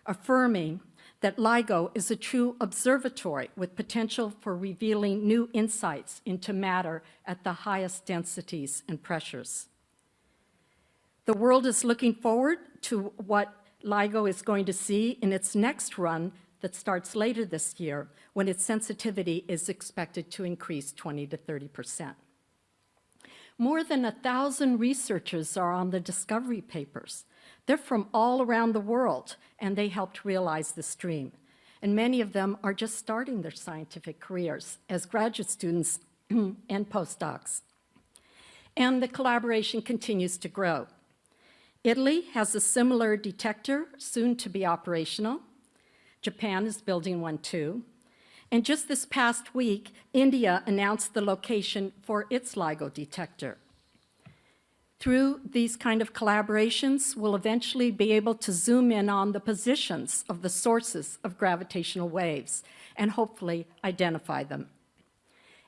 affirming that LIGO is a true observatory with potential for revealing new insights into matter at the highest densities and pressures. The world is looking forward to what LIGO is going to see in its next run that starts later this year, when its sensitivity is expected to increase 20 to 30%. More than 1,000 researchers are on the discovery papers. They're from all around the world, and they helped realize this dream. And many of them are just starting their scientific careers as graduate students and postdocs. And the collaboration continues to grow. Italy has a similar detector, soon to be operational. Japan is building one too. And just this past week, India announced the location for its LIGO detector. Through these kind of collaborations, we'll eventually be able to zoom in on the positions of the sources of gravitational waves and hopefully identify them.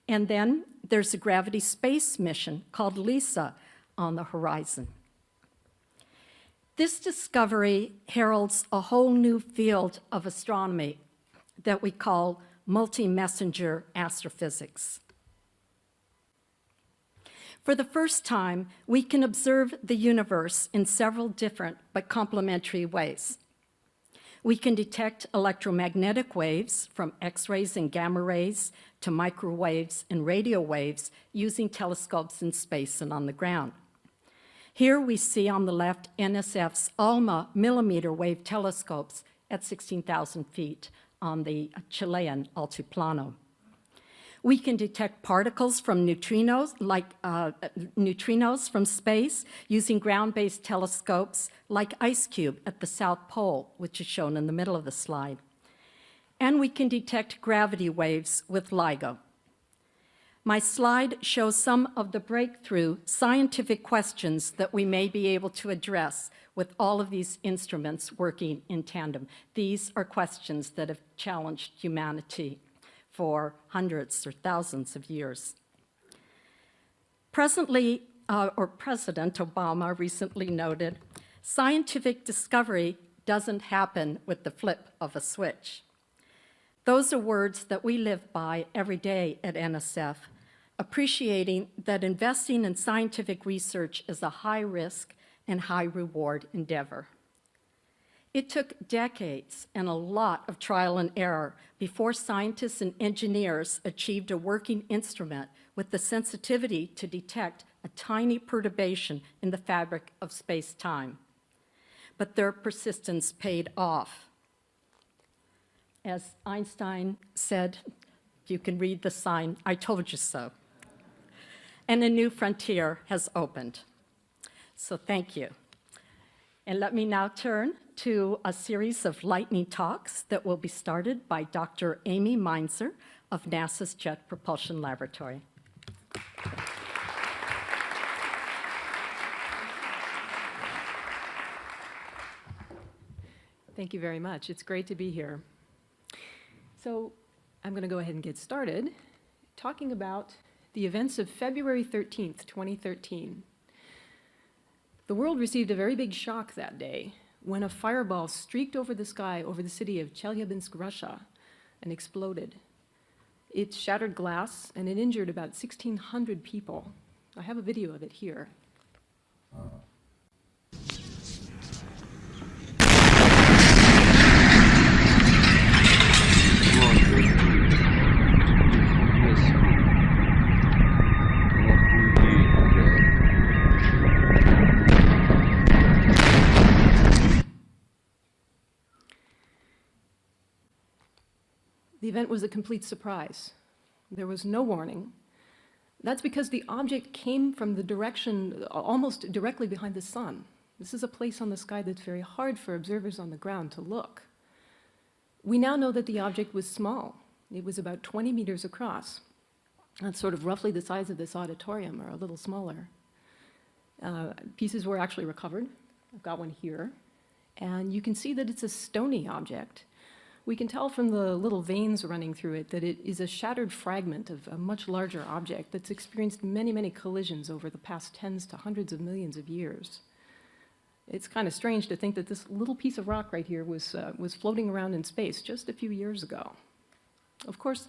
And then there's a gravity space mission called LISA on the horizon. This discovery heralds a whole new field of astronomy that we call multi-messenger astrophysics. For the first time, we can observe the universe in several different but complementary ways. We can detect electromagnetic waves from X-rays and gamma rays to microwaves and radio waves using telescopes in space and on the ground. Here we see on the left NSF's ALMA millimeter wave telescopes at 16,000 feet on the Chilean Altiplano. We can detect particles from neutrinos, neutrinos from space, using ground-based telescopes like IceCube at the South Pole, which is shown in the middle of the slide. And we can detect gravity waves with LIGO. My slide shows some of the breakthrough scientific questions that we may be able to address with all of these instruments working in tandem. These are questions that have challenged humanity for hundreds or thousands of years. President Obama recently noted, scientific discovery doesn't happen with the flip of a switch. Those are words that we live by every day at NSF, appreciating that investing in scientific research is a high-risk and high-reward endeavor. It took decades and a lot of trial and error before scientists and engineers achieved a working instrument with the sensitivity to detect a tiny perturbation in the fabric of space-time. But their persistence paid off. As Einstein said, you can read the sign, "I told you so." And a new frontier has opened. So thank you. And let me now turn to a series of lightning talks that will be started by Dr. Amy Meinzer of NASA's Jet Propulsion Laboratory. Thank you very much. It's great to be here. So I'm going to go ahead and get started talking about the events of February 13th, 2013. The world received a very big shock that day when a fireball streaked over the sky over the city of Chelyabinsk, Russia, and exploded. It shattered glass and it injured about 1,600 people. I have a video of it here. The event was a complete surprise. There was no warning. That's because the object came from the direction almost directly behind the sun. This is a place on the sky that's very hard for observers on the ground to look. We now know that the object was small. It was about 20 meters across. That's sort of roughly the size of this auditorium, or a little smaller. Pieces were actually recovered. I've got one here. And you can see that it's a stony object. We can tell from the little veins running through it that it is a shattered fragment of a much larger object that's experienced many, many collisions over the past tens to hundreds of millions of years. It's kind of strange to think that this little piece of rock right here was floating around in space just a few years ago. Of course,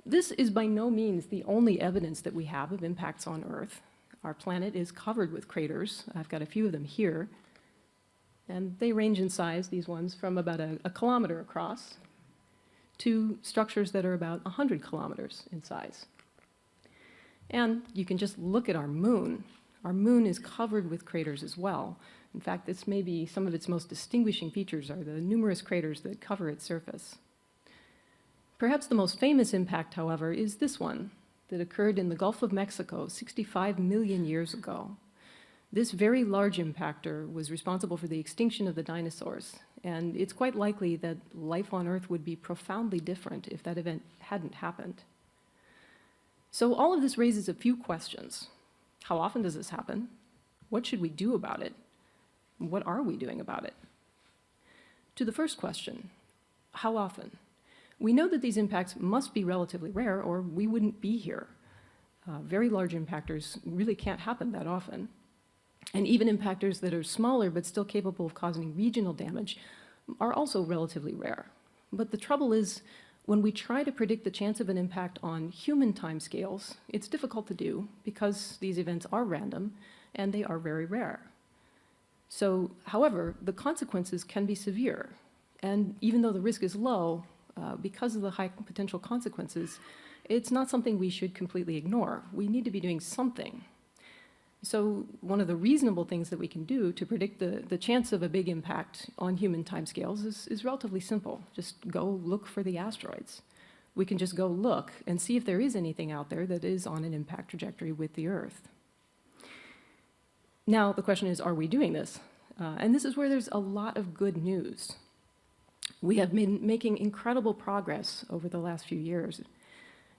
this is by no means the only evidence that we have of impacts on Earth. Our planet is covered with craters. I've got a few of them here. And they range in size, these ones, from about a kilometer across to structures that are about 100 kilometers in size. And you can just look at our moon. Our moon is covered with craters as well. In fact, this may be some of its most distinguishing features are the numerous craters that cover its surface. Perhaps the most famous impact, however, is this one that occurred in the Gulf of Mexico 65 million years ago. This very large impactor was responsible for the extinction of the dinosaurs, and it's quite likely that life on Earth would be profoundly different if that event hadn't happened. So all of this raises a few questions. How often does this happen? What should we do about it? What are we doing about it? To the first question, how often? We know that these impacts must be relatively rare or we wouldn't be here. Very large impactors really can't happen that often. And even impactors that are smaller but still capable of causing regional damage are also relatively rare. But the trouble is, when we try to predict the chance of an impact on human timescales, it's difficult to do because these events are random and they are very rare. So, however, the consequences can be severe. And even though the risk is low, because of the high potential consequences, it's not something we should completely ignore. We need to be doing something. So one of the reasonable things that we can do to predict the chance of a big impact on human timescales is relatively simple. Just go look for the asteroids. We can just go look and see if there is anything out there that is on an impact trajectory with the Earth. Now, the question is, are we doing this? And this is where there's a lot of good news. We have been making incredible progress over the last few years.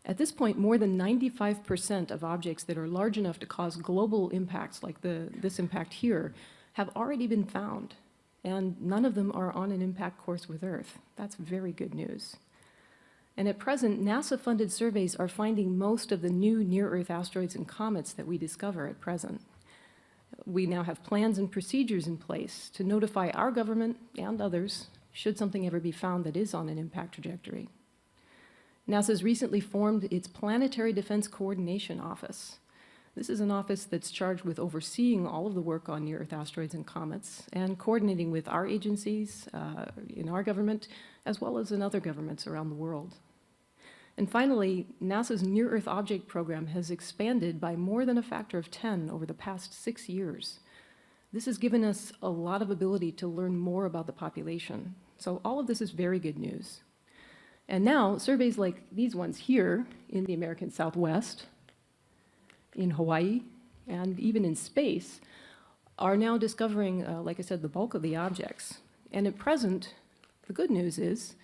At this point, more than 95% of objects that are large enough to cause global impacts like this impact here have already been found, and none of them are on an impact course with Earth. That's very good news. And at present, NASA-funded surveys are finding most of the new near-Earth asteroids and comets that we discover at present. We now have plans and procedures in place to notify our government and others should something ever be found that is on an impact trajectory. NASA's recently formed its Planetary Defense Coordination Office. This is an office that's charged with overseeing all of the work on near-Earth asteroids and comets and coordinating with our agencies in our government as well as in other governments around the world. And finally, NASA's Near-Earth Object Program has expanded by more than a factor of 10 over the past 6 years. This has given us a lot of ability to learn more about the population. So all of this is very good news. And now, surveys like these ones here in the American Southwest, in Hawaii, and even in space, are now discovering, like I said, the bulk of the objects. And at present, the good news is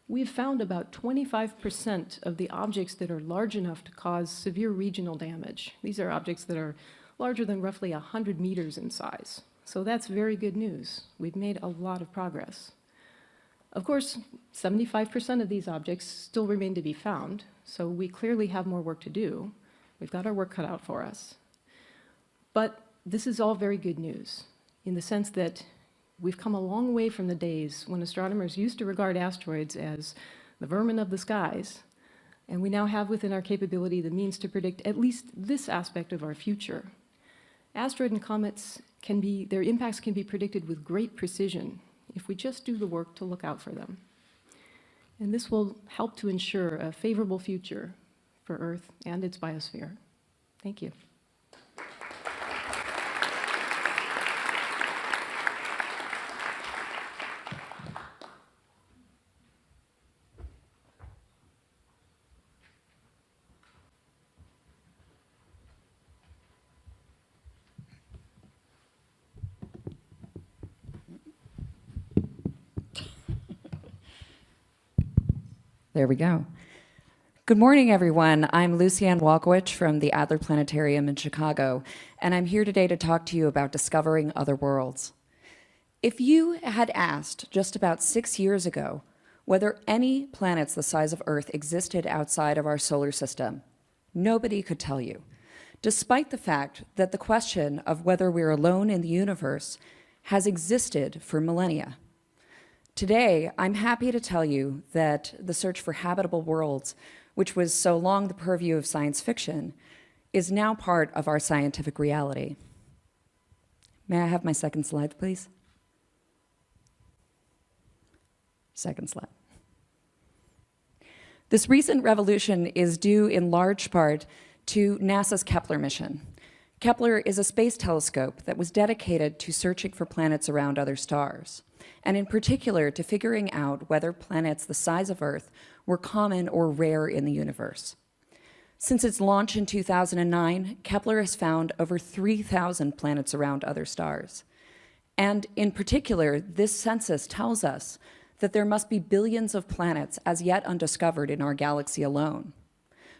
we've found about 25% of the objects that are large enough to cause severe regional damage. These are objects that are larger than roughly 100 meters in size. So that's very good news. We've made a lot of progress. Of course, 75% of these objects still remain to be found, so we clearly have more work to do. We've got our work cut out for us. But this is all very good news in the sense that we've come a long way from the days when astronomers used to regard asteroids as the vermin of the skies, and we now have within our capability the means to predict at least this aspect of our future. Asteroid and comets their impacts can be predicted with great precision if we just do the work to look out for them. And this will help to ensure a favorable future for Earth and its biosphere. Thank you. There we go. Good morning, everyone. I'm Lucianne Walkowicz from the Adler Planetarium in Chicago, and I'm here today to talk to you about discovering other worlds. If you had asked just about 6 years ago whether any planets the size of Earth existed outside of our solar system, nobody could tell you, despite the fact that the question of whether we're alone in the universe has existed for millennia. Today, I'm happy to tell you that the search for habitable worlds, which was so long the purview of science fiction, is now part of our scientific reality. May I have my second slide, please? Second slide. This recent revolution is due in large part to NASA's Kepler mission. Kepler is a space telescope that was dedicated to searching for planets around other stars, and in particular to figuring out whether planets the size of Earth were common or rare in the universe. Since its launch in 2009, Kepler has found over 3,000 planets around other stars. And in particular, this census tells us that there must be billions of planets as yet undiscovered in our galaxy alone.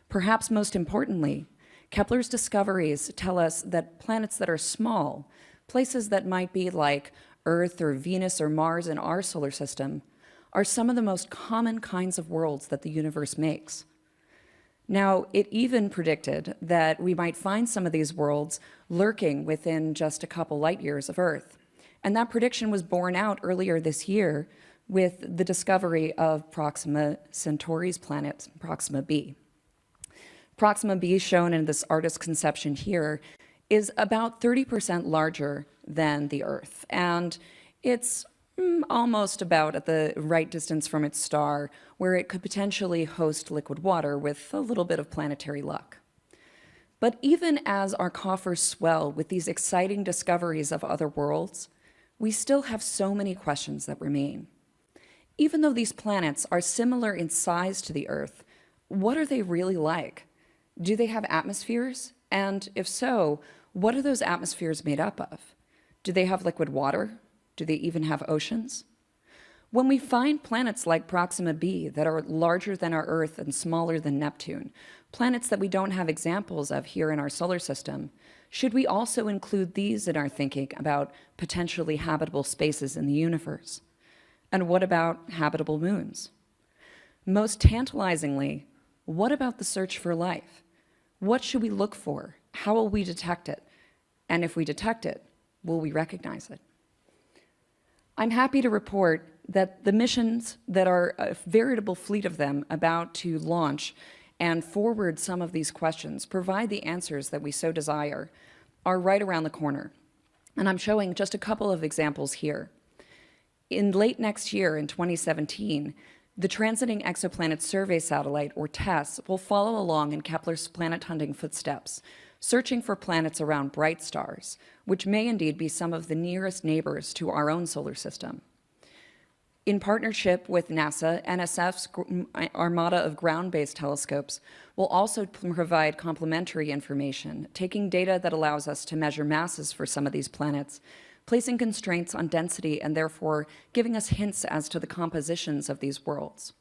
Perhaps most importantly, Kepler's discoveries tell us that planets that are small, places that might be like Earth or Venus or Mars in our solar system, are some of the most common kinds of worlds that the universe makes. Now, it even predicted that we might find some of these worlds lurking within just a couple light years of Earth. And that prediction was borne out earlier this year with the discovery of Proxima Centauri's planet, Proxima b. Proxima b, shown in this artist's conception here, is about 30% larger than the Earth, and it's almost about at the right distance from its star, where it could potentially host liquid water with a little bit of planetary luck. But even as our coffers swell with these exciting discoveries of other worlds, we still have so many questions that remain. Even though these planets are similar in size to the Earth, what are they really like? Do they have atmospheres? And if so, what are those atmospheres made up of? Do they have liquid water? Do they even have oceans? When we find planets like Proxima b that are larger than our Earth and smaller than Neptune, planets that we don't have examples of here in our solar system, should we also include these in our thinking about potentially habitable spaces in the universe? And what about habitable moons? Most tantalizingly, what about the search for life? What should we look for? How will we detect it? And if we detect it, will we recognize it? I'm happy to report that the missions that are a veritable fleet of them about to launch and forward some of these questions, provide the answers that we so desire, are right around the corner. And I'm showing just a couple of examples here. In late next year, in 2017, the Transiting Exoplanet Survey Satellite, or TESS, will follow along in Kepler's planet-hunting footsteps, searching for planets around bright stars, which may indeed be some of the nearest neighbors to our own solar system. In partnership with NASA, NSF's armada of ground-based telescopes will also provide complementary information, taking data that allows us to measure masses for some of these planets, placing constraints on density and therefore giving us hints as to the compositions of these worlds.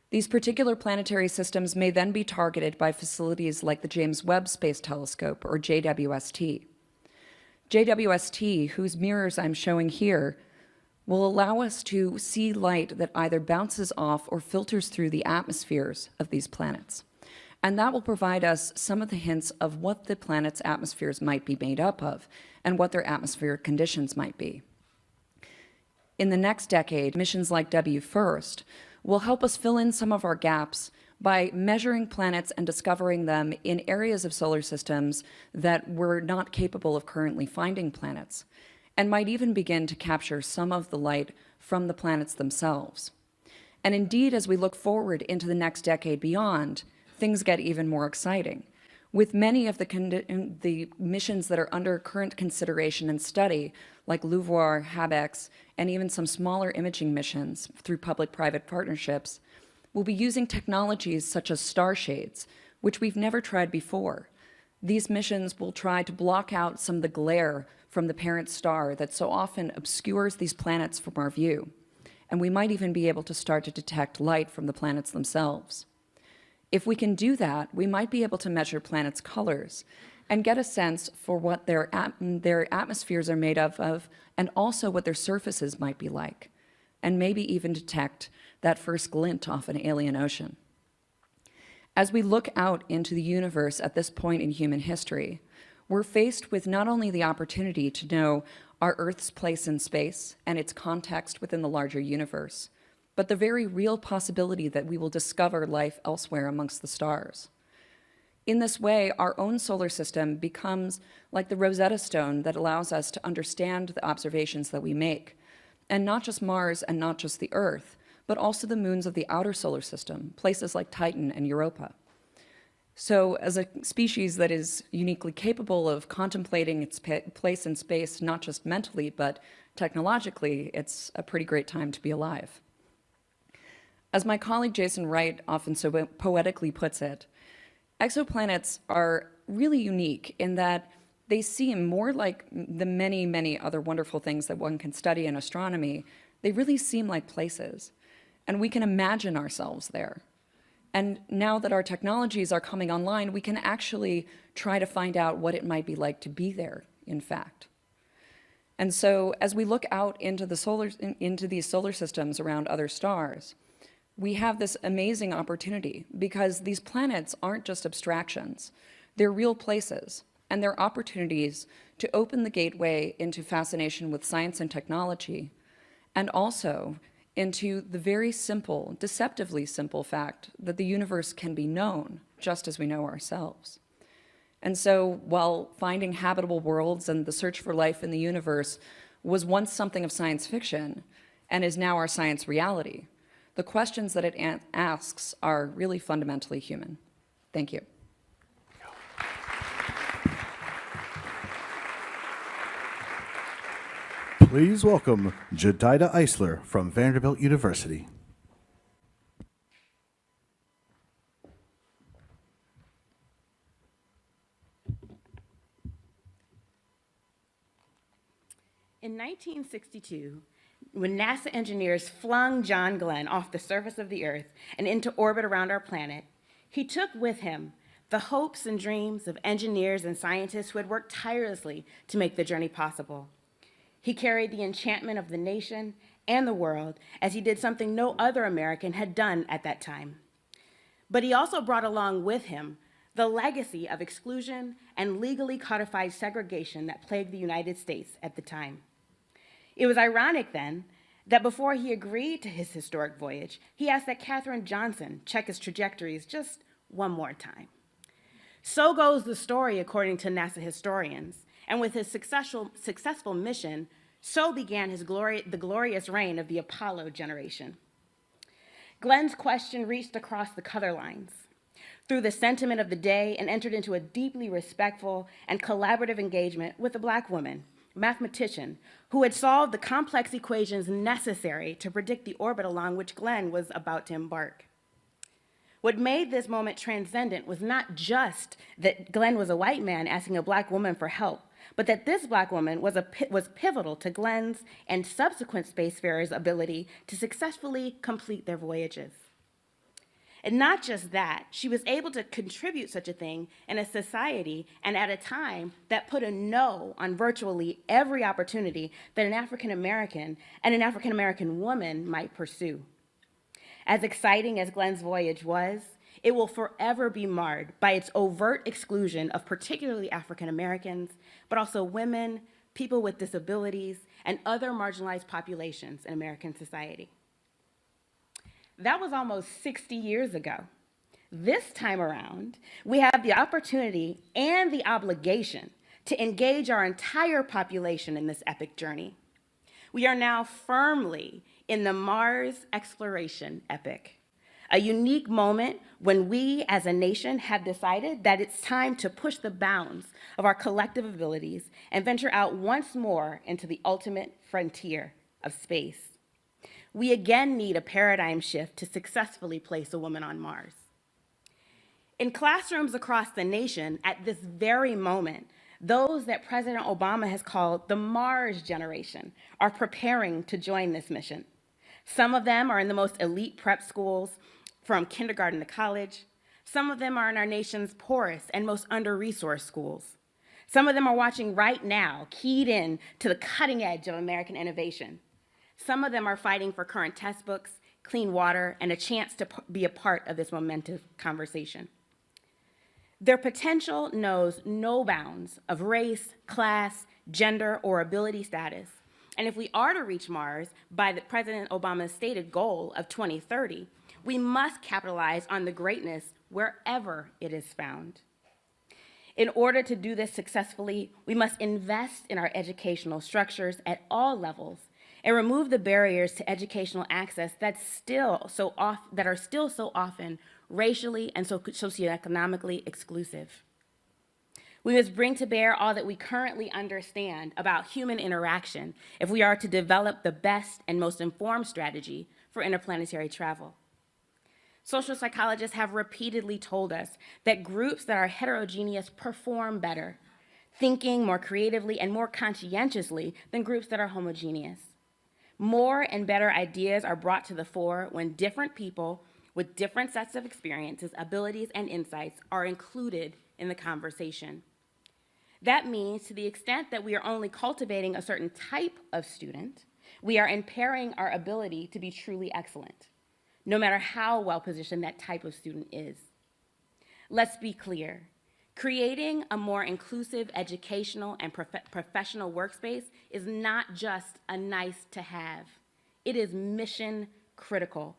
These particular planetary systems may then be targeted by facilities like the James Webb Space Telescope, or JWST. JWST, whose mirrors I'm showing here, will allow us to see light that either bounces off or filters through the atmospheres of these planets. And that will provide us some of the hints of what the planet's atmospheres might be made up of and what their atmospheric conditions might be. In the next decade, missions like WFIRST will help us fill in some of our gaps by measuring planets and discovering them in areas of solar systems that we're not capable of currently finding planets, and might even begin to capture some of the light from the planets themselves. And indeed, as we look forward into the next decade beyond, things get even more exciting. With many of the missions that are under current consideration and study, like LUVOIR, HABEX, and even some smaller imaging missions through public-private partnerships, we'll be using technologies such as star shades, which we've never tried before. These missions will try to block out some of the glare from the parent star that so often obscures these planets from our view. and we might even be able to start to detect light from the planets themselves. If we can do that, we might be able to measure planets' colors and get a sense for what their atmospheres are made of, and also what their surfaces might be like, and maybe even detect that first glint off an alien ocean. As we look out into the universe at this point in human history, we're faced with not only the opportunity to know our Earth's place in space and its context within the larger universe, but the very real possibility that we will discover life elsewhere amongst the stars. In this way, our own solar system becomes like the Rosetta Stone that allows us to understand the observations that we make, and not just Mars and not just the Earth, but also the moons of the outer solar system, places like Titan and Europa. So as a species that is uniquely capable of contemplating its place in space, not just mentally, but technologically, it's a pretty great time to be alive. As my colleague Jason Wright often so poetically puts it, exoplanets are really unique in that they seem more like the many, many other wonderful things that one can study in astronomy. They really seem like places, and we can imagine ourselves there. And now that our technologies are coming online, we can actually try to find out what it might be like to be there, in fact. And so as we look out into these solar systems around other stars, we have this amazing opportunity because these planets aren't just abstractions. They're real places, and they're opportunities to open the gateway into fascination with science and technology, and also into the very simple, deceptively simple fact that the universe can be known just as we know ourselves. And so while finding habitable worlds and the search for life in the universe was once something of science fiction and is now our science reality, the questions that it asks are really fundamentally human. Thank you. Please welcome Jedida Eisler from Vanderbilt University. In 1962, when NASA engineers flung John Glenn off the surface of the Earth and into orbit around our planet, he took with him the hopes and dreams of engineers and scientists who had worked tirelessly to make the journey possible. He carried the enchantment of the nation and the world as he did something no other American had done at that time. But he also brought along with him the legacy of exclusion and legally codified segregation that plagued the United States at the time. It was ironic then that before he agreed to his historic voyage, he asked that Katherine Johnson check his trajectories just one more time. So goes the story according to NASA historians. And with his successful mission, so began the glorious reign of the Apollo generation. Glenn's question reached across the color lines, through the sentiment of the day, and entered into a deeply respectful and collaborative engagement with a Black woman, mathematician, who had solved the complex equations necessary to predict the orbit along which Glenn was about to embark. What made this moment transcendent was not just that Glenn was a white man asking a Black woman for help, but that this Black woman was pivotal to Glenn's and subsequent spacefarers' ability to successfully complete their voyages. And not just that, she was able to contribute such a thing in a society and at a time that put a no on virtually every opportunity that an African American and an African American woman might pursue. As exciting as Glenn's voyage was, it will forever be marred by its overt exclusion of particularly African Americans, but also women, people with disabilities, and other marginalized populations in American society. That was almost 60 years ago. This time around, we have the opportunity and the obligation to engage our entire population in this epic journey. We are now firmly in the Mars exploration epic, a unique moment when we as a nation have decided that it's time to push the bounds of our collective abilities and venture out once more into the ultimate frontier of space. We again need a paradigm shift to successfully place a woman on Mars. In classrooms across the nation at this very moment, those that President Obama has called the Mars generation are preparing to join this mission. Some of them are in the most elite prep schools from kindergarten to college. Some of them are in our nation's poorest and most under-resourced schools. Some of them are watching right now, keyed in to the cutting edge of American innovation. Some of them are fighting for current textbooks, clean water, and a chance to be a part of this momentous conversation. Their potential knows no bounds of race, class, gender, or ability status. And if we are to reach Mars by President Obama's stated goal of 2030, we must capitalize on the greatness wherever it is found. In order to do this successfully, we must invest in our educational structures at all levels and remove the barriers to educational access that are still so often racially and socioeconomically exclusive. We must bring to bear all that we currently understand about human interaction if we are to develop the best and most informed strategy for interplanetary travel. Social psychologists have repeatedly told us that groups that are heterogeneous perform better, thinking more creatively and more conscientiously than groups that are homogeneous. More and better ideas are brought to the fore when different people with different sets of experiences, abilities, and insights are included in the conversation. That means to the extent that we are only cultivating a certain type of student, we are impairing our ability to be truly excellent, no matter how well-positioned that type of student is. Let's be clear. Creating a more inclusive educational and professional workspace is not just a nice to have. It is mission critical.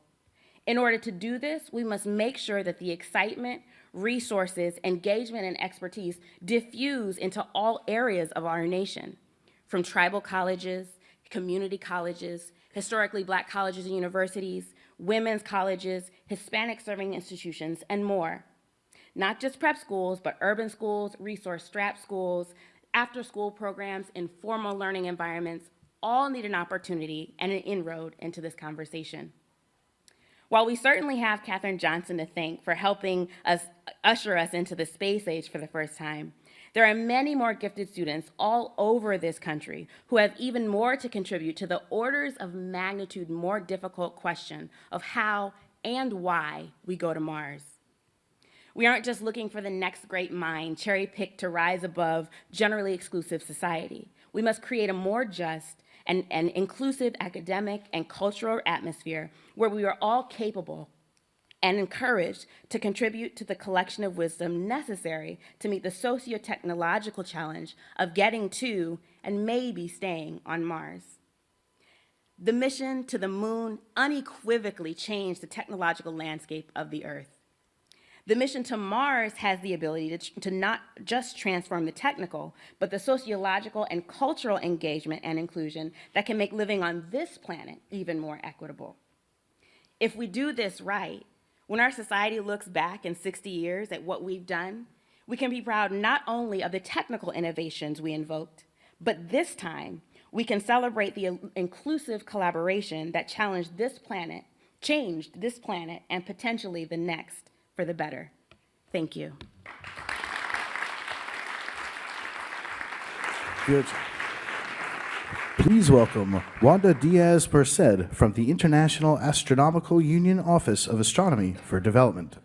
In order to do this, we must make sure that the excitement, resources, engagement, and expertise diffuse into all areas of our nation, from tribal colleges, community colleges, historically Black colleges and universities, women's colleges, Hispanic-serving institutions, and more. Not just prep schools, but urban schools, resource-strapped schools, after-school programs, informal learning environments, all need an opportunity and an inroad into this conversation. While we certainly have Katherine Johnson to thank for helping us usher us into the space age for the first time, there are many more gifted students all over this country who have even more to contribute to the orders of magnitude more difficult question of how and why we go to Mars. We aren't just looking for the next great mind cherry-picked to rise above generally exclusive society. We must create a more just and inclusive academic and cultural atmosphere where we are all capable and encouraged to contribute to the collection of wisdom necessary to meet the socio-technological challenge of getting to and maybe staying on Mars. The mission to the moon unequivocally changed the technological landscape of the Earth. The mission to Mars has the ability to not just transform the technical, but the sociological and cultural engagement and inclusion that can make living on this planet even more equitable. If we do this right, when our society looks back in 60 years at what we've done, we can be proud not only of the technical innovations we invoked, but this time we can celebrate the inclusive collaboration that changed this planet, and potentially the next for the better. Thank you. Good. Please welcome Wanda Diaz-Merced from the International Astronomical Union Office of Astronomy for Development.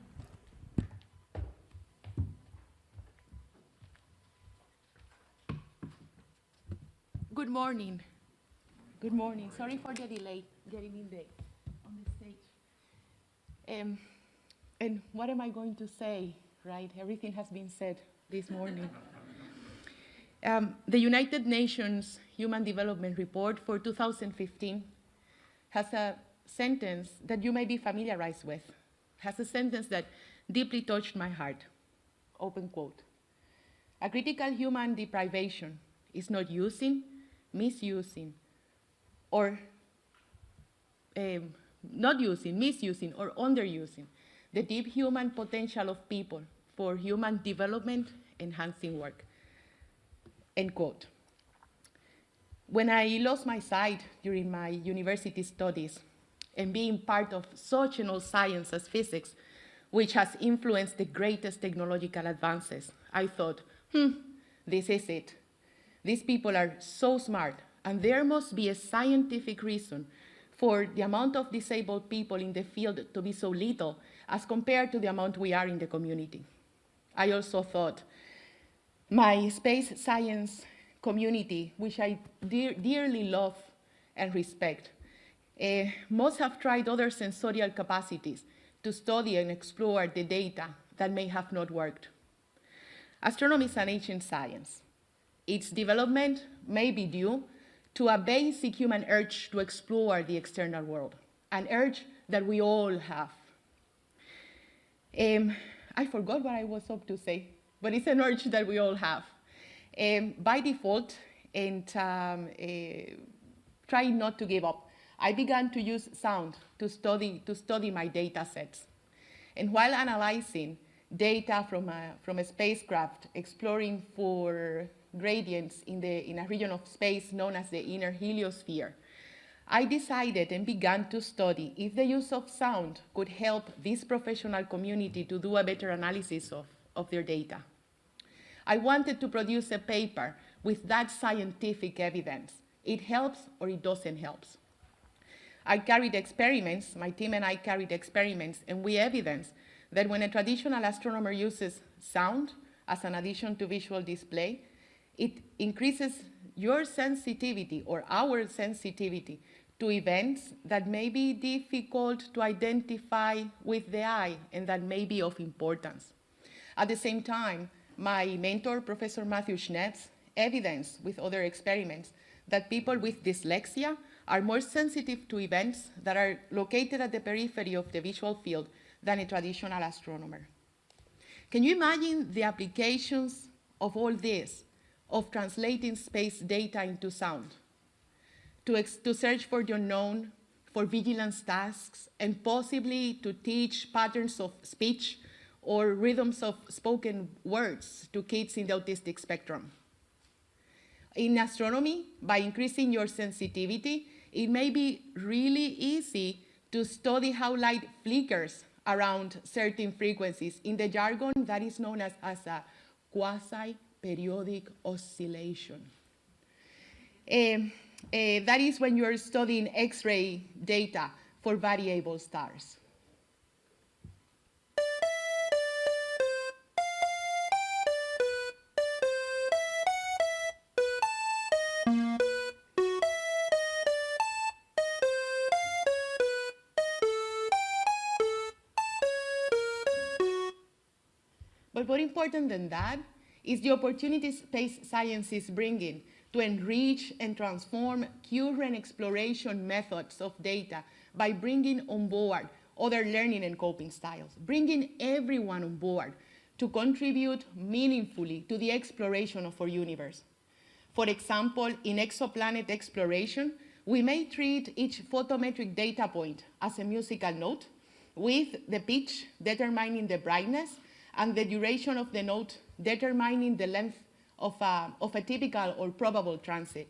Good morning. Good morning. Sorry for the delay getting on the stage. And what am I going to say, right? Everything has been said this morning. The United Nations Human Development Report for 2015 has a sentence that you may be familiarized with, has a sentence that deeply touched my heart, open quote. A critical human deprivation is not using, misusing, or misusing, or underusing the deep human potential of people for human development enhancing work, end quote. When I lost my sight during my university studies and being part of such an old science as physics, which has influenced the greatest technological advances, I thought, this is it. These people are so smart, and there must be a scientific reason for the amount of disabled people in the field to be so little as compared to the amount we are in the community. I also thought my space science community, which I dearly love and respect, must have tried other sensorial capacities to study and explore the data that may have not worked. Astronomy is an ancient science. Its development may be due to a basic human urge to explore the external world, an urge that we all have. I forgot what I was up to say, but it's an urge that we all have. By default, and trying not to give up, I began to use sound to study my data sets. And while analyzing data from a spacecraft exploring for gradients in a region of space known as the inner heliosphere, I decided and began to study if the use of sound could help this professional community to do a better analysis of their data. I wanted to produce a paper with that scientific evidence. It helps or it doesn't help. I carried experiments, my team and I carried experiments, and we evidenced that when a traditional astronomer uses sound as an addition to visual display, it increases your sensitivity or our sensitivity to events that may be difficult to identify with the eye and that may be of importance. At the same time, my mentor, Professor Matthew Schnetz, evidenced with other experiments that people with dyslexia are more sensitive to events that are located at the periphery of the visual field than a traditional astronomer. Can you imagine the applications of all this, of translating space data into sound, to search for the unknown, for vigilance tasks, and possibly to teach patterns of speech or rhythms of spoken words to kids in the autistic spectrum? In astronomy, by increasing your sensitivity, it may be really easy to study how light flickers around certain frequencies. In the jargon, that is known as a quasi-periodic oscillation. That is when you're studying X-ray data for variable stars. But more important than that is the opportunity space science is bringing to enrich and transform current exploration methods of data by bringing on board other learning and coping styles, bringing everyone on board to contribute meaningfully to the exploration of our universe. For example, in exoplanet exploration, we may treat each photometric data point as a musical note, with the pitch determining the brightness and the duration of the note determining the length of a typical or probable transit.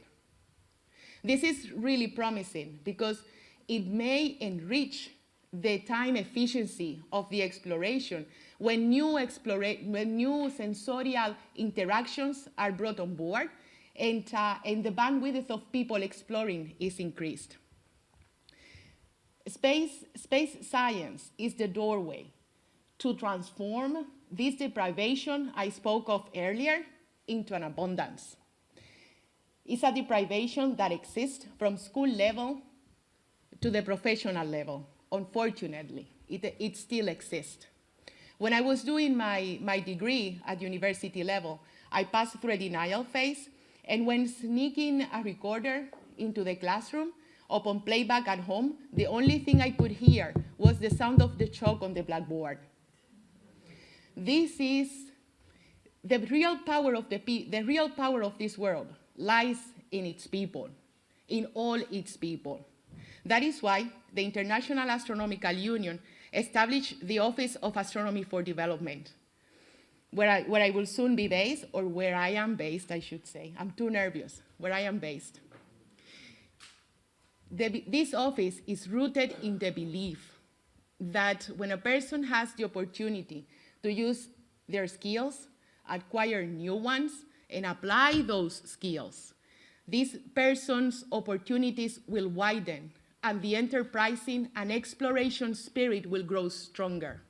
This is really promising because it may enrich the time efficiency of the exploration when new sensorial interactions are brought on board and the bandwidth of people exploring is increased. Space science is the doorway to transform this deprivation I spoke of earlier into an abundance. It's a deprivation that exists from school level to the professional level. Unfortunately, it still exists. When I was doing my degree at university level, I passed through a denial phase, and when sneaking a recorder into the classroom, upon playback at home, the only thing I could hear was the sound of the chalk on the blackboard. This is the real power of the real power of this world lies in its people, in all its people. That is why the International Astronomical Union established the Office of Astronomy for Development, where I will soon be based, or where I am based, I should say. I'm too nervous, where I am based. This office is rooted in the belief that when a person has the opportunity to use their skills, acquire new ones, and apply those skills, this person's opportunities will widen and the enterprising and exploration spirit will grow stronger.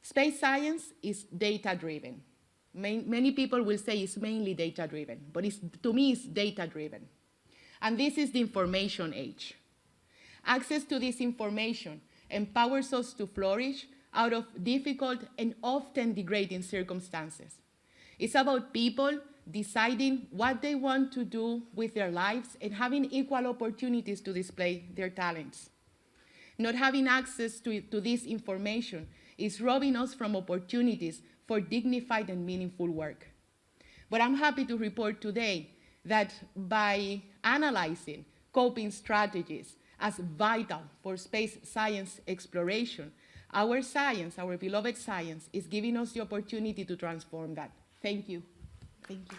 Space science is data-driven. Many people will say it's mainly data-driven, but to me, it's data-driven. And this is the information age. Access to this information empowers us to flourish out of difficult and often degrading circumstances. It's about people deciding what they want to do with their lives and having equal opportunities to display their talents. Not having access to this information is robbing us from opportunities for dignified and meaningful work. But I'm happy to report today that by analyzing coping strategies as vital for space science exploration, our science, our beloved science, is giving us the opportunity to transform that. Thank you. Thank you.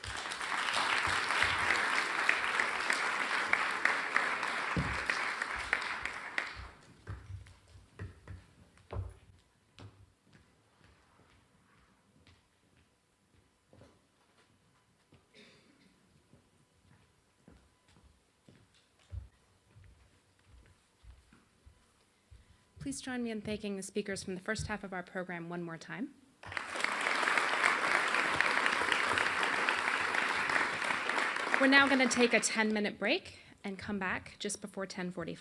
Please join me in thanking the speakers from the first half of our program one more time. We're now going to take a 10-minute break and come back just before 10:45.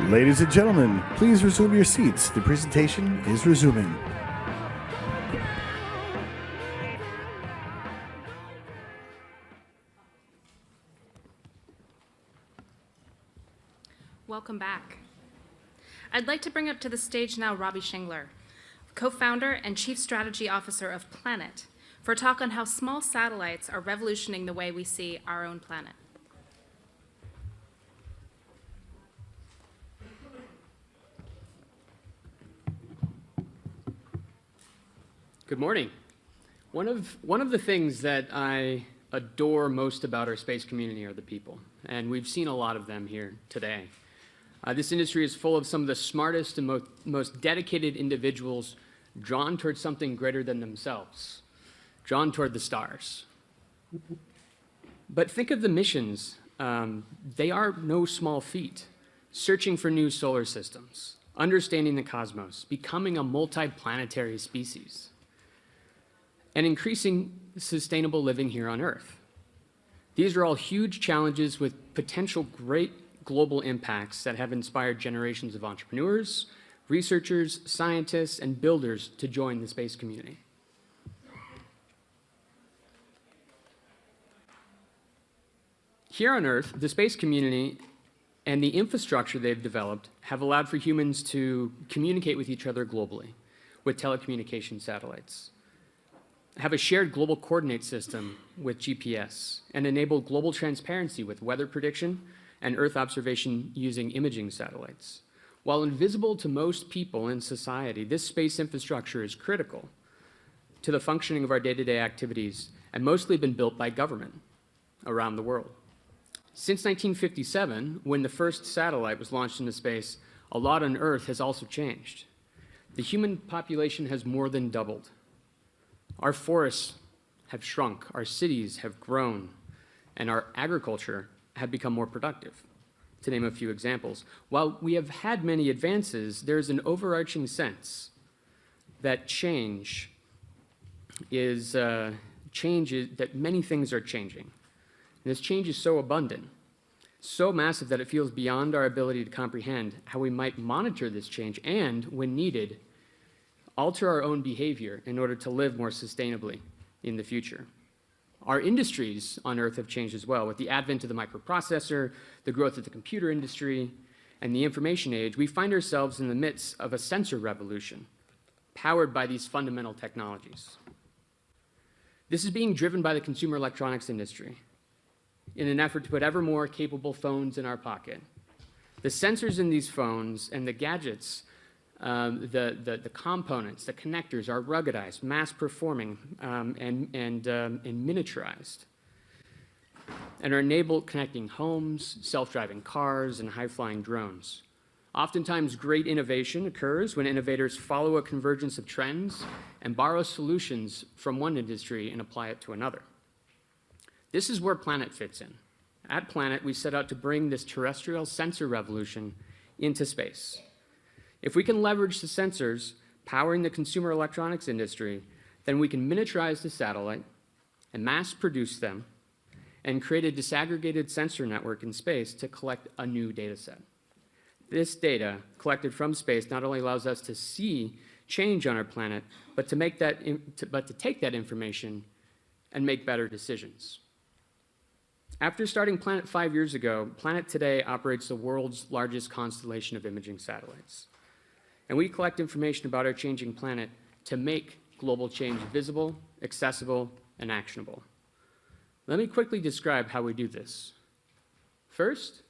Ladies and gentlemen, please resume your seats. The presentation is resuming. Welcome back. I'd like to bring up to the stage now Robbie Shingler, co-founder and chief strategy officer of Planet, for a talk on how small satellites are revolutioning the way we see our own planet. Good morning. One of the things that I adore most about our space community are the people, and we've seen a lot of them here today. This industry is full of some of the smartest and most dedicated individuals drawn towards something greater than themselves, drawn toward the stars. But think of the missions. They are no small feat. Searching for new solar systems, understanding the cosmos, becoming a multi-planetary species, and increasing sustainable living here on Earth. These are all huge challenges with potential great global impacts that have inspired generations of entrepreneurs, researchers, scientists, and builders to join the space community. Here on Earth, the space community and the infrastructure they've developed have allowed for humans to communicate with each other globally with telecommunication satellites, have a shared global coordinate system with GPS, and enabled global transparency with weather prediction and Earth observation using imaging satellites. While invisible to most people in society, this space infrastructure is critical to the functioning of our day-to-day activities and mostly been built by government around the world. Since 1957, when the first satellite was launched into space, a lot on Earth has also changed. The human population has more than doubled. Our forests have shrunk, our cities have grown, and our agriculture have become more productive, to name a few examples. While we have had many advances, there's an overarching sense that change is that many things are changing. And this change is so abundant, so massive that it feels beyond our ability to comprehend how we might monitor this change and, when needed, alter our own behavior in order to live more sustainably in the future. Our industries on Earth have changed as well. With the advent of the microprocessor, the growth of the computer industry, and the information age, we find ourselves in the midst of a sensor revolution powered by these fundamental technologies. This is being driven by the consumer electronics industry in an effort to put ever more capable phones in our pocket. The sensors in these phones and the gadgets, the components, the connectors are ruggedized, mass-performing, and miniaturized, and are enabled connecting homes, self-driving cars, and high-flying drones. Oftentimes, great innovation occurs when innovators follow a convergence of trends and borrow solutions from one industry and apply it to another. This is where Planet fits in. At Planet, we set out to bring this terrestrial sensor revolution into space. If we can leverage the sensors powering the consumer electronics industry, then we can miniaturize the satellite and mass produce them and create a disaggregated sensor network in space to collect a new data set. This data collected from space not only allows us to see change on our planet, but to take that information and make better decisions. After starting Planet 5 years ago, Planet today operates the world's largest constellation of imaging satellites. And we collect information about our changing planet to make global change visible, accessible, and actionable. Let me quickly describe how we do this. First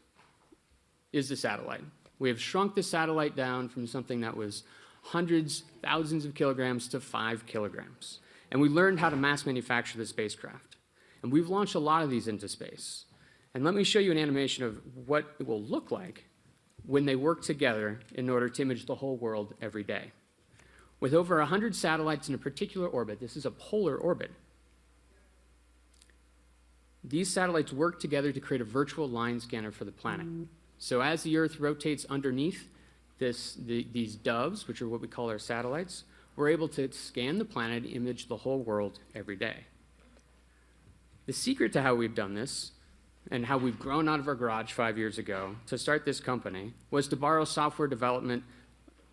is the satellite. We have shrunk the satellite down from something that was hundreds, thousands of kilograms to 5 kilograms. And we learned how to mass manufacture the spacecraft. And we've launched a lot of these into space. And let me show you an animation of what it will look like when they work together in order to image the whole world every day. With over 100 satellites in a particular orbit, this is a polar orbit, these satellites work together to create a virtual line scanner for the planet. So as the Earth rotates underneath these doves, which are what we call our satellites, we're able to scan the planet and image the whole world every day. The secret to how we've done this and how we've grown out of our garage 5 years ago to start this company was to borrow software development,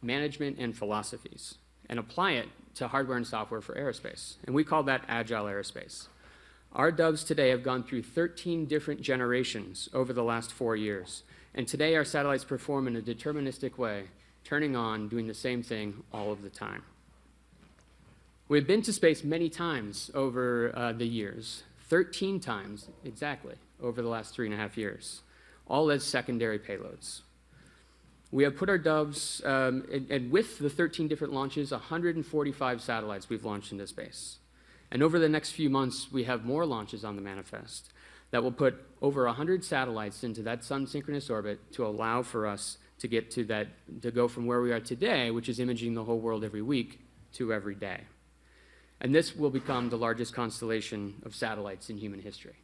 management, and philosophies and apply it to hardware and software for aerospace. And we call that agile aerospace. Our doves today have gone through 13 different generations over the last 4 years. And today our satellites perform in a deterministic way, turning on, doing the same thing all of the time. We've been to space many times over the years, 13 times exactly over the last 3.5 years, all as secondary payloads. We have put our doves, and with the 13 different launches, 145 satellites we've launched into space. And over the next few months, we have more launches on the manifest that will put over 100 satellites into that sun-synchronous orbit to allow for us to get to that, to go from where we are today, which is imaging the whole world every week, to every day. And this will become the largest constellation of satellites in human history.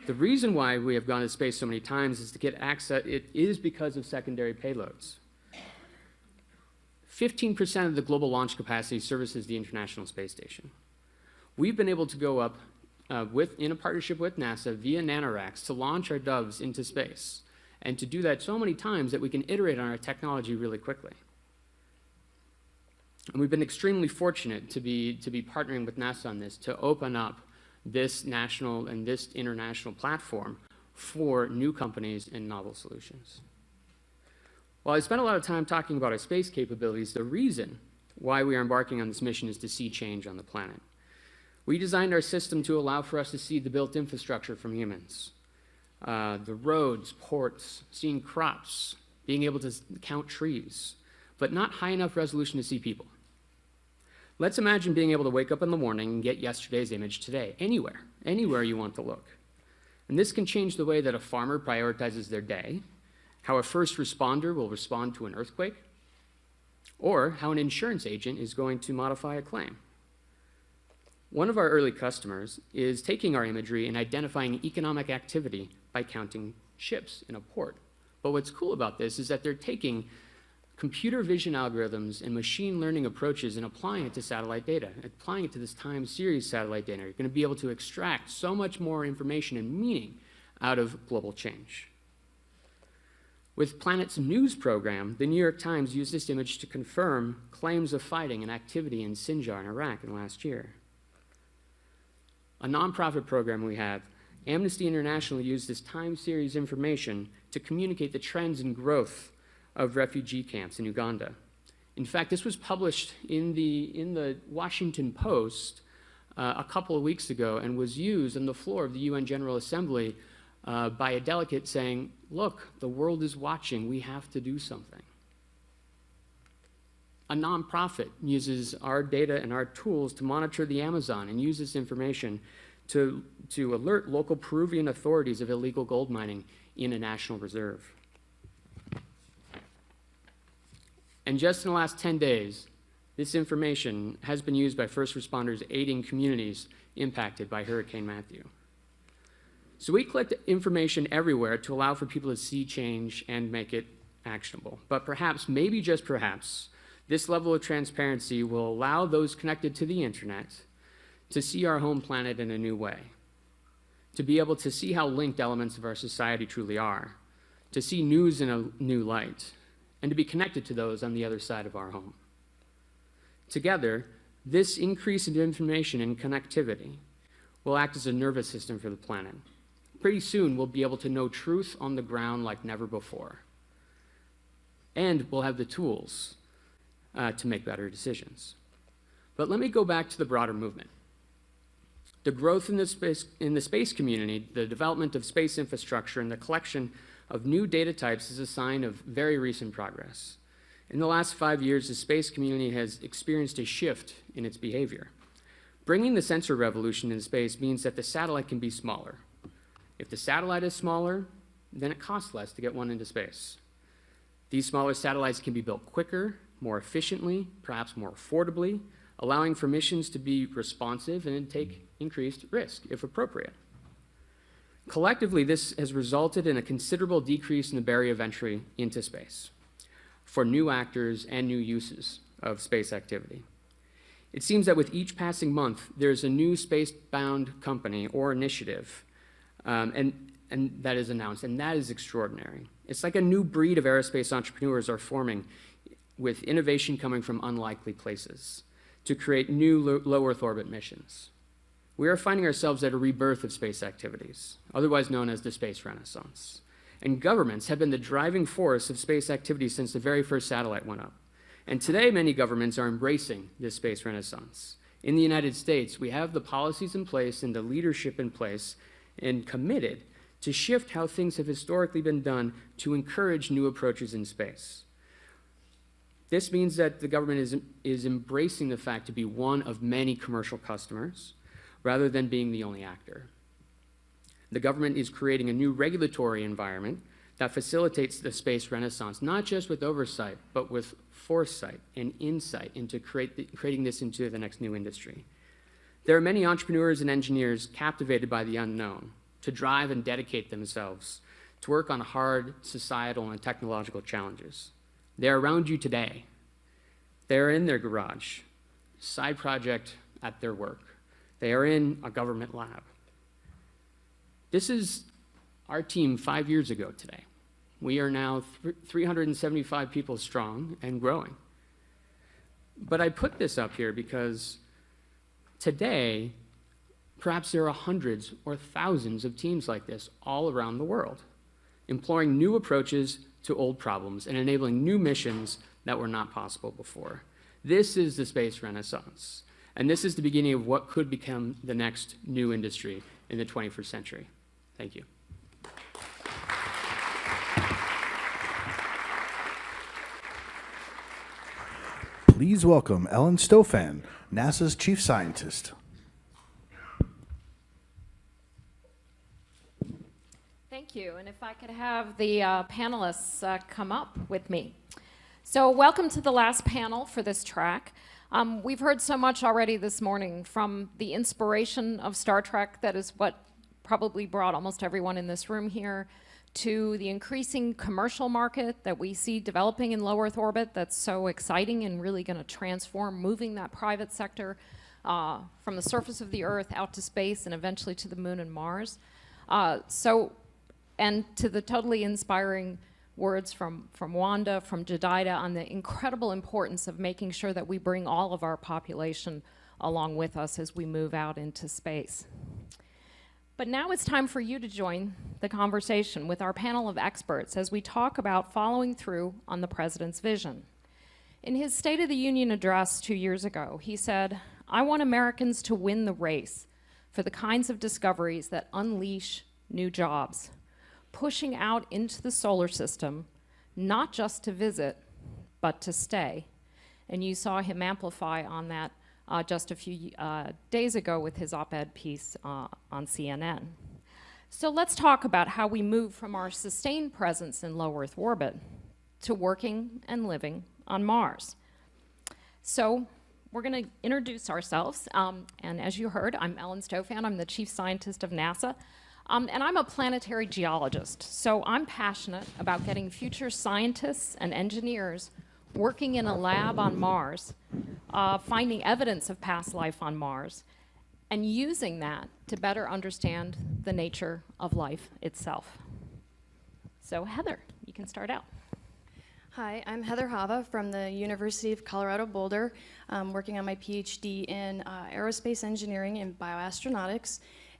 The reason why we have gone to space so many times is to get access, it is because of secondary payloads. 15% of the global launch capacity services the International Space Station. We've been able to go up in a partnership with NASA via nanoracks to launch our doves into space, and to do that so many times that we can iterate on our technology really quickly. And we've been extremely fortunate to be partnering with NASA on this, to open up this national and this international platform for new companies and novel solutions. While I spent a lot of time talking about our space capabilities, the reason why we are embarking on this mission is to see change on the planet. We designed our system to allow for us to see the built infrastructure from humans. The roads, ports, seeing crops, being able to count trees, but not high enough resolution to see people. Let's imagine being able to wake up in the morning and get yesterday's image today, anywhere you want to look. And this can change the way that a farmer prioritizes their day, how a first responder will respond to an earthquake, or how an insurance agent is going to modify a claim. One of our early customers is taking our imagery and identifying economic activity by counting ships in a port. But what's cool about this is that they're taking computer vision algorithms and machine learning approaches and applying it to satellite data, applying it to this time series satellite data. You're going to be able to extract so much more information and meaning out of global change. With Planet's news program, the New York Times used this image to confirm claims of fighting and activity in Sinjar in Iraq in last year. A nonprofit program we have, Amnesty International, used this time series information to communicate the trends and growth of refugee camps in Uganda. In fact, this was published in the Washington Post a couple of weeks ago and was used on the floor of the UN General Assembly by a delegate saying, look, the world is watching, we have to do something. A nonprofit uses our data and our tools to monitor the Amazon and use this information to alert local Peruvian authorities of illegal gold mining in a national reserve. And just in the last 10 days, this information has been used by first responders aiding communities impacted by Hurricane Matthew. So we collect information everywhere to allow for people to see change and make it actionable. But perhaps, maybe just perhaps, this level of transparency will allow those connected to the internet to see our home planet in a new way, to be able to see how linked elements of our society truly are, to see news in a new light, and to be connected to those on the other side of our home. Together, this increase in information and connectivity will act as a nervous system for the planet. Pretty soon, we'll be able to know truth on the ground like never before. And we'll have the tools to make better decisions. But let me go back to the broader movement. The growth in the space community, the development of space infrastructure, and the collection of new data types is a sign of very recent progress. In the last 5 years, the space community has experienced a shift in its behavior. Bringing the sensor revolution into space means that the satellite can be smaller. If the satellite is smaller, then it costs less to get one into space. These smaller satellites can be built quicker, more efficiently, perhaps more affordably, allowing for missions to be responsive and take increased risk if appropriate. Collectively, this has resulted in a considerable decrease in the barrier of entry into space for new actors and new uses of space activity. It seems that with each passing month, there's a new space-bound company or initiative and that is announced, and that is extraordinary. It's like a new breed of aerospace entrepreneurs are forming with innovation coming from unlikely places to create new low Earth orbit missions. We are finding ourselves at a rebirth of space activities, otherwise known as the space renaissance. And governments have been the driving force of space activities since the very first satellite went up. And today, many governments are embracing this space renaissance. In the United States, we have the policies in place and the leadership in place and committed to shift how things have historically been done to encourage new approaches in space. This means that the government is embracing the fact to be one of many commercial customers rather than being the only actor. The government is creating a new regulatory environment that facilitates the space renaissance, not just with oversight, but with foresight and insight into creating this into the next new industry. There are many entrepreneurs and engineers captivated by the unknown to drive and dedicate themselves to work on hard societal and technological challenges. They are around you today. They are in their garage, side project at their work. They are in a government lab. This is our team 5 years ago today. We are now 375 people strong and growing. But I put this up here because today, perhaps there are hundreds or thousands of teams like this all around the world, employing new approaches to old problems and enabling new missions that were not possible before. This is the space renaissance, and this is the beginning of what could become the next new industry in the 21st century. Thank you. Please welcome Ellen Stofan, NASA's chief scientist. Thank you, and if I could have the panelists come up with me. So welcome to the last panel for this track. We've heard so much already this morning, from the inspiration of Star Trek, that is what probably brought almost everyone in this room here, to the increasing commercial market that we see developing in low Earth orbit that's so exciting and really going to transform, moving that private sector from the surface of the Earth out to space and eventually to the Moon and Mars. And to the totally inspiring words from Wanda, from Jedida, on the incredible importance of making sure that we bring all of our population along with us as we move out into space. But now it's time for you to join the conversation with our panel of experts as we talk about following through on the President's vision. In his State of the Union address 2 years ago, he said, "I want Americans to win the race for the kinds of discoveries that unleash new jobs, pushing out into the solar system, not just to visit, but to stay." And you saw him amplify on that just a few days ago with his op-ed piece on CNN. So let's talk about how we move from our sustained presence in low Earth orbit to working and living on Mars. So we're going to introduce ourselves, and as you heard, I'm Ellen Stofan. I'm the chief scientist of NASA. And I'm a planetary geologist, so I'm passionate about getting future scientists and engineers working in a lab on Mars, finding evidence of past life on Mars, and using that to better understand the nature of life itself. So Heather, you can start out. Hi, I'm Heather Hava from the University of Colorado Boulder, working on my PhD in aerospace engineering and bioastronautics.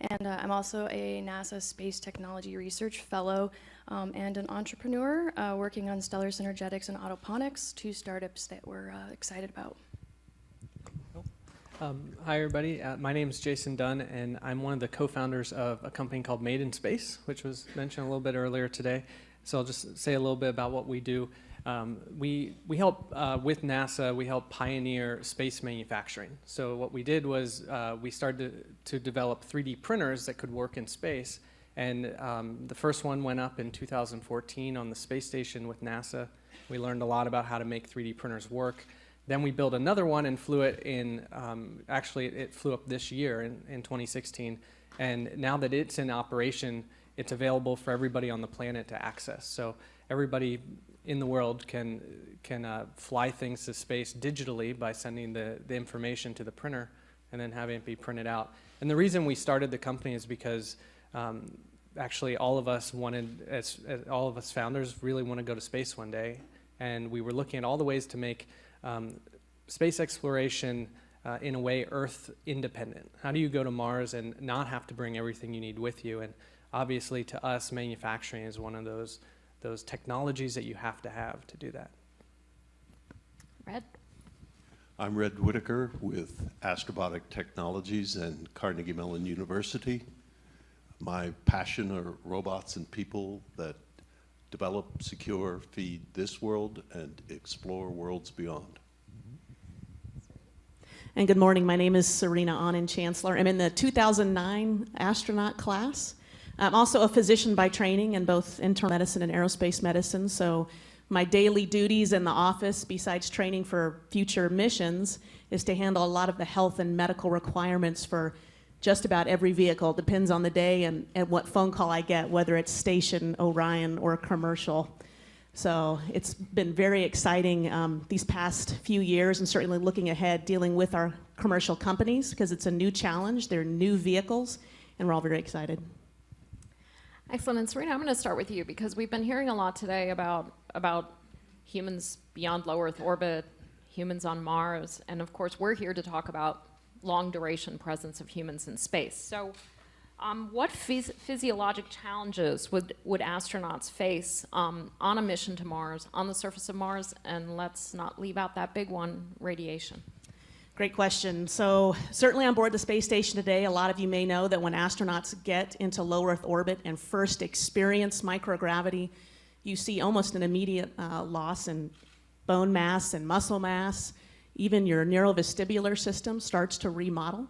And I'm also a NASA Space Technology Research Fellow and an entrepreneur working on stellar synergetics and autoponics, two startups that we're excited about. Hi, everybody. My name is Jason Dunn, and I'm one of the co-founders of a company called Made in Space, which was mentioned a little bit earlier today. So I'll just say a little bit about what we do. We help, with NASA, we help pioneer space manufacturing. So what we did was we started to develop 3D printers that could work in space. And the first one went up in 2014 on the space station with NASA. We learned a lot about how to make 3D printers work. Then we built another one and flew it in, actually it flew up this year in 2016. And now that it's in operation, it's available for everybody on the planet to access. So everybody in the world can fly things to space digitally by sending the information to the printer and then having it be printed out. And the reason we started the company is because actually all of us wanted, as all of us founders, really want to go to space one day. And we were looking at all the ways to make space exploration in a way Earth independent. How do you go to Mars and not have to bring everything you need with you? And obviously to us, manufacturing is one of those technologies that you have to do that. Red? I'm Red Whitaker with Astrobotic Technologies and Carnegie Mellon University. My passion are robots and people that develop, secure, feed this world, and explore worlds beyond. And good morning. My name is Serena Onen Chancellor. I'm in the 2009 astronaut class. I'm also a physician by training in both internal medicine and aerospace medicine. So my daily duties in the office, besides training for future missions, is to handle a lot of the health and medical requirements for just about every vehicle. It depends on the day and what phone call I get, whether it's station, Orion, or commercial. So it's been very exciting these past few years, and certainly looking ahead, dealing with our commercial companies, because it's a new challenge. They're new vehicles, and we're all very excited. Excellent. And Serena, I'm going to start with you, because we've been hearing a lot today about humans beyond low Earth orbit, humans on Mars, and of course we're here to talk about long duration presence of humans in space. So what physiologic challenges would astronauts face on a mission to Mars, on the surface of Mars, and let's not leave out that big one, radiation? Great question. So certainly on board the space station today, a lot of you may know that when astronauts get into low Earth orbit and first experience microgravity, you see almost an immediate loss in bone mass and muscle mass. Even your neurovestibular system starts to remodel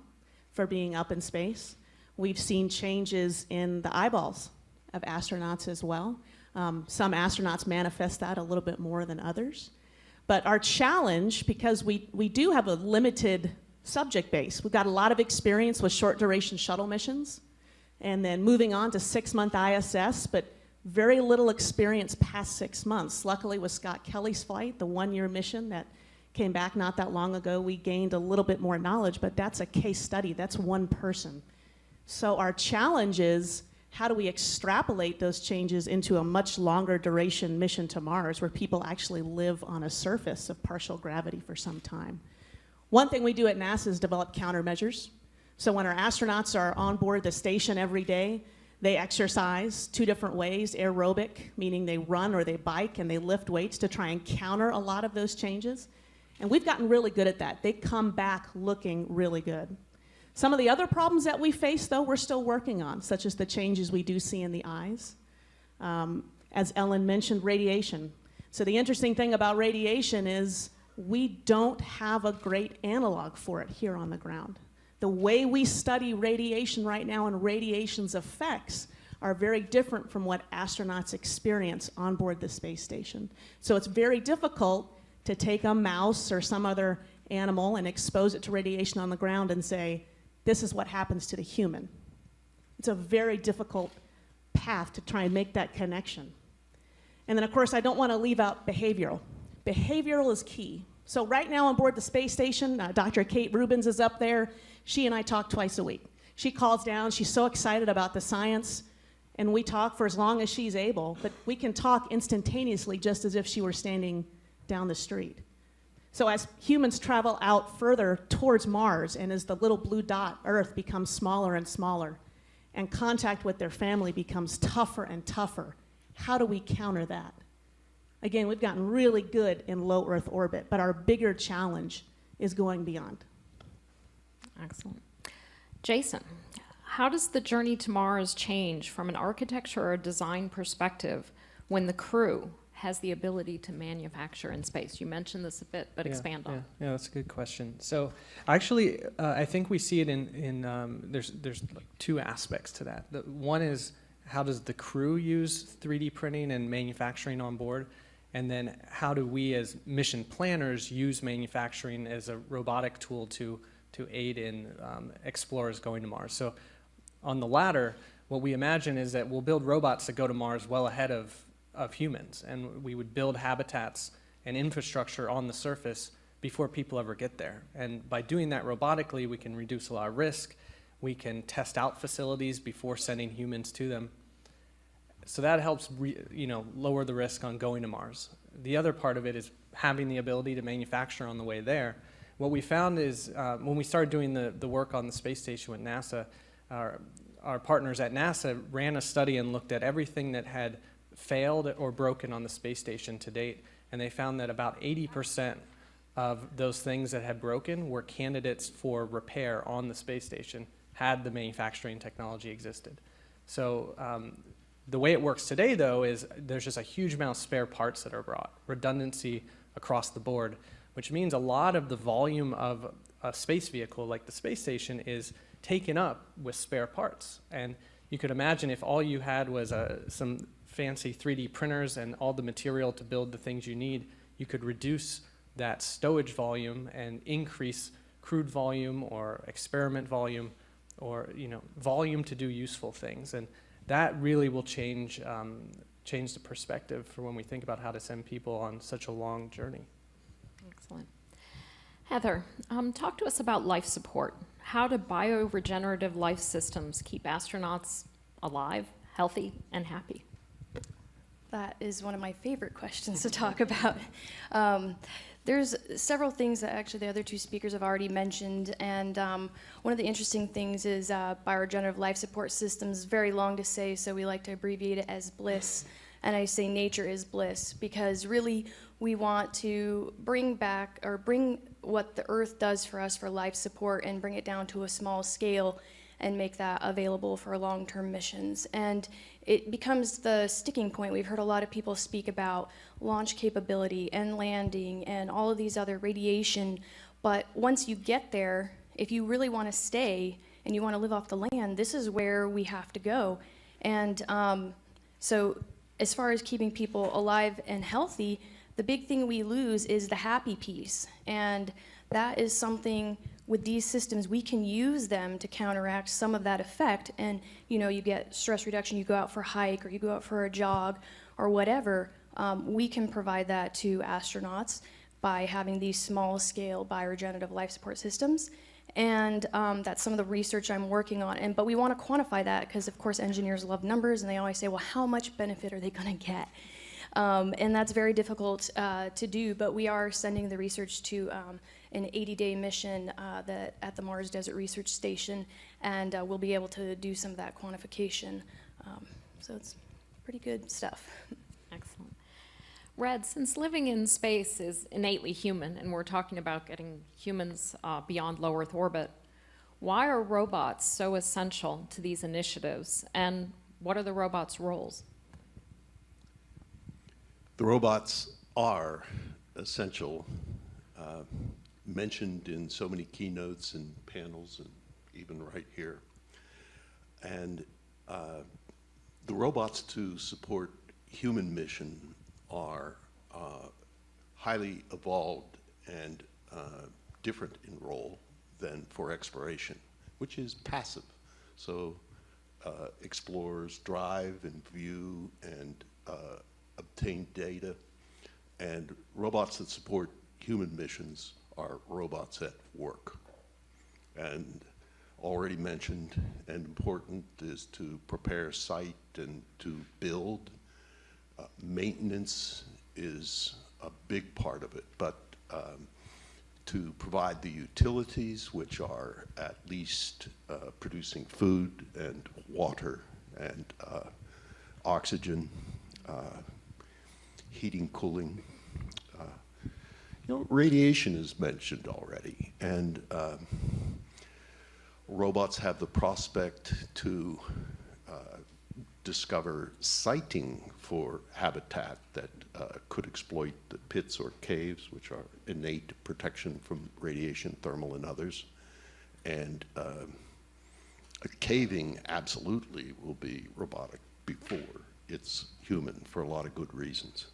for being up in space. We've seen changes in the eyeballs of astronauts as well. Some astronauts manifest that a little bit more than others. But our challenge, because we do have a limited subject base, we've got a lot of experience with short duration shuttle missions, and then moving on to 6-month ISS, but very little experience past 6 months. Luckily with Scott Kelly's flight, the 1-year mission that came back not that long ago, we gained a little bit more knowledge, but that's a case study, that's one person. So our challenge is, how do we extrapolate those changes into a much longer duration mission to Mars, where people actually live on a surface of partial gravity for some time? One thing we do at NASA is develop countermeasures. So when our astronauts are on board the station every day, they exercise 2 different ways: aerobic, meaning they run or they bike, and they lift weights to try and counter a lot of those changes. And we've gotten really good at that. They come back looking really good. Some of the other problems that we face, though, we're still working on, such as the changes we do see in the eyes. As Ellen mentioned, radiation. So the interesting thing about radiation is we don't have a great analog for it here on the ground. The way we study radiation right now and radiation's effects are very different from what astronauts experience on board the space station. So it's very difficult to take a mouse or some other animal and expose it to radiation on the ground and say, this is what happens to the human. It's a very difficult path to try and make that connection. And then, of course, I don't want to leave out behavioral. Behavioral is key. So right now on board the space station, Dr. Kate Rubins is up there. She and I talk twice a week. She calls down. She's so excited about the science. And we talk for as long as she's able. But we can talk instantaneously, just as if she were standing down the street. So as humans travel out further towards Mars, and as the little blue dot, Earth, becomes smaller and smaller, and contact with their family becomes tougher and tougher, how do we counter that? Again, we've gotten really good in low Earth orbit, but our bigger challenge is going beyond. Excellent. Jason, how does the journey to Mars change from an architecture or design perspective when the crew has the ability to manufacture in space? You mentioned this a bit, but expand on it. Yeah, that's a good question. So actually, I think we see it there's like 2 aspects to that. One is, how does the crew use 3D printing and manufacturing on board? And then how do we as mission planners use manufacturing as a robotic tool to aid in explorers going to Mars? So on the latter, what we imagine is that we'll build robots that go to Mars well ahead of humans, and we would build habitats and infrastructure on the surface before people ever get there. And by doing that robotically, we can reduce a lot of risk. We can test out facilities before sending humans to them. So that helps lower the risk on going to Mars. The other part of it is having the ability to manufacture on the way there. What we found is when we started doing the work on the space station with NASA, our partners at NASA ran a study and looked at everything that had failed or broken on the space station to date, and they found that about 80% of those things that had broken were candidates for repair on the space station had the manufacturing technology existed. So the way it works today, though, is there's just a huge amount of spare parts that are brought, redundancy across the board, which means a lot of the volume of a space vehicle like the space station is taken up with spare parts. And you could imagine if all you had was some fancy 3D printers and all the material to build the things you need, you could reduce that stowage volume and increase crude volume or experiment volume or volume to do useful things. And that really will change the perspective for when we think about how to send people on such a long journey. Excellent. Heather, talk to us about life support. How do bioregenerative life systems keep astronauts alive, healthy, and happy? That is one of my favorite questions to talk about. There's several things that actually the other two speakers have already mentioned, and one of the interesting things is bioregenerative life support systems. Very long to say, so we like to abbreviate it as BLISS, and I say nature is bliss, because really we want to bring what the Earth does for us for life support and bring it down to a small scale and make that available for long-term missions. And it becomes the sticking point. We've heard a lot of people speak about launch capability and landing and all of these other radiation, but once you get there, if you really want to stay and you want to live off the land, this is where we have to go. And so as far as keeping people alive and healthy, the big thing we lose is the happy piece. And that is something with these systems, we can use them to counteract some of that effect. And you get stress reduction, you go out for a hike or you go out for a jog or whatever. We can provide that to astronauts by having these small scale bioregenerative life support systems. And that's some of the research I'm working on. But we want to quantify that because, of course, engineers love numbers and they always say, well, how much benefit are they going to get? And that's very difficult to do, but we are sending the research to an 80-day mission at the Mars Desert Research Station, and we'll be able to do some of that quantification. So it's pretty good stuff. Excellent. Red, since living in space is innately human, and we're talking about getting humans beyond low Earth orbit, why are robots so essential to these initiatives, and what are the robots' roles? The robots are essential, mentioned in so many keynotes and panels and even right here. And the robots to support human mission are highly evolved and different in role than for exploration, which is passive. So explorers drive and view and obtain data, and robots that support human missions are robots at work. And already mentioned and important is to prepare site and to build. Maintenance is a big part of it, but to provide the utilities, which are at least producing food and water and oxygen, heating, cooling. Radiation is mentioned already, and robots have the prospect to discover siting for habitat that could exploit the pits or caves, which are innate protection from radiation, thermal, and others. And caving absolutely will be robotic before it's human for a lot of good reasons.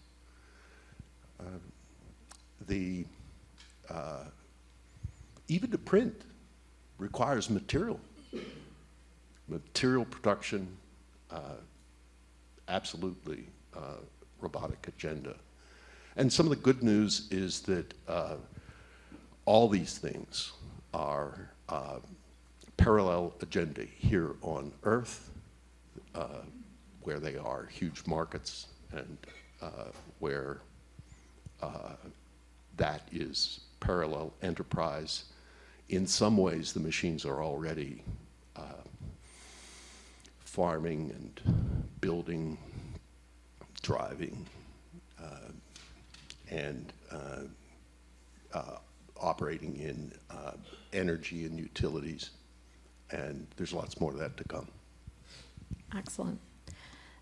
Even to print requires material. Material production, absolutely robotic agenda. And some of the good news is that all these things are parallel agenda here on Earth. where they are huge markets and where that is parallel enterprise. In some ways, the machines are already farming and building, driving, and operating in energy and utilities. And there's lots more of that to come. Excellent.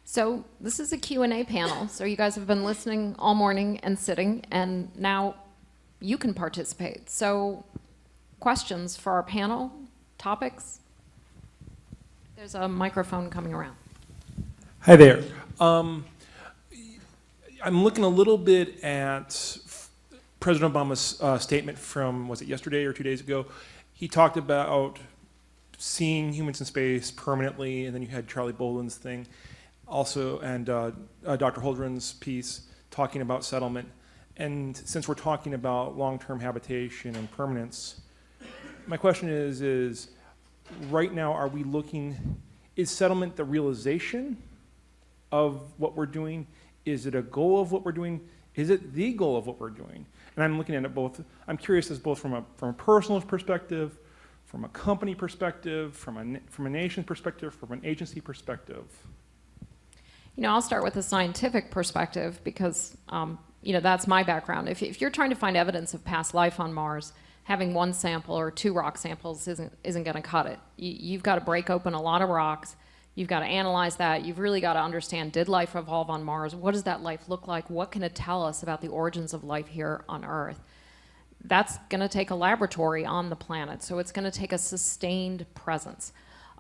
So this is a Q&A panel. So you guys have been listening all morning and sitting, and now you can participate. So questions for our panel, topics? There's a microphone coming around. Hi there. I'm looking a little bit at President Obama's statement from, was it yesterday or 2 days ago? He talked about seeing humans in space permanently, and then you had Charlie Boland's thing also, and Dr. Holdren's piece talking about settlement. And since we're talking about long-term habitation and permanence, my question is right now, are we looking, is settlement the realization of what we're doing? Is it a goal of what we're doing? Is it the goal of what we're doing? And I'm looking at it both, I'm curious as both from a personal perspective, from a company perspective, from a nation perspective, from an agency perspective. You know, I'll start with a scientific perspective because, you know, that's my background. If you're trying to find evidence of past life on Mars, having one sample or 2 rock samples isn't going to cut it. You've got to break open a lot of rocks. You've got to analyze that. You've really got to understand, did life evolve on Mars? What does that life look like? What can it tell us about the origins of life here on Earth? That's going to take a laboratory on the planet, so it's going to take a sustained presence.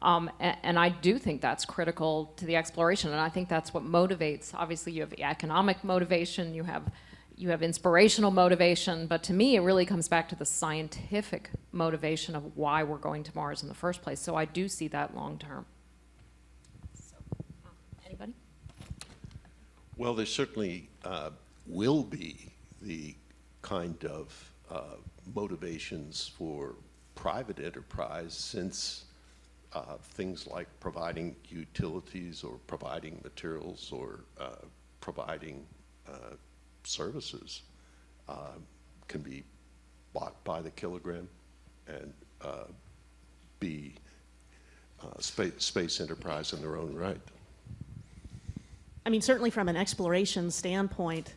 And I do think that's critical to the exploration, and I think that's what motivates. Obviously, you have economic motivation, you have inspirational motivation, but to me, it really comes back to the scientific motivation of why we're going to Mars in the first place. So I do see that long term. So, anybody? Well, there certainly will be the kind of motivations for private enterprise, since things like providing utilities or providing materials or providing services can be bought by the kilogram and be space enterprise in their own right. I mean, certainly from an exploration standpoint,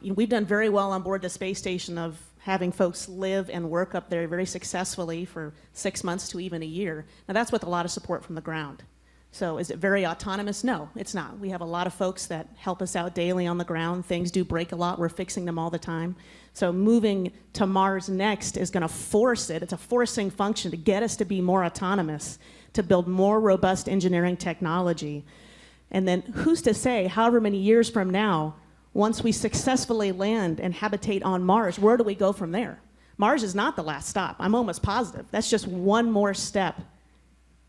you know, we've done very well on board the space station of having folks live and work up there very successfully for 6 months to even a year. Now, that's with a lot of support from the ground. So is it very autonomous? No, it's not. We have a lot of folks that help us out daily on the ground. Things do break a lot. We're fixing them all the time. So moving to Mars next is going to force it. It's a forcing function to get us to be more autonomous, to build more robust engineering technology. And then who's to say, however many years from now, once we successfully land and habitate on Mars, where do we go from there? Mars is not the last stop. I'm almost positive. That's just one more step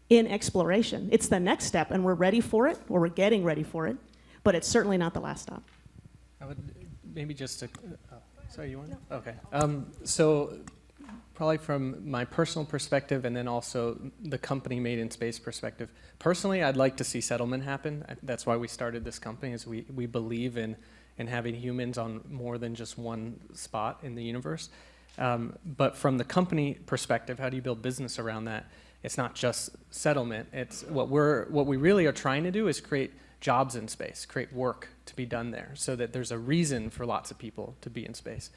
in exploration. It's the next step, and we're ready for it, or we're getting ready for it, but it's certainly not the last stop. I would maybe just to, sorry, you want? No. Okay. So probably from my personal perspective and then also the company Made in Space perspective. Personally, I'd like to see settlement happen. That's why we started this company, is we believe in having humans on more than just one spot in the universe. But from the company perspective, how do you build business around that? It's not just settlement. It's what we really are trying to do is create jobs in space, create work to be done there, so that there's a reason for lots of people to be in space.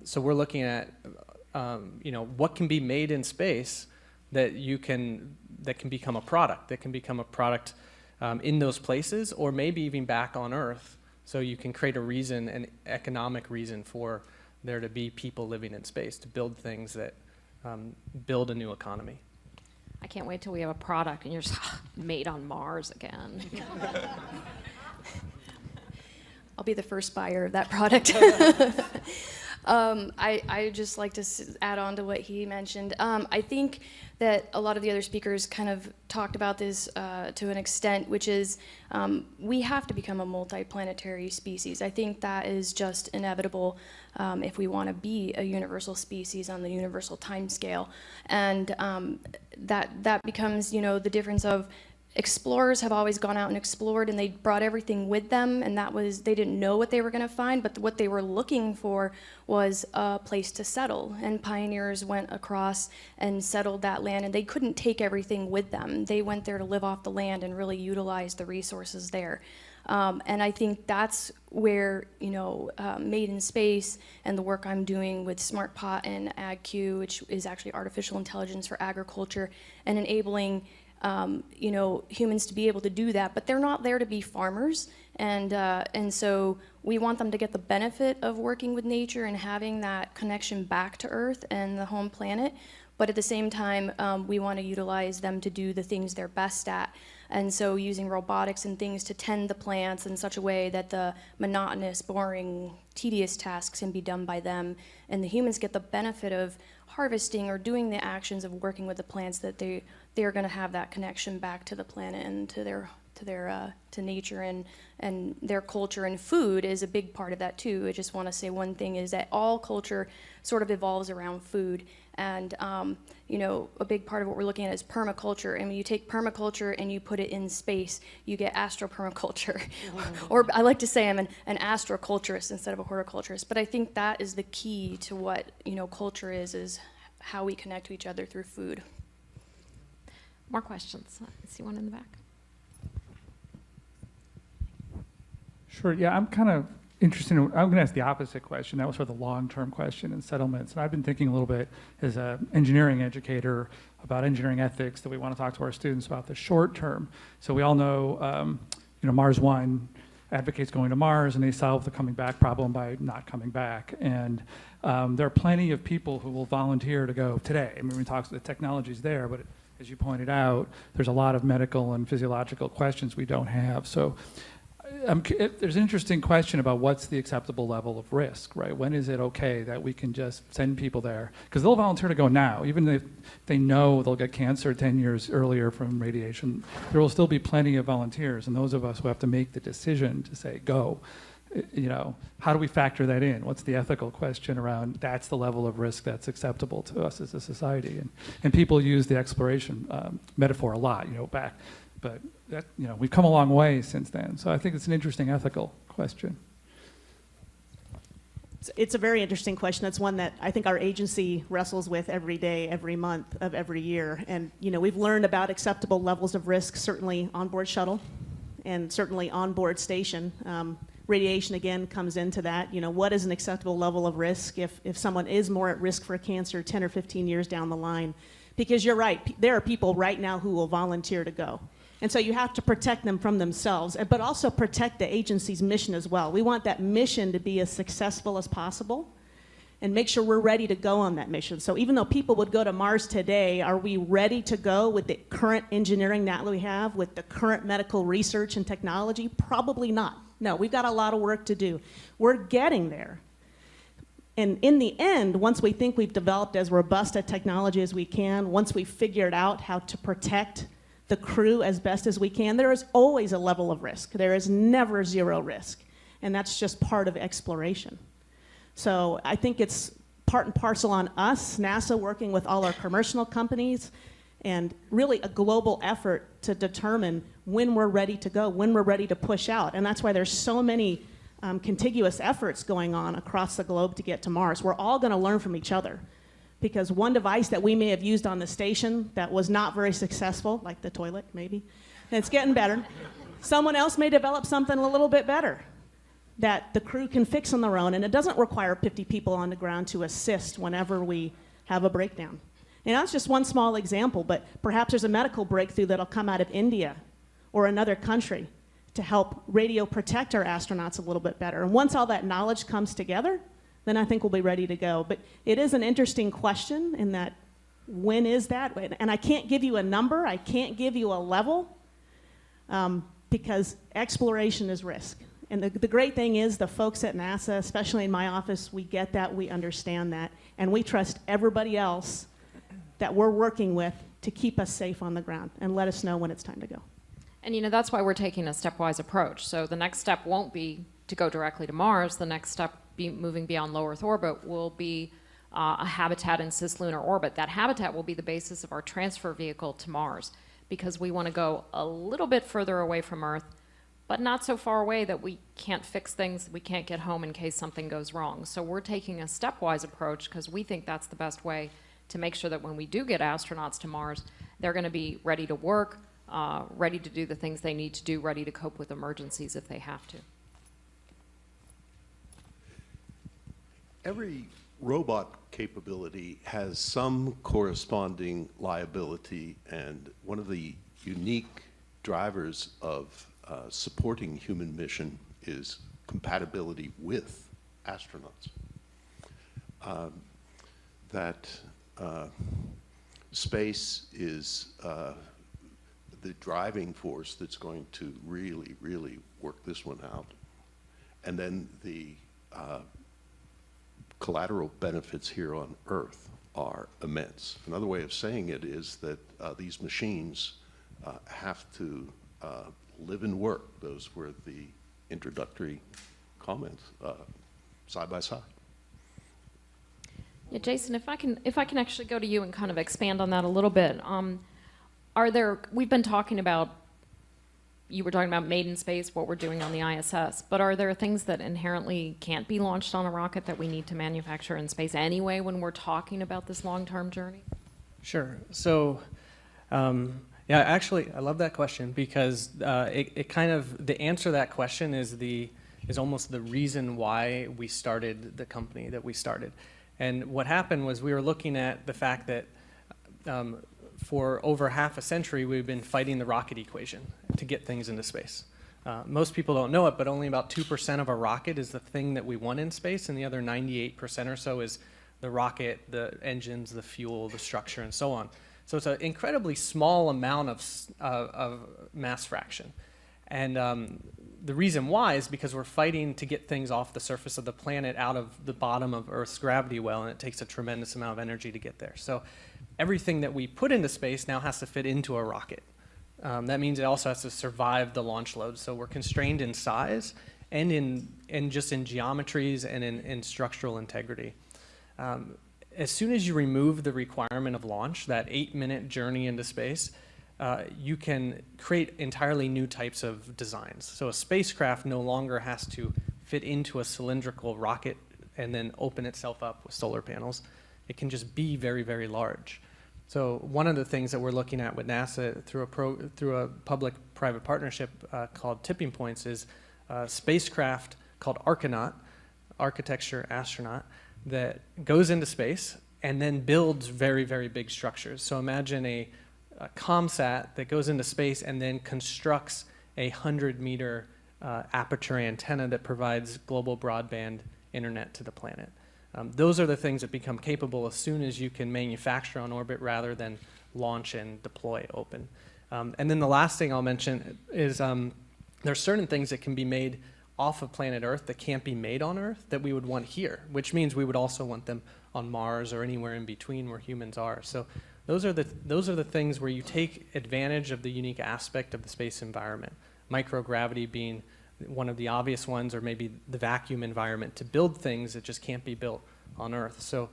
So we're looking at you know, what can be made in space that can become a product, in those places, or maybe even back on Earth. So you can create a reason, an economic reason for there to be people living in space, to build things that build a new economy. I can't wait till we have a product and you're just made on Mars again. I'll be the first buyer of that product. I just like to add on to what he mentioned. I think that a lot of the other speakers kind of talked about this to an extent, which is we have to become a multiplanetary species. I think that is just inevitable if we want to be a universal species on the universal time scale. And that becomes, you know, the difference of explorers have always gone out and explored, and they brought everything with them, and they didn't know what they were going to find, but what they were looking for was a place to settle. And pioneers went across and settled that land, and they couldn't take everything with them. They went there to live off the land and really utilize the resources there. And I think that's where, Made in Space and the work I'm doing with SmartPot and AgQ, which is actually artificial intelligence for agriculture, and enabling humans to be able to do that, but they're not there to be farmers, and so we want them to get the benefit of working with nature and having that connection back to Earth and the home planet, but at the same time, we want to utilize them to do the things they're best at, and so using robotics and things to tend the plants in such a way that the monotonous, boring, tedious tasks can be done by them, and the humans get the benefit of harvesting or doing the actions of working with the plants, that they're going to have that connection back to the planet and to nature and their culture, and food is a big part of that too. I just want to say one thing is that all culture sort of evolves around food, and a big part of what we're looking at is permaculture. And when you take permaculture and you put it in space, you get astropermaculture. Or I like to say I'm an astroculturist instead of a horticulturist, but I think that is the key to what culture is how we connect to each other through food. More questions? I see one in the back. Sure, yeah, I'm kind of interested in, I'm going to ask the opposite question. That was for the long-term question in settlements. And I've been thinking a little bit as an engineering educator about engineering ethics, that we want to talk to our students about the short term. So we all know, Mars One advocates going to Mars, and they solve the coming back problem by not coming back. And there are plenty of people who will volunteer to go today. I mean, we talk, the technology's there, but as you pointed out, there's a lot of medical and physiological questions we don't have. So there's an interesting question about what's the acceptable level of risk, right? When is it okay that we can just send people there? Because they'll volunteer to go now, even if they know they'll get cancer 10 years earlier from radiation. There will still be plenty of volunteers, and those of us who have to make the decision to say, go, how do we factor that in? What's the ethical question around that's the level of risk that's acceptable to us as a society? And people use the exploration metaphor a lot, back. But that, we've come a long way since then. So I think it's an interesting ethical question. It's a very interesting question. It's one that I think our agency wrestles with every day, every month of every year. And we've learned about acceptable levels of risk, certainly on board shuttle and certainly on board station. Radiation, again, comes into that. What is an acceptable level of risk if someone is more at risk for cancer 10 or 15 years down the line? Because you're right, there are people right now who will volunteer to go. And so you have to protect them from themselves, but also protect the agency's mission as well. We want that mission to be as successful as possible and make sure we're ready to go on that mission. So even though people would go to Mars today, are we ready to go with the current engineering that we have, with the current medical research and technology? Probably not. No, we've got a lot of work to do. We're getting there. And in the end, once we think we've developed as robust a technology as we can, once we've figured out how to protect the crew as best as we can, there is always a level of risk. There is never zero risk. And that's just part of exploration. So I think it's part and parcel on us, NASA working with all our commercial companies, and really a global effort to determine when we're ready to go, when we're ready to push out. And that's why there's so many contiguous efforts going on across the globe to get to Mars. We're all going to learn from each other. Because one device that we may have used on the station that was not very successful, like the toilet maybe, and it's getting better, someone else may develop something a little bit better that the crew can fix on their own, and it doesn't require 50 people on the ground to assist whenever we have a breakdown. And that's just one small example, but perhaps there's a medical breakthrough that'll come out of India or another country to help radio protect our astronauts a little bit better. And once all that knowledge comes together, then I think we'll be ready to go. But it is an interesting question in that, when is that? And I can't give you a number, I can't give you a level, because exploration is risk. And the great thing is the folks at NASA, especially in my office, we get that, we understand that, and we trust everybody else that we're working with to keep us safe on the ground and let us know when it's time to go. And that's why we're taking a stepwise approach. So the next step won't be to go directly to Mars. The next step, moving beyond low Earth orbit, will be a habitat in cislunar orbit. That habitat will be the basis of our transfer vehicle to Mars, because we want to go a little bit further away from Earth, but not so far away that we can't fix things, we can't get home in case something goes wrong. So we're taking a stepwise approach because we think that's the best way to make sure that when we do get astronauts to Mars, they're going to be ready to work, ready to do the things they need to do, ready to cope with emergencies if they have to. Every robot capability has some corresponding liability, and one of the unique drivers of supporting human mission is compatibility with astronauts. Space is the driving force that's going to really, really work this one out. And then the collateral benefits here on Earth are immense. Another way of saying it is that these machines have to live and work. Those were the introductory comments, side by side. Yeah, Jason, if I can actually go to you and kind of expand on that a little bit. We've been talking about, you were talking about made in space, what we're doing on the ISS, but are there things that inherently can't be launched on a rocket that we need to manufacture in space anyway when we're talking about this long-term journey? Sure. So, yeah, actually, I love that question because it kind of, the answer to that question is almost the reason why we started the company that we started. And what happened was we were looking at the fact that for over half a century, we've been fighting the rocket equation to get things into space. Most people don't know it, but only about 2% of a rocket is the thing that we want in space, and the other 98% or so is the rocket, the engines, the fuel, the structure, and so on. So it's an incredibly small amount of mass fraction. And the reason why is because we're fighting to get things off the surface of the planet out of the bottom of Earth's gravity well, and it takes a tremendous amount of energy to get there. So everything that we put into space now has to fit into a rocket. That means it also has to survive the launch load. So we're constrained in size and in just in geometries and in structural integrity. As soon as you remove the requirement of launch, that 8-minute journey into space, you can create entirely new types of designs. So a spacecraft no longer has to fit into a cylindrical rocket and then open itself up with solar panels. It can just be very, very large. So one of the things that we're looking at with NASA through a public-private partnership called Tipping Points is a spacecraft called Archinaut, Architecture Astronaut, that goes into space and then builds very, very big structures. So imagine a ComSat that goes into space and then constructs a 100-meter aperture antenna that provides global broadband internet to the planet. Those are the things that become capable as soon as you can manufacture on orbit rather than launch and deploy open. And then the last thing I'll mention is there are certain things that can be made off of planet Earth that can't be made on Earth that we would want here, which means we would also want them on Mars or anywhere in between where humans are. So those are the things where you take advantage of the unique aspect of the space environment, microgravity being one of the obvious ones, or maybe the vacuum environment to build things that just can't be built on Earth. So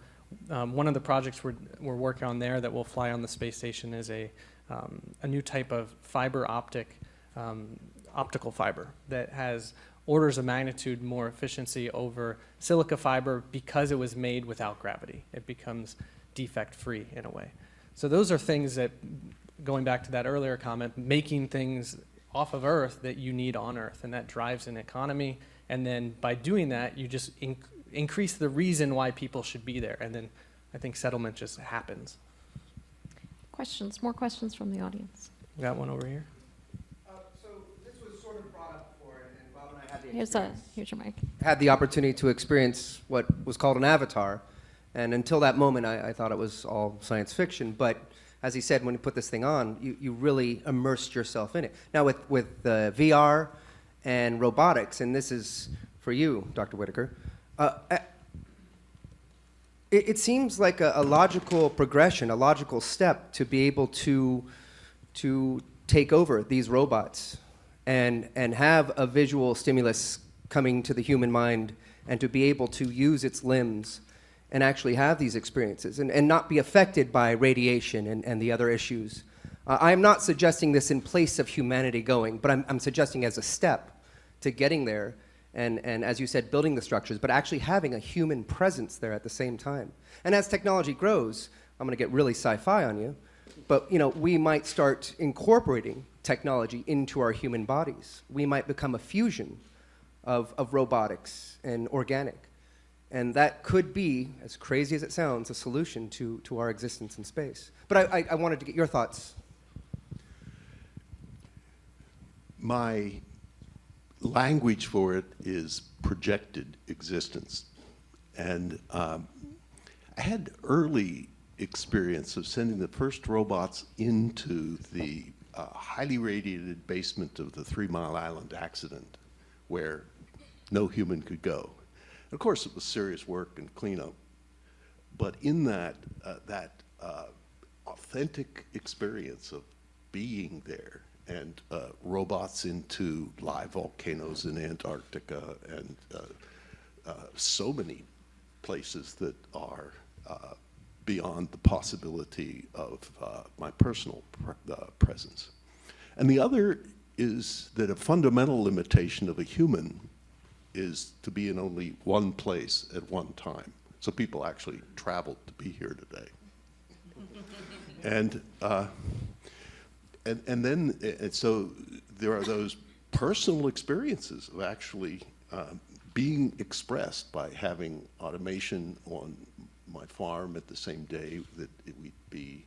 one of the projects we're working on there that will fly on the space station is a new type of fiber optical fiber that has orders of magnitude more efficiency over silica fiber because it was made without gravity. It becomes defect-free in a way. So those are things that, going back to that earlier comment, making things off of Earth that you need on Earth, and that drives an economy. And then by doing that, you just increase the reason why people should be there. And then I think settlement just happens. Questions? More questions from the audience? We got one over here. So this was sort of brought up before, and Bob and I had the Here's your mic. Had the opportunity to experience what was called an avatar. And until that moment, I thought it was all science fiction. But as he said, when you put this thing on, you really immersed yourself in it. Now with VR and robotics, and this is for you, Dr. Whitaker, it seems like a logical progression, a logical step to be able to take over these robots and have a visual stimulus coming to the human mind and to be able to use its limbs and actually have these experiences and not be affected by radiation and the other issues I am not suggesting this in place of humanity going, but I'm suggesting as a step to getting there, and as you said, building the structures, but actually having a human presence there at the same time. And as technology grows, I'm going to get really sci-fi on you, but we might start incorporating technology into our human bodies. We might become a fusion of robotics and organic. And that could be, as crazy as it sounds, a solution to our existence in space. But I wanted to get your thoughts. My language for it is projected existence. And I had early experience of sending the first robots into the highly radiated basement of the 3 Mile Island accident, where no human could go. And of course, it was serious work and cleanup. But in that authentic experience of being there, and robots into live volcanoes in Antarctica, and so many places that are beyond the possibility of my personal presence. And the other is that a fundamental limitation of a human is to be in only one place at one time. So people actually traveled to be here today. And so there are those personal experiences of actually being expressed by having automation on my farm at the same day that we'd be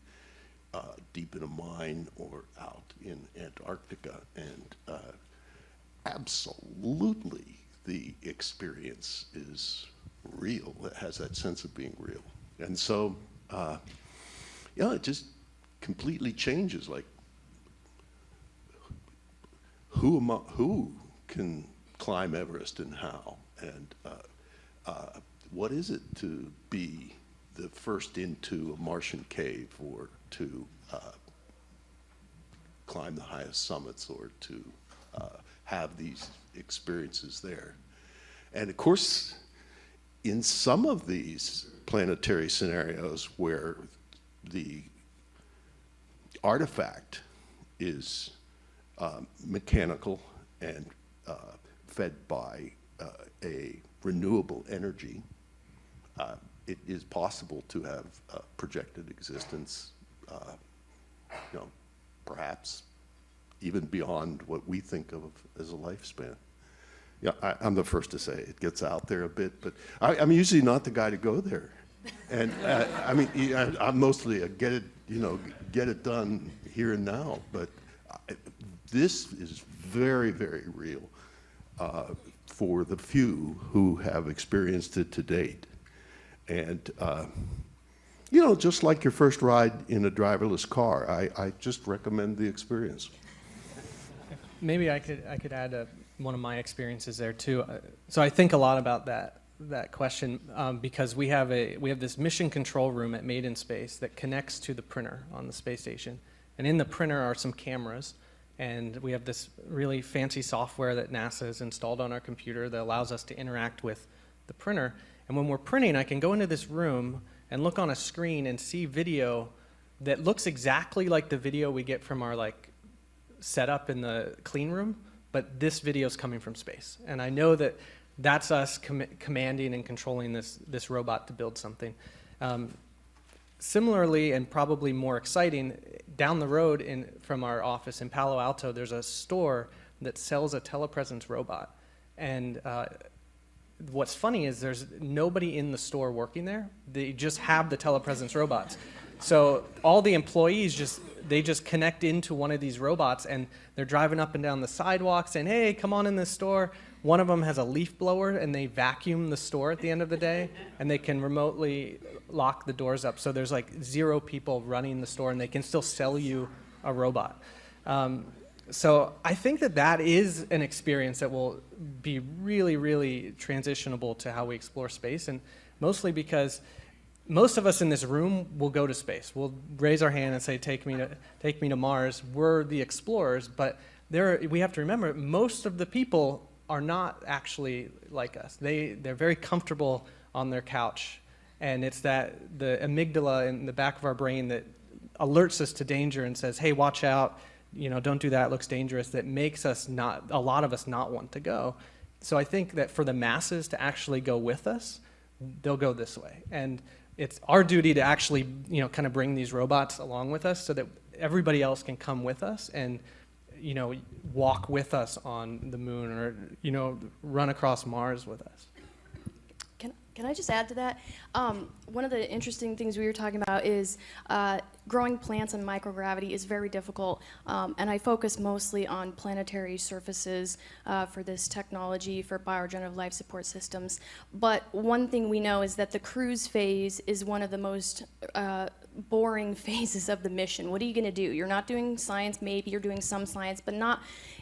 deep in a mine or out in Antarctica. And absolutely the experience is real. It has that sense of being real. And so, it just completely changes, like, who can climb Everest and how? And what is it to be the first into a Martian cave, or to climb the highest summits, or to have these experiences there? And of course, in some of these planetary scenarios where the artifact is mechanical and fed by a renewable energy, it is possible to have projected existence, perhaps even beyond what we think of as a lifespan. Yeah, I'm the first to say it gets out there a bit, but I'm usually not the guy to go there. And I'm mostly a get it done here and now. But this is very, very real for the few who have experienced it to date. And just like your first ride in a driverless car, I just recommend the experience. Maybe I could add one of my experiences there too. So I think a lot about that question because we have this mission control room at Made in Space that connects to the printer on the space station, and in the printer are some cameras, and we have this really fancy software that NASA has installed on our computer that allows us to interact with the printer. And when we're printing, I can go into this room and look on a screen and see video that looks exactly like the video we get from our setup in the clean room, but this video is coming from space. And I know that that's us commanding and controlling this robot to build something. Similarly, and probably more exciting, down the road from our office in Palo Alto, there's a store that sells a telepresence robot. And what's funny is there's nobody in the store working there. They just have the telepresence robots. So all the employees just connect into one of these robots, and they're driving up and down the sidewalk saying, hey, come on in this store. One of them has a leaf blower, and they vacuum the store at the end of the day, and they can remotely lock the doors up. So there's 0 people running the store, and they can still sell you a robot. So I think that is an experience that will be really, really transitionable to how we explore space, and mostly because most of us in this room will go to space. We'll raise our hand and say, take me to Mars. We're the explorers, but we have to remember, most of the people are not actually like us. They're very comfortable on their couch, and it's the amygdala in the back of our brain that alerts us to danger and says, hey, watch out, don't do that, it looks dangerous, that makes us a lot of us not want to go. So I think that for the masses to actually go with us, they'll go this way. And it's our duty to actually, kind of bring these robots along with us so that everybody else can come with us and, walk with us on the moon or, run across Mars with us. Can I just add to that? One of the interesting things we were talking about is growing plants in microgravity is very difficult, and I focus mostly on planetary surfaces for this technology for bioregenerative life support systems. But one thing we know is that the cruise phase is one of the most boring phases of the mission. What are you going to do? You're not doing science, maybe you're doing some science, but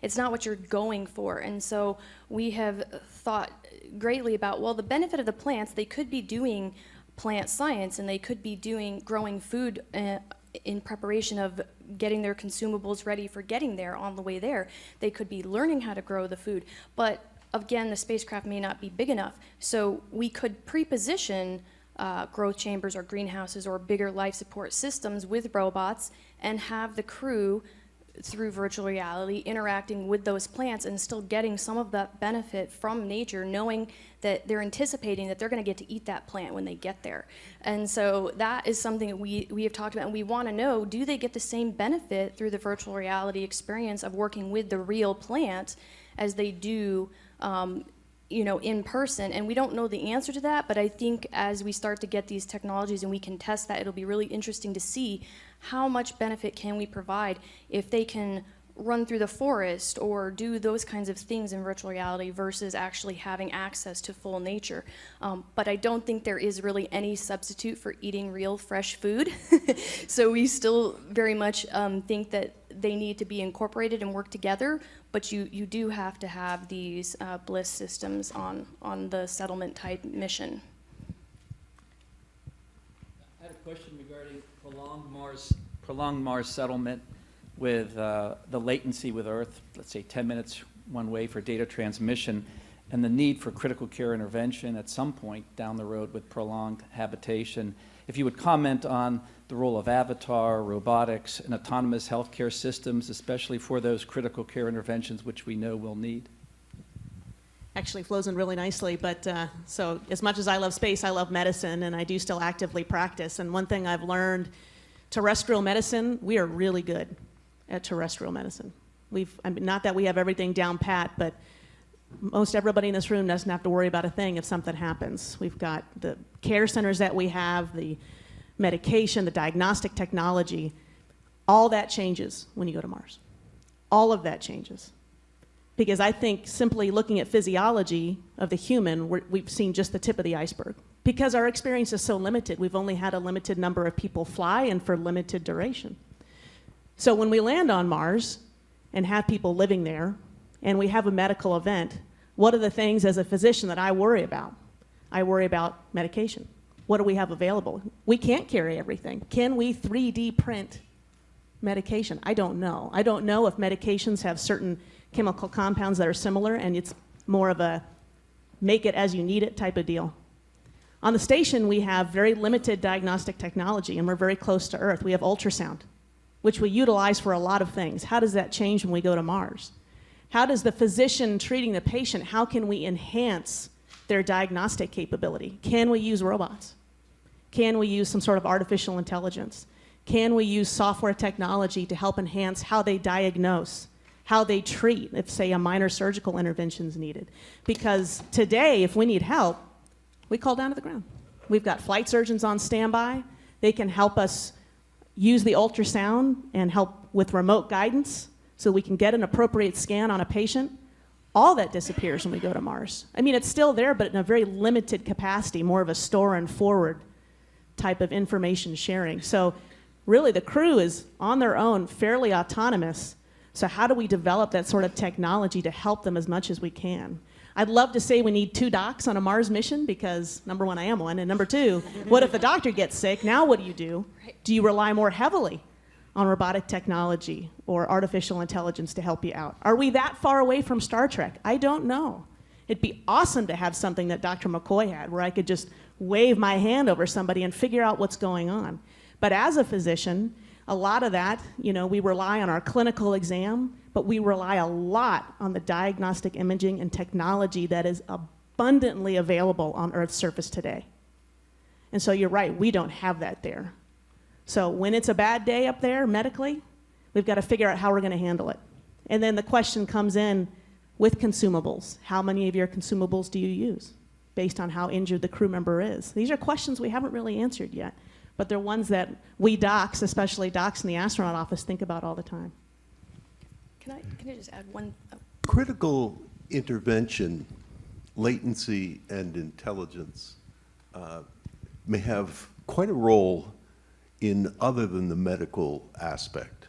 it's not what you're going for. And so we have thought greatly about, well, the benefit of the plants, they could be doing plant science and they could be growing food in preparation of getting their consumables ready for getting there on the way there. They could be learning how to grow the food, but again, the spacecraft may not be big enough. So we could pre-position growth chambers or greenhouses or bigger life support systems with robots and have the crew through virtual reality interacting with those plants and still getting some of that benefit from nature, knowing that they're anticipating that they're going to get to eat that plant when they get there. And so that is something that we have talked about, and we want to know, do they get the same benefit through the virtual reality experience of working with the real plant as they do in person? And we don't know the answer to that, but I think as we start to get these technologies and we can test that, it'll be really interesting to see how much benefit can we provide if they can run through the forest or do those kinds of things in virtual reality versus actually having access to full nature. But I don't think there is really any substitute for eating real fresh food. So we still very much think that they need to be incorporated and work together, but you do have to have these bliss systems on the settlement type mission. I had a question regarding prolonged Mars settlement with the latency with Earth, let's say 10 minutes one way for data transmission, and the need for critical care intervention at some point down the road with prolonged habitation. If you would comment on the role of Avatar, robotics, and autonomous healthcare systems, especially for those critical care interventions which we know we'll need. Actually flows in really nicely, but so as much as I love space, I love medicine, and I do still actively practice. And one thing I've learned, terrestrial medicine, we are really good at terrestrial medicine. Not that we have everything down pat, but most everybody in this room doesn't have to worry about a thing if something happens. We've got the care centers that we have, the medication, the diagnostic technology. All that changes when you go to Mars. All of that changes. Because I think simply looking at physiology of the human, we've seen just the tip of the iceberg. Because our experience is so limited, we've only had a limited number of people fly and for limited duration. So when we land on Mars and have people living there, and we have a medical event, what are the things as a physician that I worry about? I worry about medication. What do we have available? We can't carry everything. Can we 3D print medication? I don't know. I don't know if medications have certain chemical compounds that are similar, and it's more of a make it as you need it type of deal. On the station, we have very limited diagnostic technology, and we're very close to Earth. We have ultrasound, which we utilize for a lot of things. How does that change when we go to Mars? How does the physician treating the patient, how can we enhance their diagnostic capability? Can we use robots? Can we use some sort of artificial intelligence? Can we use software technology to help enhance how they diagnose, how they treat, if, say, a minor surgical intervention is needed? Because today, if we need help, we call down to the ground. We've got flight surgeons on standby. They can help us use the ultrasound and help with remote guidance so we can get an appropriate scan on a patient. All that disappears when we go to Mars. I mean, it's still there, but in a very limited capacity, more of a store and forward type of information sharing. So really the crew is on their own, fairly autonomous. So how do we develop that sort of technology to help them as much as we can? I'd love to say we need 2 docs on a Mars mission because, number one, I am one, and number two, what if the doctor gets sick? Now what do? Do you rely more heavily on robotic technology or artificial intelligence to help you out? Are we that far away from Star Trek? I don't know. It'd be awesome to have something that Dr. McCoy had where I could just wave my hand over somebody and figure out what's going on. But as a physician, A lot of that, we rely on our clinical exam, but we rely a lot on the diagnostic imaging and technology that is abundantly available on Earth's surface today. And so you're right, we don't have that there. So when it's a bad day up there medically, we've got to figure out how we're going to handle it. And then the question comes in with consumables. How many of your consumables do you use based on how injured the crew member is? These are questions we haven't really answered yet, but they're ones that we docs, especially docs in the astronaut office, think about all the time. Can I just add one? Oh. Critical intervention, latency, and intelligence may have quite a role in other than the medical aspect.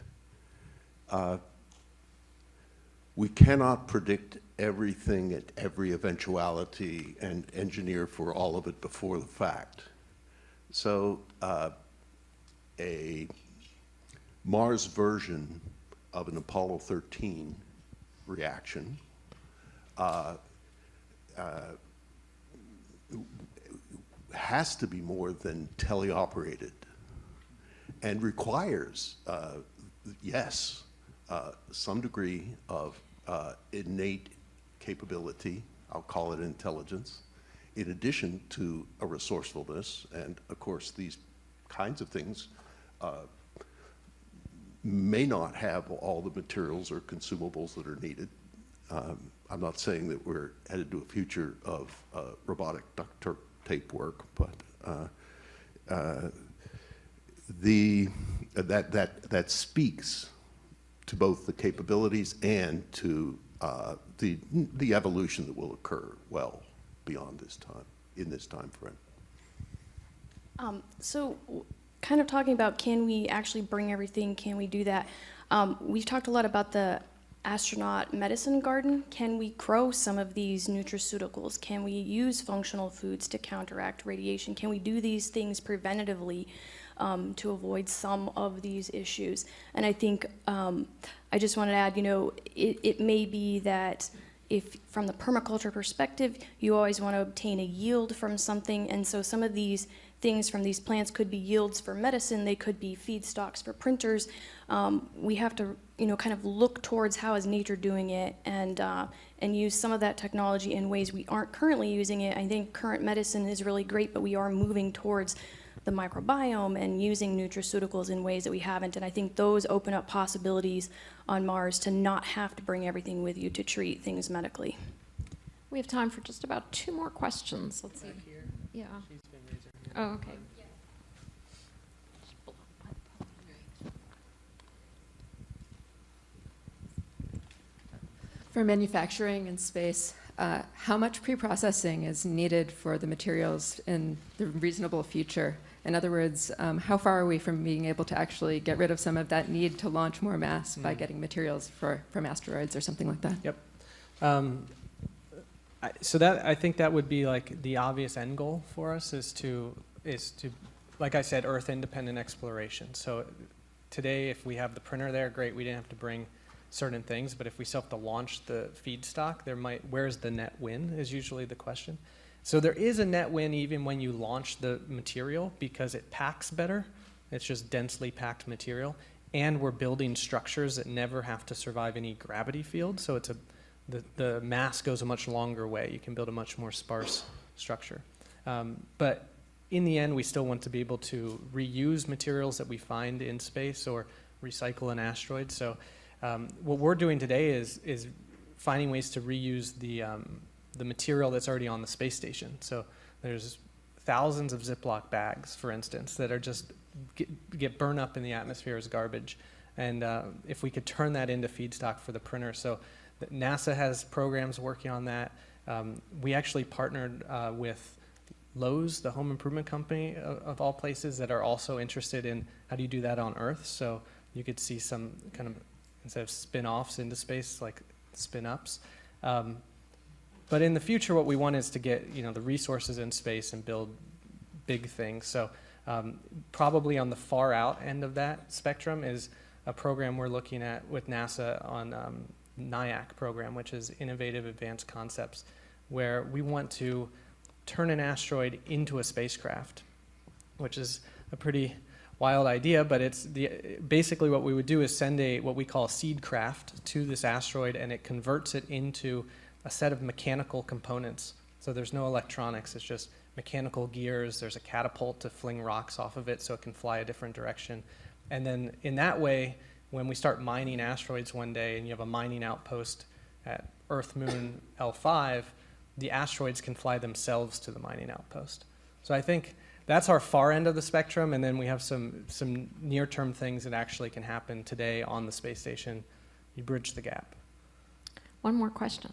We cannot predict everything at every eventuality and engineer for all of it before the fact. So a Mars version of an Apollo 13 reaction has to be more than teleoperated and requires, yes, some degree of innate capability, I'll call it intelligence, in addition to a resourcefulness. And of course, these kinds of things may not have all the materials or consumables that are needed. I'm not saying that we're headed to a future of robotic duct tape work, but that speaks to both the capabilities and to the evolution that will occur well beyond this time, in this time frame. So kind of talking about, can we actually bring everything? Can we do that? We've talked a lot about the astronaut medicine garden. Can we grow some of these nutraceuticals? Can we use functional foods to counteract radiation? Can we do these things preventatively to avoid some of these issues? And I think I just wanted to add, it may be that if from the permaculture perspective, you always want to obtain a yield from something, and so some of these things from these plants could be yields for medicine, they could be feedstocks for printers. We have to, kind of look towards how is nature doing it, and use some of that technology in ways we aren't currently using it. I think current medicine is really great, but we are moving towards the microbiome and using nutraceuticals in ways that we haven't, and I think those open up possibilities on Mars to not have to bring everything with you to treat things medically. We have time for just about 2 more questions. Let's see. Yeah. Oh, okay. For manufacturing in space, how much pre-processing is needed for the materials in the reasonable future? In other words, how far are we from being able to actually get rid of some of that need to launch more mass by getting materials from asteroids or something like that? Yep. So that, I think that would be like the obvious end goal for us is to, like I said, Earth independent exploration. So today, if we have the printer there, great, we didn't have to bring certain things, but if we still have to launch the feedstock, where's the net win is usually the question. So there is a net win even when you launch the material because it packs better. It's just densely packed material. And we're building structures that never have to survive any gravity field. So it's the mass goes a much longer way. You can build a much more sparse structure. But in the end, we still want to be able to reuse materials that we find in space or recycle an asteroid. So what we're doing today is finding ways to reuse the material that's already on the space station. So there's thousands of Ziploc bags, for instance, that are just get burned up in the atmosphere as garbage. And if we could turn that into feedstock for the printer. So NASA has programs working on that. We actually partnered with Lowe's, the home improvement company of all places, that are also interested in how do you do that on Earth. So you could see some kind of, instead of spin-offs into space, like spin-ups. But in the future, what we want is to get the resources in space and build big things. So probably on the far out end of that spectrum is a program we're looking at with NASA on NIAC program, which is Innovative Advanced Concepts, where we want to turn an asteroid into a spacecraft, which is a pretty wild idea, but basically what we would do is send what we call a seed craft to this asteroid, and it converts it into a set of mechanical components. So there's no electronics, it's just mechanical gears. There's a catapult to fling rocks off of it so it can fly a different direction. And then in that way, when we start mining asteroids one day and you have a mining outpost at Earth Moon L5, the asteroids can fly themselves to the mining outpost. So I think that's our far end of the spectrum, and then we have some near-term things that actually can happen today on the space station. You bridge the gap. One more question.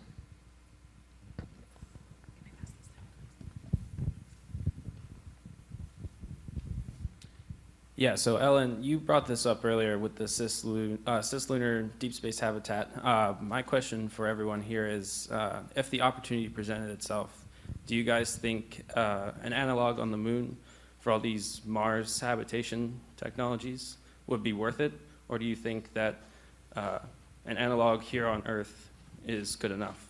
Yeah, so Ellen, you brought this up earlier with the cislunar deep space habitat. My question for everyone here is, if the opportunity presented itself, do you guys think an analog on the moon for all these Mars habitation technologies would be worth it? Or do you think that an analog here on Earth is good enough?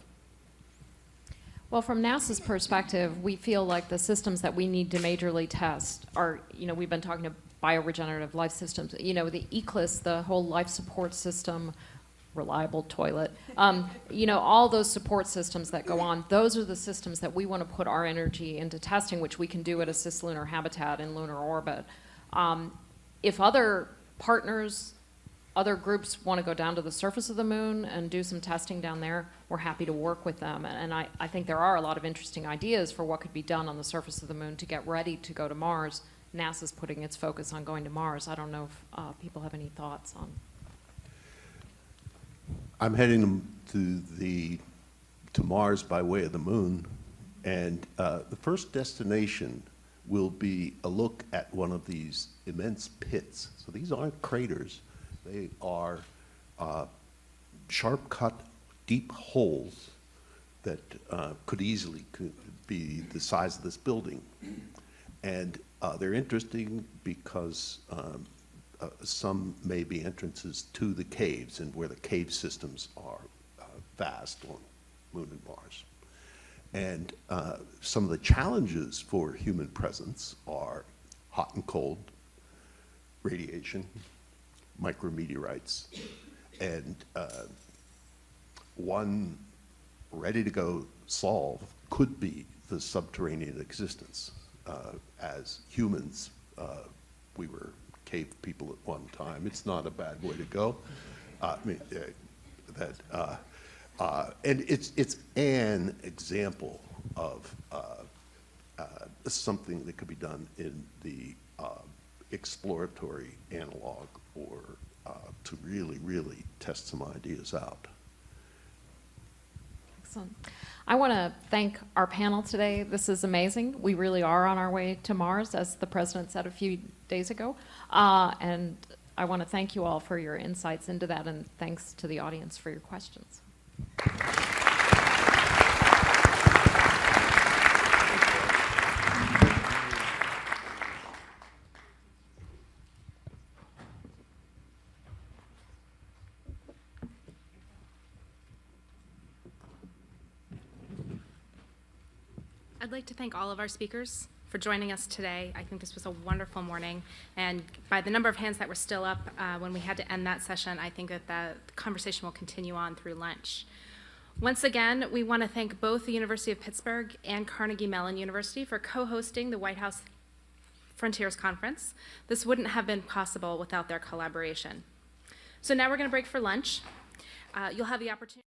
Well, from NASA's perspective, we feel like the systems that we need to majorly test are, we've been talking to bioregenerative life systems, the ECLIS, the whole life support system, reliable toilet, all those support systems that go on, those are the systems that we want to put our energy into testing, which we can do at a cislunar habitat in lunar orbit. If other partners, other groups want to go down to the surface of the moon and do some testing down there, we're happy to work with them. And I think there are a lot of interesting ideas for what could be done on the surface of the moon to get ready to go to Mars. NASA's putting its focus on going to Mars. I don't know if people have any thoughts on. I'm heading them to Mars by way of the moon, and the first destination will be a look at one of these immense pits. So these aren't craters. They are sharp-cut, deep holes that could easily be the size of this building. And they're interesting because some may be entrances to the caves, and where the cave systems are vast on Moon and Mars. And some of the challenges for human presence are hot and cold, radiation, micrometeorites, and one ready-to-go solve could be the subterranean existence. As humans, we were cave people at one time. It's not a bad way to go. And it's an example of something that could be done in the exploratory analog, or to really, really test some ideas out. Excellent. I want to thank our panel today. This is amazing. We really are on our way to Mars, as the president said a few days ago. And I want to thank you all for your insights into that, and thanks to the audience for your questions. I'd like to thank all of our speakers for joining us today. I think this was a wonderful morning, and by the number of hands that were still up when we had to end that session, I think that the conversation will continue on through lunch. Once again, we want to thank both the University of Pittsburgh and Carnegie Mellon University for co-hosting the White House Frontiers Conference. This wouldn't have been possible without their collaboration. So now we're going to break for lunch. You'll have the opportunity